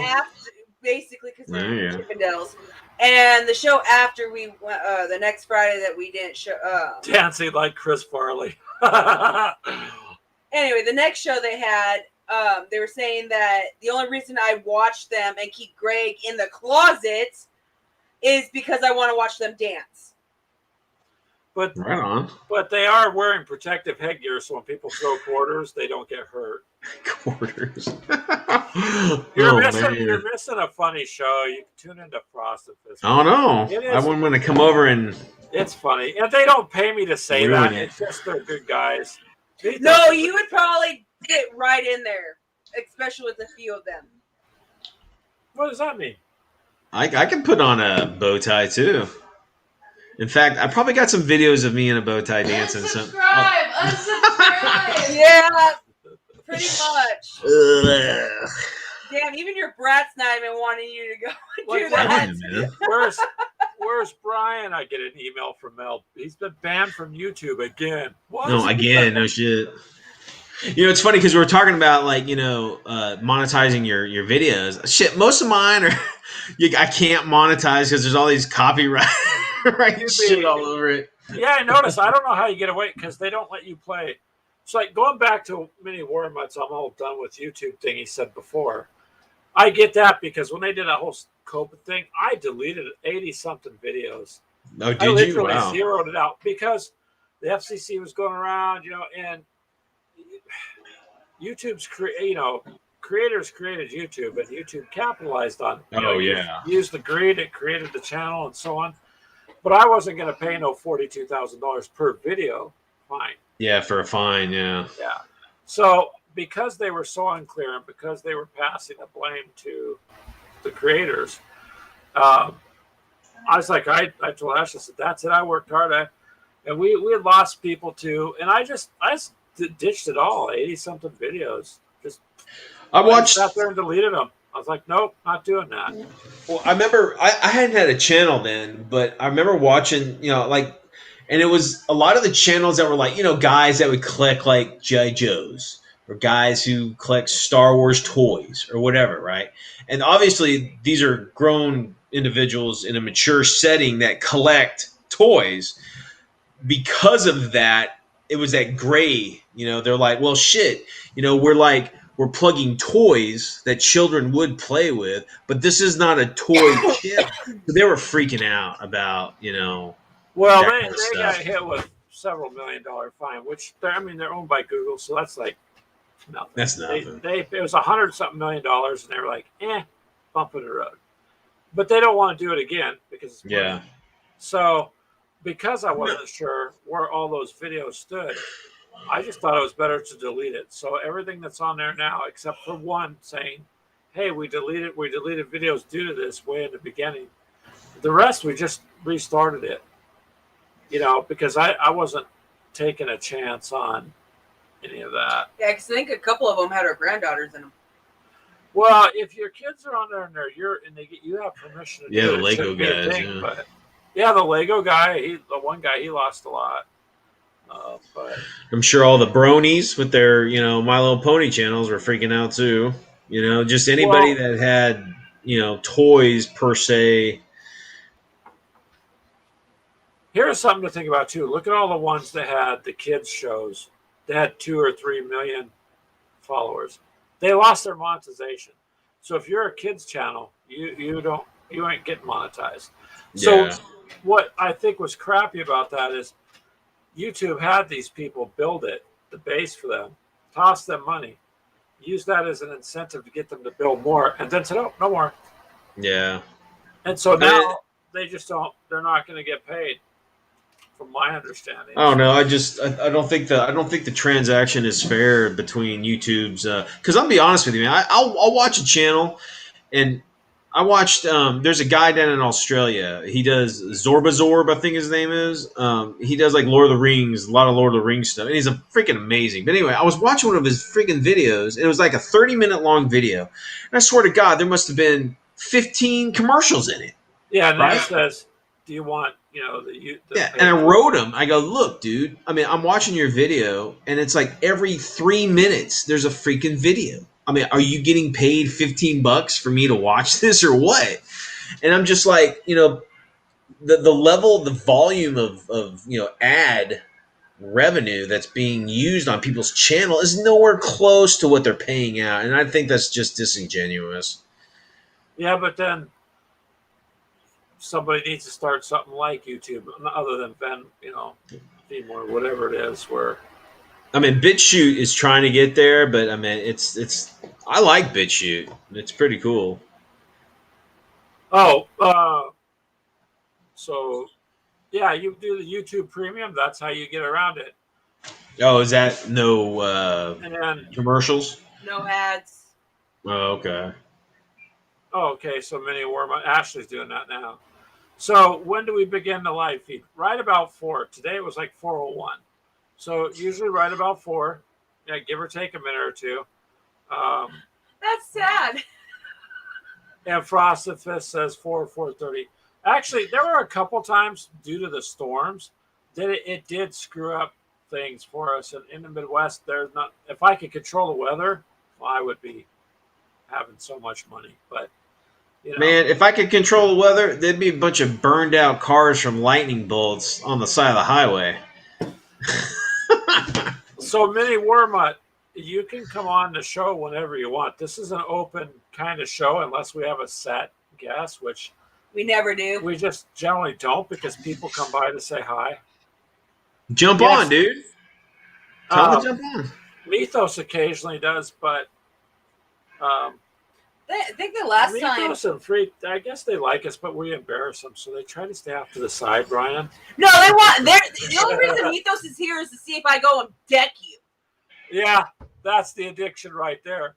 Basically, because There they're you go. Chippendales. And the show after we went, the next Friday that we didn't show. Dancing like Chris Farley. Anyway, the next show they had, they were saying that the only reason I watch them and keep Greg in the closet is because I want to watch them dance. But Right on. But they are wearing protective headgear, so when people throw quarters, they don't get hurt. Quarters. You're Oh missing. You're man. missing a funny show. You can tune into Frost and Fist. Oh no. It I is. wouldn't want to come over and It's funny, and they don't pay me to say ruin that. it. It's just they're good guys. They No, don't- you would probably fit right in there, especially with a few of them. What does that mean? I can put on a bow tie too. In fact, I probably got some videos of me in a bow tie dancing. Unsubscribe! Unsubscribe! Yeah, pretty much. Ugh. Damn, even your brat's not even wanting you to go and Like, do what that. Yeah, man. Where's Brian? I get an email from Mel. He's been banned from YouTube again. What? No, again, no shit. You know, it's funny because we were talking about like monetizing your videos. Shit, most of mine are I can't monetize because there's all these copyright shit all over it. Yeah, I noticed. I don't know how you get away because they don't let you play. It's like going back to Mini War Mutts. I'm all done with YouTube thing he said before. I get that because when they did that whole COVID thing, I deleted 80 something videos. Oh, I did you? literally Wow. zeroed it out because the FCC was going around, and YouTube's creators created YouTube, and YouTube capitalized on. Used the greed, it created the channel, and so on. But I wasn't going to pay no $42,000 per video. Fine. Yeah, for a fine. Yeah. Yeah. So because they were so unclear and because they were passing the blame to the creators, I was like, I told Ash, I said, that's it. I worked hard. And we had lost people too. And I just ditched it all. 80 something videos. I sat there and deleted them. I was like, nope, not doing that. Well, I remember I hadn't had a channel then, but I remember watching, and it was a lot of the channels that were like, guys that would collect like G.I. Joes or guys who collect Star Wars toys or whatever, right? And obviously these are grown individuals in a mature setting that collect toys. Because of that, it was that gray, they're like, well, shit, we're plugging toys that children would play with, but this is not a toy channel. So they were freaking out about, Well, that they kind of got stuff. hit with several $1 million fine, which they're owned by Google, so that's like nothing. That's nothing. It was $100-something million, and they were like, bump in the road. But they don't want to do it again because it's money. Yeah. So because I wasn't sure where all those videos stood, I just thought it was better to delete it. So everything that's on there now, except for one saying, hey, we deleted videos due to this way in the beginning. The rest, we just restarted it. Because I wasn't taking a chance on any of that. Yeah, because I think a couple of them had our granddaughters in them. Well, if your kids are on there and you have permission to Yeah, do the it, Lego shouldn't be a guys, thing, yeah. But yeah, the Lego guy, the one guy, he lost a lot. But I'm sure all the bronies with their, My Little Pony channels were freaking out too. Just anybody that had, toys per se. here's something to think about too. Look at all the ones that had the kids shows. They had 2 or 3 million followers. They lost their monetization. So if you're a kids channel, you ain't getting monetized. So Yeah. what I think was crappy about that is YouTube had these people build the base for them, toss them money, use that as an incentive to get them to build more, and then said, oh, no more. Yeah. And so now they just they're not going to get paid, from my understanding. Oh no, I don't think the transaction is fair between YouTube's because I'll be honest with you, man. I'll watch a channel, and I watched there's a guy down in Australia. He does Zorbazorb, I think his name is. He does like Lord of the Rings, a lot of Lord of the Rings stuff, and he's a freaking amazing. But anyway, I was watching one of his freaking videos, and it was like a 30-minute long video, and I swear to God, there must have been 15 commercials in it. Yeah, and then Right? it says, do you want, the Yeah, and I wrote him. I go, look, dude. I mean, I'm watching your video, and it's like every 3 minutes there's a freaking video. I mean, are you getting paid $15 for me to watch this or what? And I'm just like, the level, the volume of ad revenue that's being used on people's channel is nowhere close to what they're paying out, and I think that's just disingenuous. Yeah, but then somebody needs to start something like YouTube, other than Vimeo, whatever it is, where I mean, BitChute is trying to get there, but I mean, it's. I like BitChute. It's pretty cool. Oh, so yeah, you do the YouTube Premium. That's how you get around it. Oh, is that no And then, commercials? No ads. Oh, okay. oh, okay, so mini warm up. Ashley's doing that now. So when do we begin the live feed? Right about 4. Today it was like 4:01. So usually right about 4. Yeah, give or take a minute or two. That's sad. And Frosted Fist says 4:30. Actually, there were a couple times due to the storms that it did screw up things for us. And in the Midwest, there's not. If I could control the weather, well, I would be having so much money. But you know, Man, if I could control the weather, there'd be a bunch of burned out cars from lightning bolts on the side of the highway. so Mini Wormut, you can come on the show whenever you want. This is an open kind of show unless we have a set guest, which We never do. we just generally don't because people come by to say hi. Jump Yes. on, dude. Tell them Um, to jump on. Mythos occasionally does, but I think the last time. Mythos and Freak, I guess they like us, but we embarrass them, so they try to stay off to the side, Brian. No, they want. The only reason Mythos is here is to see if I go and deck you. Yeah, that's the addiction right there.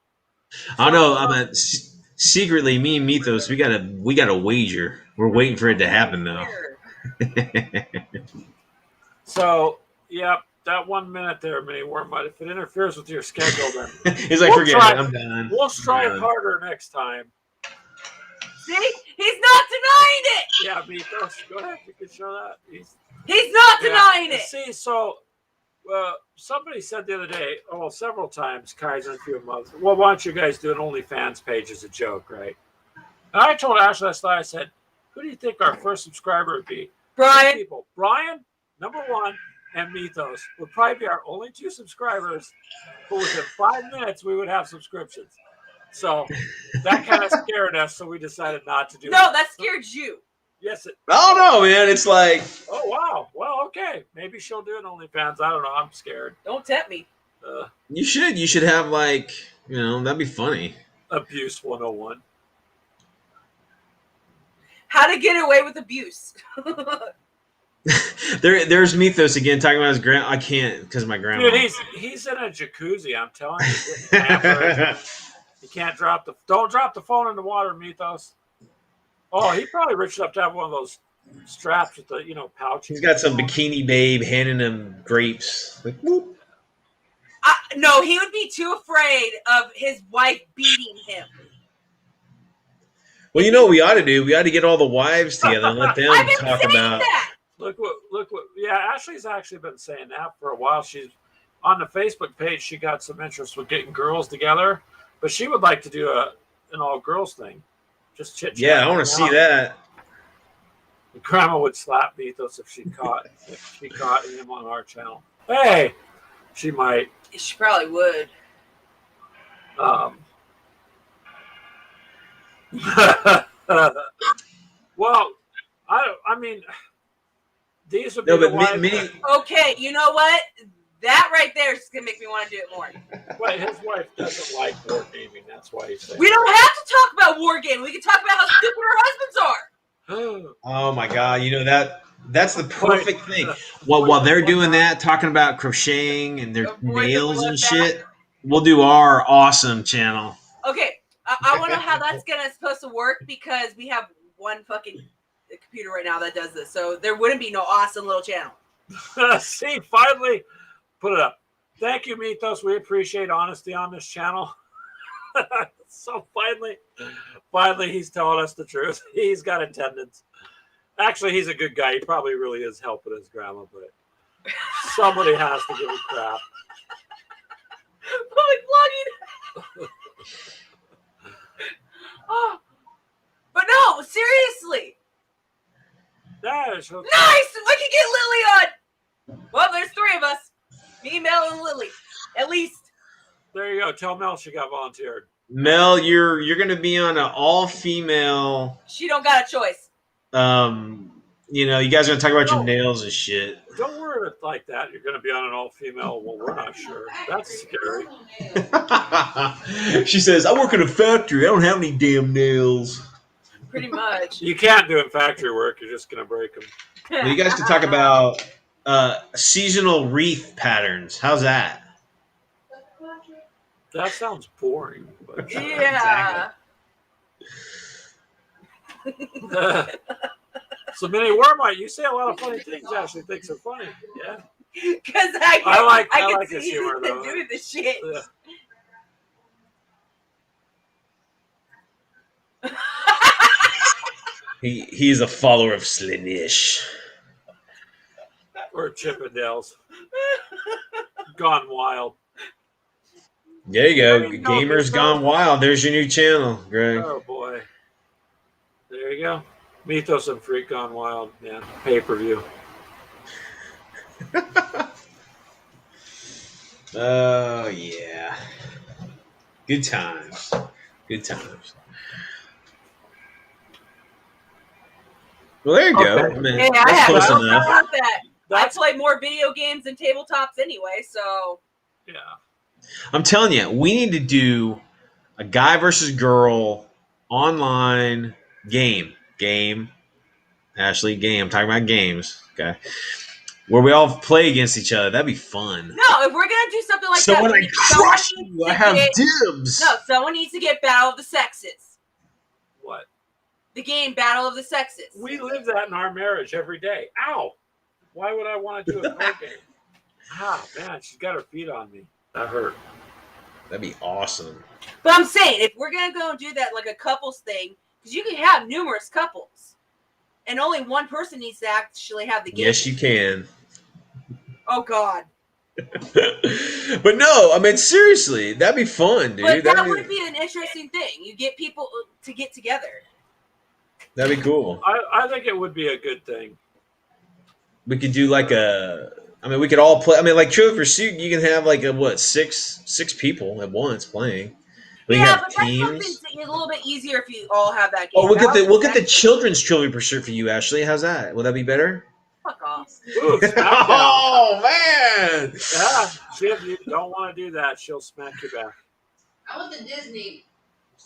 I know. I mean, secretly, me and Mythos, we got a wager. We're waiting for it to happen, though. So, yep, that 1 minute there, Mini Wormut, if it interferes with your schedule, then He's like, We'll forget try- it. I'm done. we'll strive done. harder next time. See, he's not denying it. Yeah, Mythos, go ahead, you can show that. He's not Yeah, denying it. See, so somebody said the other day, several times, Kaiser and a few of them, well, why don't you guys do an OnlyFans page as a joke, right? And I told Ashley last night, I said, who do you think our first subscriber would be? Two Brian, people. Brian, number 1, and Mythos would probably be our only 2 subscribers, but within 5 minutes, we would have subscriptions. So that kind of scared us, so we decided not to do it. no, that scared you. Yes, I don't know, man. It's like, oh, wow. Well, okay. Maybe she'll do an OnlyFans. I don't know. I'm scared. Don't tempt me. you should have like, that'd be funny. Abuse 101. How to get away with abuse. There's Mythos again talking about his grand. I can't because my grandma. Dude, he's in a jacuzzi. I'm telling you, getting pampered. You can't don't drop the phone in the water, Mythos. Oh, he probably reached up to have one of those straps with the pouch. He's got some bikini babe handing him grapes. Like, whoop. No, he would be too afraid of his wife beating him. Well, you know what we ought to do? We ought to get all the wives together and let them I've been talk saying about. that. Look what. Yeah, Ashley's actually been saying that for a while. She's on the Facebook page. She got some interest with getting girls together, but she would like to do an all girls thing. Just chit chat. Yeah, I want to see that. Grandma would slap Mythos if she caught him on our channel. Hey, she might. She probably would. Well, I mean, these would be No, the but wives many. that- Okay, you know what? That right there is gonna make me want to do it more. Well, his wife doesn't like board gaming. That's why he's saying. We don't have to talk about war game. We can talk about how stupid our husbands are. Oh my God! That's the perfect thing. While they're doing that, talking about crocheting and their Avoid the nails and bloodbath. shit, we'll do our awesome channel. Okay, I want to know how that's supposed to work because we have one fucking computer right now that does this, so there wouldn't be no awesome little channel. See, finally, put it up. Thank you, Mythos. We appreciate honesty on this channel. So finally, he's telling us the truth. He's got attendance. Actually, he's a good guy. He probably really is helping his grandma, but somebody has to give him crap. Public vlogging. Oh. But no, seriously. Nice. Nice! We can get Lily on! Well, there's 3 of us. Me, Mel, and Lily. At least. There you go. Tell Mel she got volunteered. Mel, you're gonna be on an all-female. She don't got a choice. You guys are gonna talk about your No. nails and shit. Don't worry prefer it like that. You're going to be on an all-female. Well, we're not sure. That's scary. She says, "I work in a factory. I don't have any damn nails." Pretty much. You can't do in factory work. You're just going to break them. Well, you guys could talk about seasonal wreath patterns. How's that? That sounds boring. But, Yeah. so, Minnie Wormite, you say a lot of funny things. Ashley thinks are funny. Yeah. Because I like can his see humor, you though. do the shit. Yeah. He's a follower of Slinish. Or Chippendales. Gone wild. There you go. I didn't know Gamers this Gone Wild. There's your new channel, Greg. Oh, boy. There you go. Mythos and Freak Gone Wild. Yeah. Pay-per-view. Oh, yeah. Good times. Good times. Well, there you go. Okay. I mean, Hey, I that's have close no enough. problem with that. That's, I play more video games than tabletops anyway, so yeah. I'm telling you, we need to do a guy versus girl online game. Ashley, game. I'm talking about games. Okay. Where we all play against each other. That'd be fun. no. If we're gonna do something like So that, when I someone crush needs you, to I have get- dibs. No, someone needs to get Battle of the Sexes. What? The game Battle of the Sexes. We live that in our marriage every day. Ow! Why would I want to do a card game? Ah, man, she's got her feet on me. That hurt. That'd be awesome. But I'm saying, if we're gonna go and do that like a couples thing, because you can have numerous couples, and only one person needs to actually have the game. Yes, you can. Oh God. But no, I mean seriously, that'd be fun, dude. But that That'd would be an interesting thing. You get people to get together. that'd be cool. I think it would be a good thing. We could do like we could all play. I mean, like Trivial Pursuit, you can have like six people at once playing. We can Yeah, have but that's teams. something a little bit easier if you all have that game. Oh, Battle of we'll get the Sexes, children's Trivial Pursuit for you, Ashley. How's that? Will that be better? Fuck off. Ooh, smackdown. Oh man! Yeah, see if you don't want to do that, she'll smack you back. I want the Disney.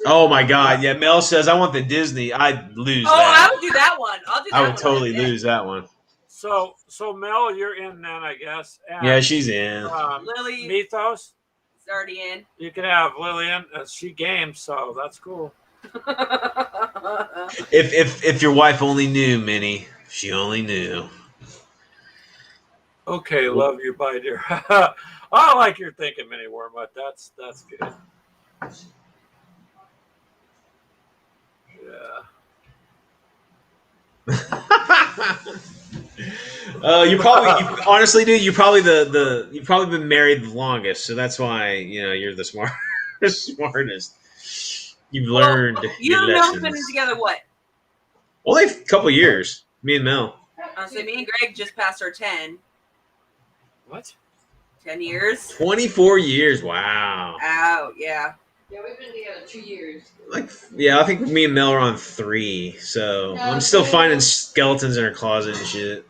Oh my God! Yeah, Mel says I want the Disney. I'd lose Oh, I that. would do that one. I'll do that I one. would totally Yeah. lose that one. So Mel, you're in then, I guess. And, Yeah, she's in. Lily Mythos, is already in. you can have Lillian. She games, so that's cool. If your wife only knew, Minnie, if she only knew. Okay, love you, bye, dear. I like your thinking, Minnie Wormwood. That's good. Yeah. Honestly, dude, you've probably been married the longest, so that's why you're the smartest. You've learned You your and Mel's lessons. been together what? Only a couple years. Me and Mel. Honestly, me and Greg just passed our 10 What? years. 24 years. Wow. Oh, yeah. Yeah, we've been together 2 years. I think me and Mel are on 3. So I'm still finding skeletons in her closet and shit.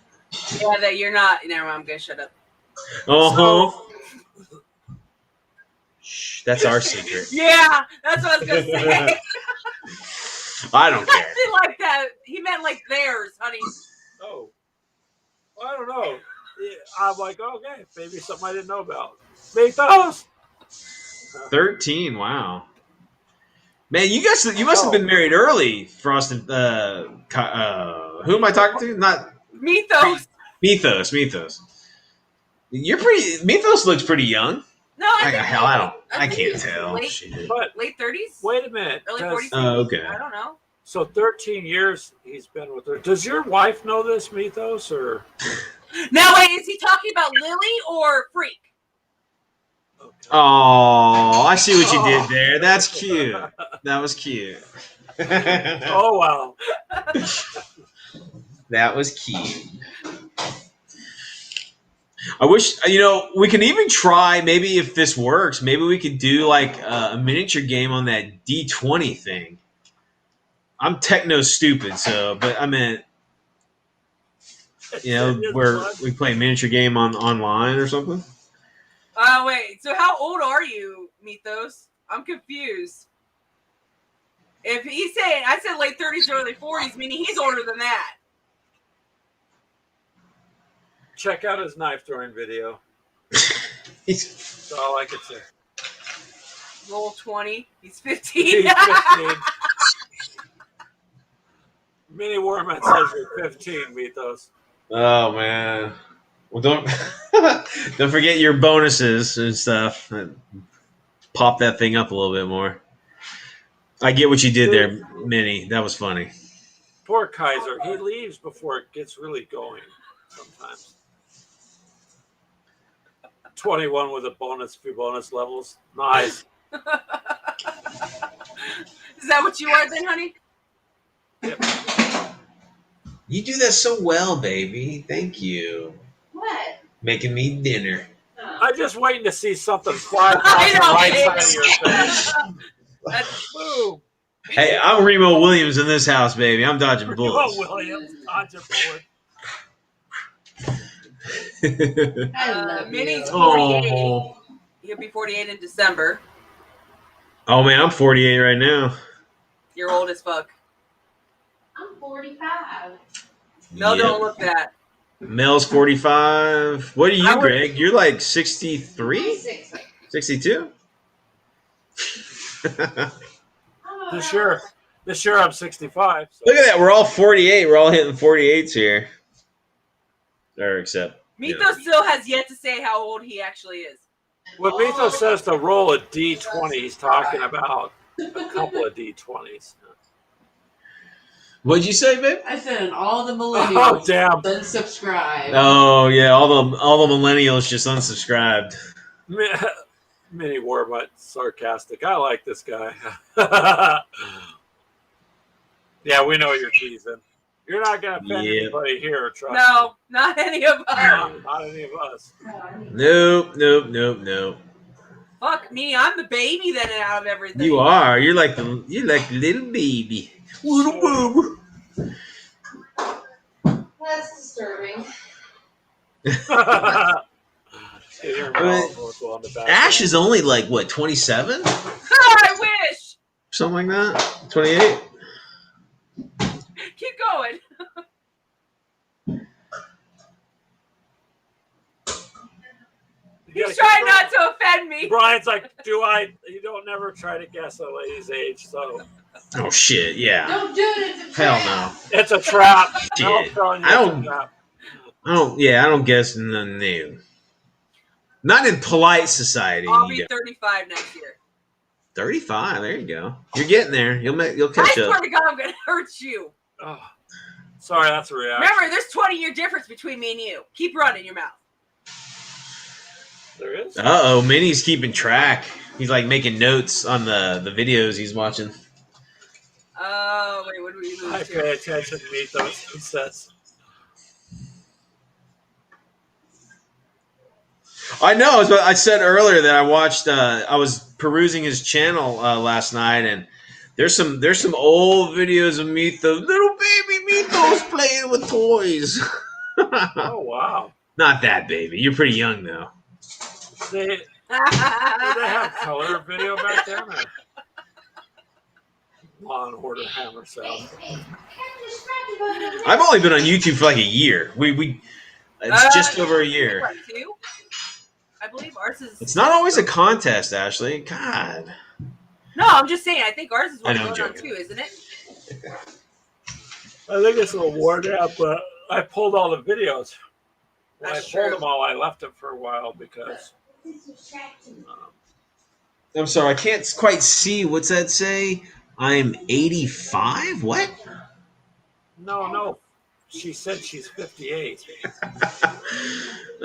Yeah, that you're not. Never mind, I'm going to shut up. Uh-huh. Shh, that's our secret. Yeah, that's what I was going to say. I don't care. Something like that. He meant like theirs, honey. Oh. I don't know. Yeah, I'm like, okay, maybe something I didn't know about. Mythos. 13. Wow. Man, you must have been married early, Frost and who am I talking to? Not Mythos. Mythos. Mythos looks pretty young. No, I think can't he's tell. Late, Shit. But late 30s? wait a minute. Early does- 40s? Oh, okay. I don't know. So 13 years he's been with her. Does your wife know this, Mythos, or? Now, wait, is he talking about Lily or Freak? Okay. Oh, I see what you did there. That's cute. That was cute. Oh wow. That was cute. I wish, we can even try, maybe if this works, maybe we could do like a miniature game on that D20 thing. I'm techno stupid, but I meant, You know, where we play a miniature game online or something. Oh wait. So how old are you, Mythos? I'm confused. If he's saying, I said late 30s, early 40s, meaning he's older than that. Check out his knife throwing video. That's all I could say. Roll 20. He's 15. He's 15. Mini Warman says you're 15, Mythos. Oh man. Well, don't don't forget your bonuses and stuff. Pop that thing up a little bit more. I get what you did there, Minnie. That was funny. Poor Kaiser. He leaves before it gets really going sometimes. 21 with a few bonus levels. Nice. Is that what you are then, honey? Yep. You do that so well, baby. Thank you. What? Making me dinner. I'm just waiting to see something fly I across the know, right baby. side of your face. That's Boom. Hey, I'm Remo Williams in this house, baby. I'm dodging bullets. Oh, Williams, dodge a bullet. I love Minnie's you. 48. Oh. He'll be 48 in December. Oh man, I'm 48 right now. You're old as fuck. I'm 45. No, Yep. don't look that. Mel's 45. What are I you, would- Greg? You're like 63? 60. 62? This year I'm 65. So. Look at that. We're all 48. We're all hitting 48s here. Or except. Mythos still has yet to say how old he actually is. When Mythos says to roll a D20, he's talking about a couple of D20s. What'd you say, babe? I said, and all the Oh, millennials damn. unsubscribe. Oh yeah, all the millennials just unsubscribed. Mini Warbutt, sarcastic. I like this guy. Yeah, we know you're teasing. You're not going to offend Yep. anybody here, trust No, not any of me. us. Not any of us. Nope. Fuck me, I'm the baby then out of everything. You are. You're like the little baby. Little boo. That's disturbing. Get your mouth on the back. Ash is only like what, 27? I wish. Something like that. 28. Keep going. You He's gotta trying keep not to offend me. Brian's like, you don't never try to guess a lady's age, so Oh shit, yeah. Don't do it. It's a Hell trap. no. it's a trap. Shit. No, I'm telling you, I it's a don't- trap. I don't guess none new. Not in polite society. I'll you be don't. 35 next year. 35. There you go. You're getting there. You'll I catch swear up. to God, I'm going to hurt you. Oh, sorry, that's a reaction. Remember, there's 20-year difference between me and you. Keep running your mouth. There is. Uh-oh, Minnie's keeping track. He's like making notes on the videos he's watching. Oh, wait, what do we I lose pay here? attention to meet those sunsets. I know. I said earlier that I watched. I was perusing his channel last night, and there's some old videos of Mythos, little baby Mythos playing with toys. Oh wow! Not that baby. You're pretty young though. Did they have color video back then? Or? Law and Order Hammer sound. I've only been on YouTube for like a year. It's just over a year. What, 2? I believe ours is. It's not always a contest, Ashley. God. No, I'm just saying. I think ours is I what's know, I'm going on joking. too, isn't it? I think it's a award app, but I pulled all the videos. When That's I pulled true. them all, I left them for a while because I'm sorry. I can't quite see. What's that say? I'm 85? What? no. She said she's 58.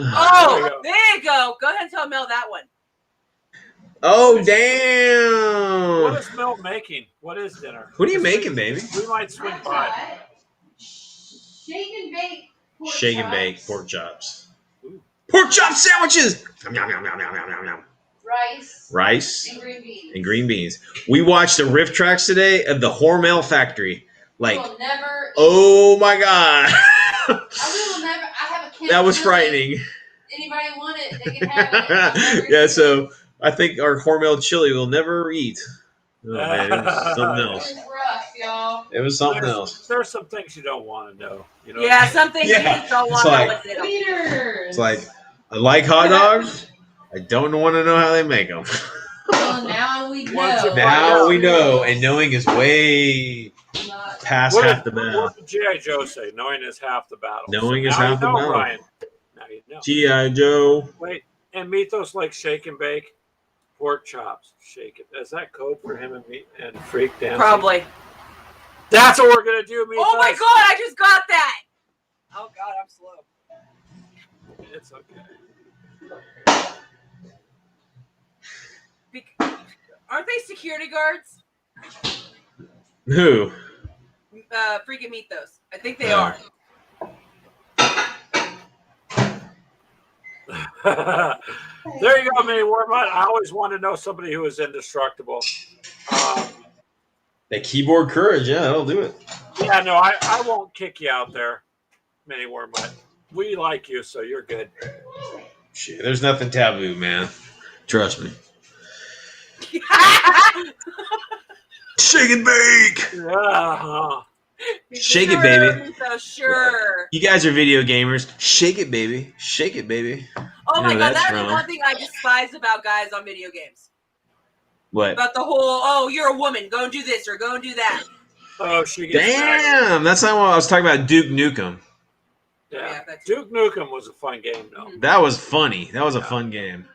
Oh, there you go. Go ahead and tell Mel that one. Oh, What damn. is Mel making? What is dinner? What are you making, baby? We might swing by. Shake and bake. pork Shake and chops, bake pork chops. Ooh. Pork chop sandwiches! Yum, yum, yum, yum, yum, yum, yum. Rice Rice and green beans. and green beans. We watched the riff tracks today of the Hormel factory. Like, You will never oh my God. will never. I have a can. That was of chili. frightening. Anybody want it? They can have it. I'll never Yeah, eat so I think our Hormel chili will never eat. Oh man, it was something it. else. It was rough, y'all. It was something else. There's some things you don't want to know. You know. Yeah, some things Yeah, you just don't it's want to know like- what's in them. Leaders. It's like I like hot dogs. I don't want to know how they make them. Well, now we Once know. it- Now we know, and knowing is way Not- past What half did, the battle. what did G.I. Joe say? Knowing is half the battle. Knowing is now half you the know, battle. Ryan. Now you know. G.I. Joe. Wait, and Mythos like shake and bake pork chops. Shake it. Is that code for him and me and Freak dancing? Probably. That's what we're gonna do, Mythos. Oh my god, I just got that! Oh god, I'm slow. It's okay. Aren't they security guards? Who? Freaking Mythos. I think they are. There you go, Mini Warmut. I always want to know somebody who is indestructible. That keyboard courage, yeah, that'll do it. Yeah, no, I won't kick you out there, Mini Warmut. We like you, so you're good. Shit, there's nothing taboo, man. Trust me. Shake and bake. Uh-huh. Shake it, Sure, baby. Mythos, sure. You guys are video gamers. Shake it, baby. Shake it, baby. Oh my No, god, that's that's the wrong. one thing I despise about guys on video games. What? About the whole, oh, you're a woman, go and do this or go and do that. Oh, she gets Damn, that's not what I was talking about. Duke Nukem. Yeah. Yeah, that's- Duke Nukem was a fun game, though. That was funny. That was a fun game.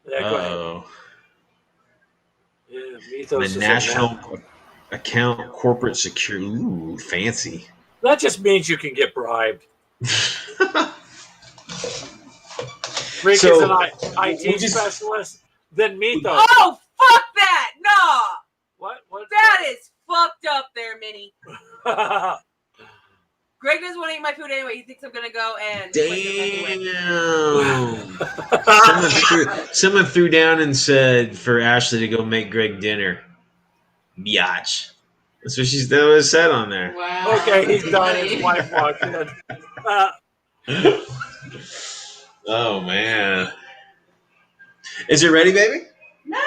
Yeah, go ahead. Oh, Yeah, Mythos is the a National man. Account Corporate Security. Ooh, fancy. That just means you can get bribed. Freak So, is an we IT just- specialist. Then Mythos. Oh, fuck that! Nah! What? What? That is fucked up there, Minnie. Greg doesn't want to eat my food anyway. He thinks I'm gonna go and lick him anyway. Damn. Someone threw down and said for Ashley to go make Greg dinner. Biatch. That's what that was said on there. Wow. Okay, he's done. His wife walked in. Oh man. Is it ready, baby? No,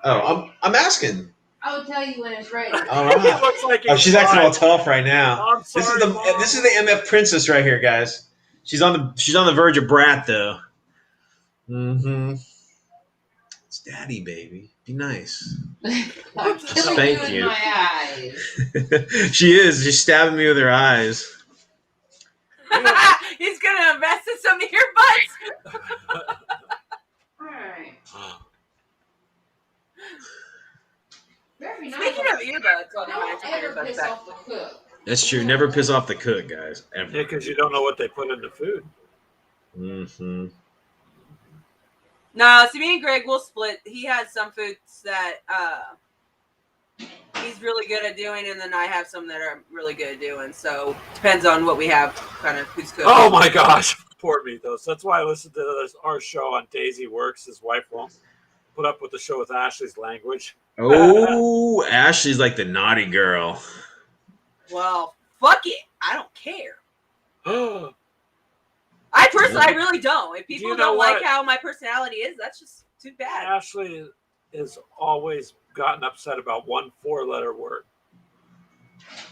Oh, I'm asking. I will tell you when it's ready. All It right. looks like Oh, he's she's acting all fine. tough right now. I'm sorry, Mom. This is the MF princess right here, guys. She's on the verge of brat though. Mm-hmm. It's daddy, baby. Be nice. I'm killing Thank you you. in my eyes. She is. She's stabbing me with her eyes. He's gonna invest in some earbuds. All right. Very nice. Speaking of earbuds, oh, no, I Don't took my ever earbuds piss back. off the cook. That's true. Never piss off the cook, guys. Yeah, Ever. because you don't know what they put in the food. Mm-hmm. No, see, me and Greg will split. He has some foods that he's really good at doing, and then I have some that I'm really good at doing. So depends on what we have, kind of who's cooking. Oh my gosh, poor Mythos. That's why I listen to our show on Daisy Works. His wife won't put up with the show with Ashley's language. Oh, Ashley's like the naughty girl. Well, fuck it. I don't care. Oh, I personally, I really don't. If people You know don't like what? how my personality is, that's just too bad. Ashley has always gotten upset about one 4-letter word.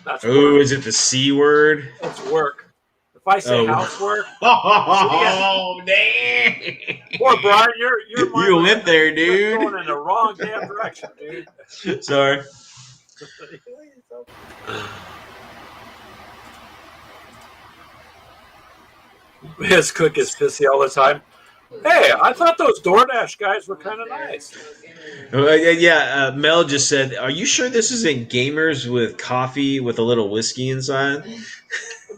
That's Oh, work. is it the C word? It's work. If I say Oh. housework, Oh, dang. poor Brian, you're You went there, You're dude. going in the wrong damn direction, dude. Sorry. His cook is pissy all the time. Hey, I thought those DoorDash guys were kind of nice. Mel just said, "Are you sure this isn't gamers with coffee with a little whiskey inside?"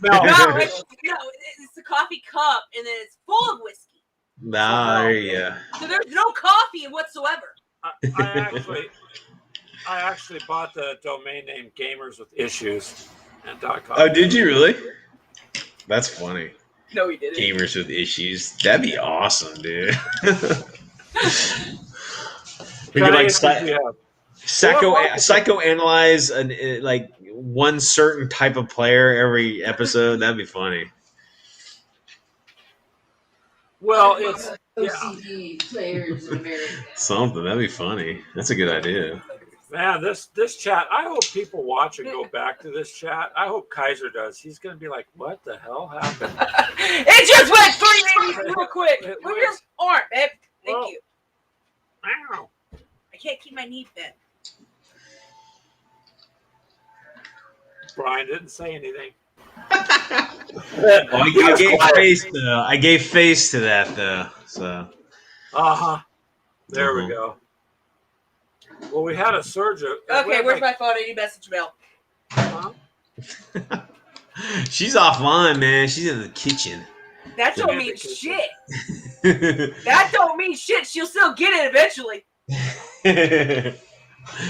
No, No, it's a coffee cup, and then it's full of whiskey. Nah, there you go. So there's no coffee whatsoever. I actually bought the domain name Gamers with Issues and .com. Oh, did you really? That's funny. No, he didn't. Gamers with issues. That'd be awesome, dude. We What could kind of like issues do you have? psychoanalyze like one certain type of player every episode. That'd be funny. Well, it's OCD players in America. Something that'd be funny. That's a good idea. man. This chat. I hope people watch and go back to this chat. I hope Kaiser does. He's gonna be like, "What the hell happened?" It just went 380 real quick. It Move your was. arm, babe. Thank Well, you. Ow. I can't keep my knee bent. Brian didn't say anything. Well, I gave face to that though. So There we go. Well, we had a surge of. Okay, where's my phone? I need message mail. Huh? She's offline, man. She's in the kitchen. That don't Yeah, mean because- shit. That don't mean shit. She'll still get it eventually.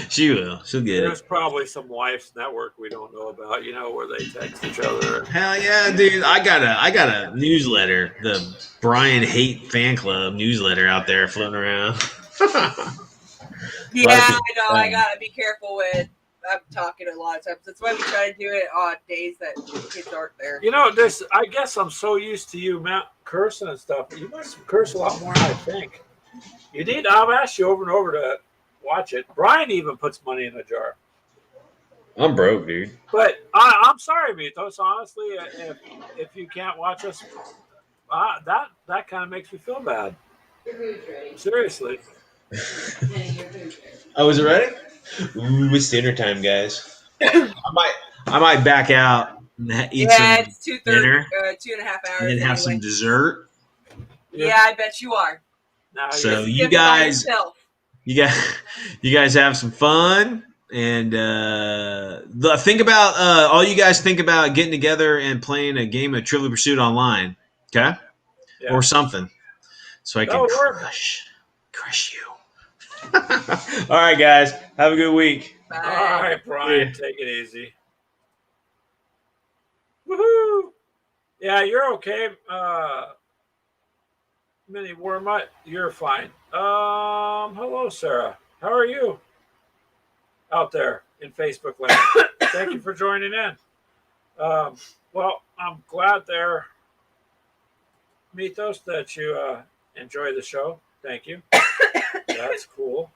She will. She'll get There's it. probably some wife's network we don't know about. You know, where they text each other. Hell yeah, dude! I got a newsletter, the Brian Hate Fan Club newsletter out there floating around. Yeah, I know. I gotta be careful with. I'm talking a lot of times. That's why we try to do it on days that kids aren't there. You know, this. I guess I'm so used to you, Matt, cursing and stuff. But you must curse a lot more than I think. You need. I've asked you over and over to watch it. Brian even puts money in a jar. I'm broke, dude. But I'm sorry, Mythos. Honestly, if you can't watch us, that kind of makes me feel bad. Your food's ready. Seriously. Kenny, your food's ready. Oh, is it ready? Ooh, it's dinner time, guys. I might back out and eat Yeah, some it's 2:30, dinner 2.5 hours. and then have some anyway. dessert. Yeah, I bet you are. Now So you you Give it by guys, yourself. you guys have some fun and think about all you guys think about getting together and playing a game of Trivial Pursuit online, okay, Yeah. or something, so I That can would work. crush you. All right, guys, have a good week. Bye. All right, Brian, Yeah. take it easy. Woohoo! Yeah, you're okay. Mini Wormut, you're fine. Hello, Sarah. How are you? Out there in Facebook land. Thank you for joining in. Well, I'm glad there, Mythos, that you enjoy the show. Thank you. That's cool.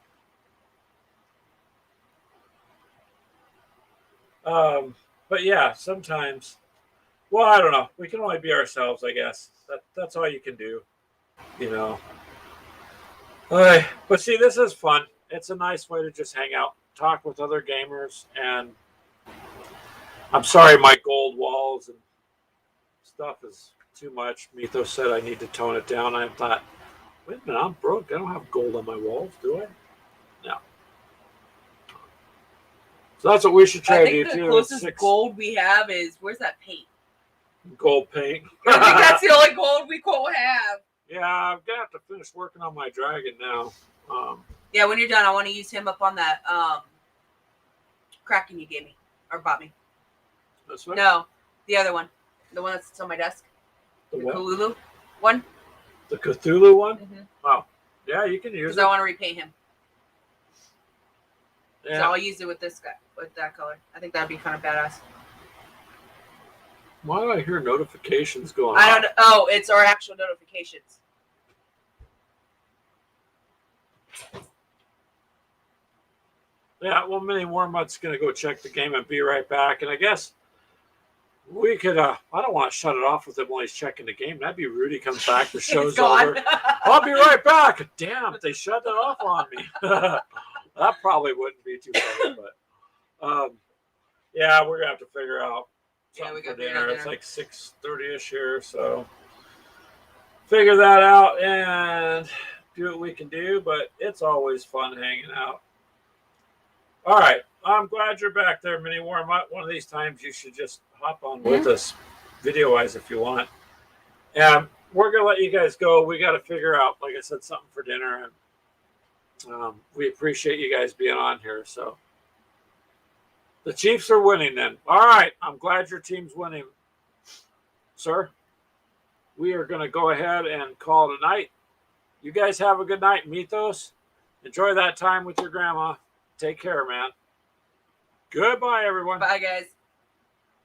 But yeah, sometimes, well, I don't know. We can only be ourselves, I guess. That's all you can do, you know. But see, this is fun. It's a nice way to just hang out, talk with other gamers, and I'm sorry my gold walls and stuff is too much. Mythos said I need to tone it down. I thought, wait a minute, I'm broke. I don't have gold on my walls, do I? No. So that's what we should try I to do think the too. closest 6 gold we have is where's that paint? gold paint. I think that's the only gold we quote have. Yeah, I'm gonna have to finish working on my dragon now. Yeah, when you're done, I want to use him up on that Kraken you gave me or bought me. This one? No, the other one, the one that's on my desk, The the what? Kululu one. The Cthulhu one? Mm-hmm. Oh, yeah, you can use Because it. I want to repaint him, so Yeah. I'll use it with this guy, with that color. I think that'd be kind of badass. Why do I hear notifications going I on? don't know. Oh, it's our actual notifications. Yeah, well, Mini Wormut's gonna go check the game and be right back. And I guess we could. I don't want to shut it off with him while he's checking the game. That'd be rude. He comes back, the He's show's gone. over. I'll be right back. Damn, they shut that off on me. That probably wouldn't be too funny, but yeah, we're gonna have to figure out Yeah, something we for gotta figure out dinner. It's dinner. like 6:30ish here, so figure that out and do what we can do. But it's always fun hanging out. All right, I'm glad you're back there, Mini Wormut. One of these times you should just hop on with us, video-wise, if you want. And we're gonna let you guys go. We got to figure out, like I said, something for dinner, and we appreciate you guys being on here. So the Chiefs are winning. Then, all right. I'm glad your team's winning, sir. We are gonna go ahead and call it a night. You guys have a good night, Mythos. Enjoy that time with your grandma. Take care, man. Goodbye, everyone. Bye, guys.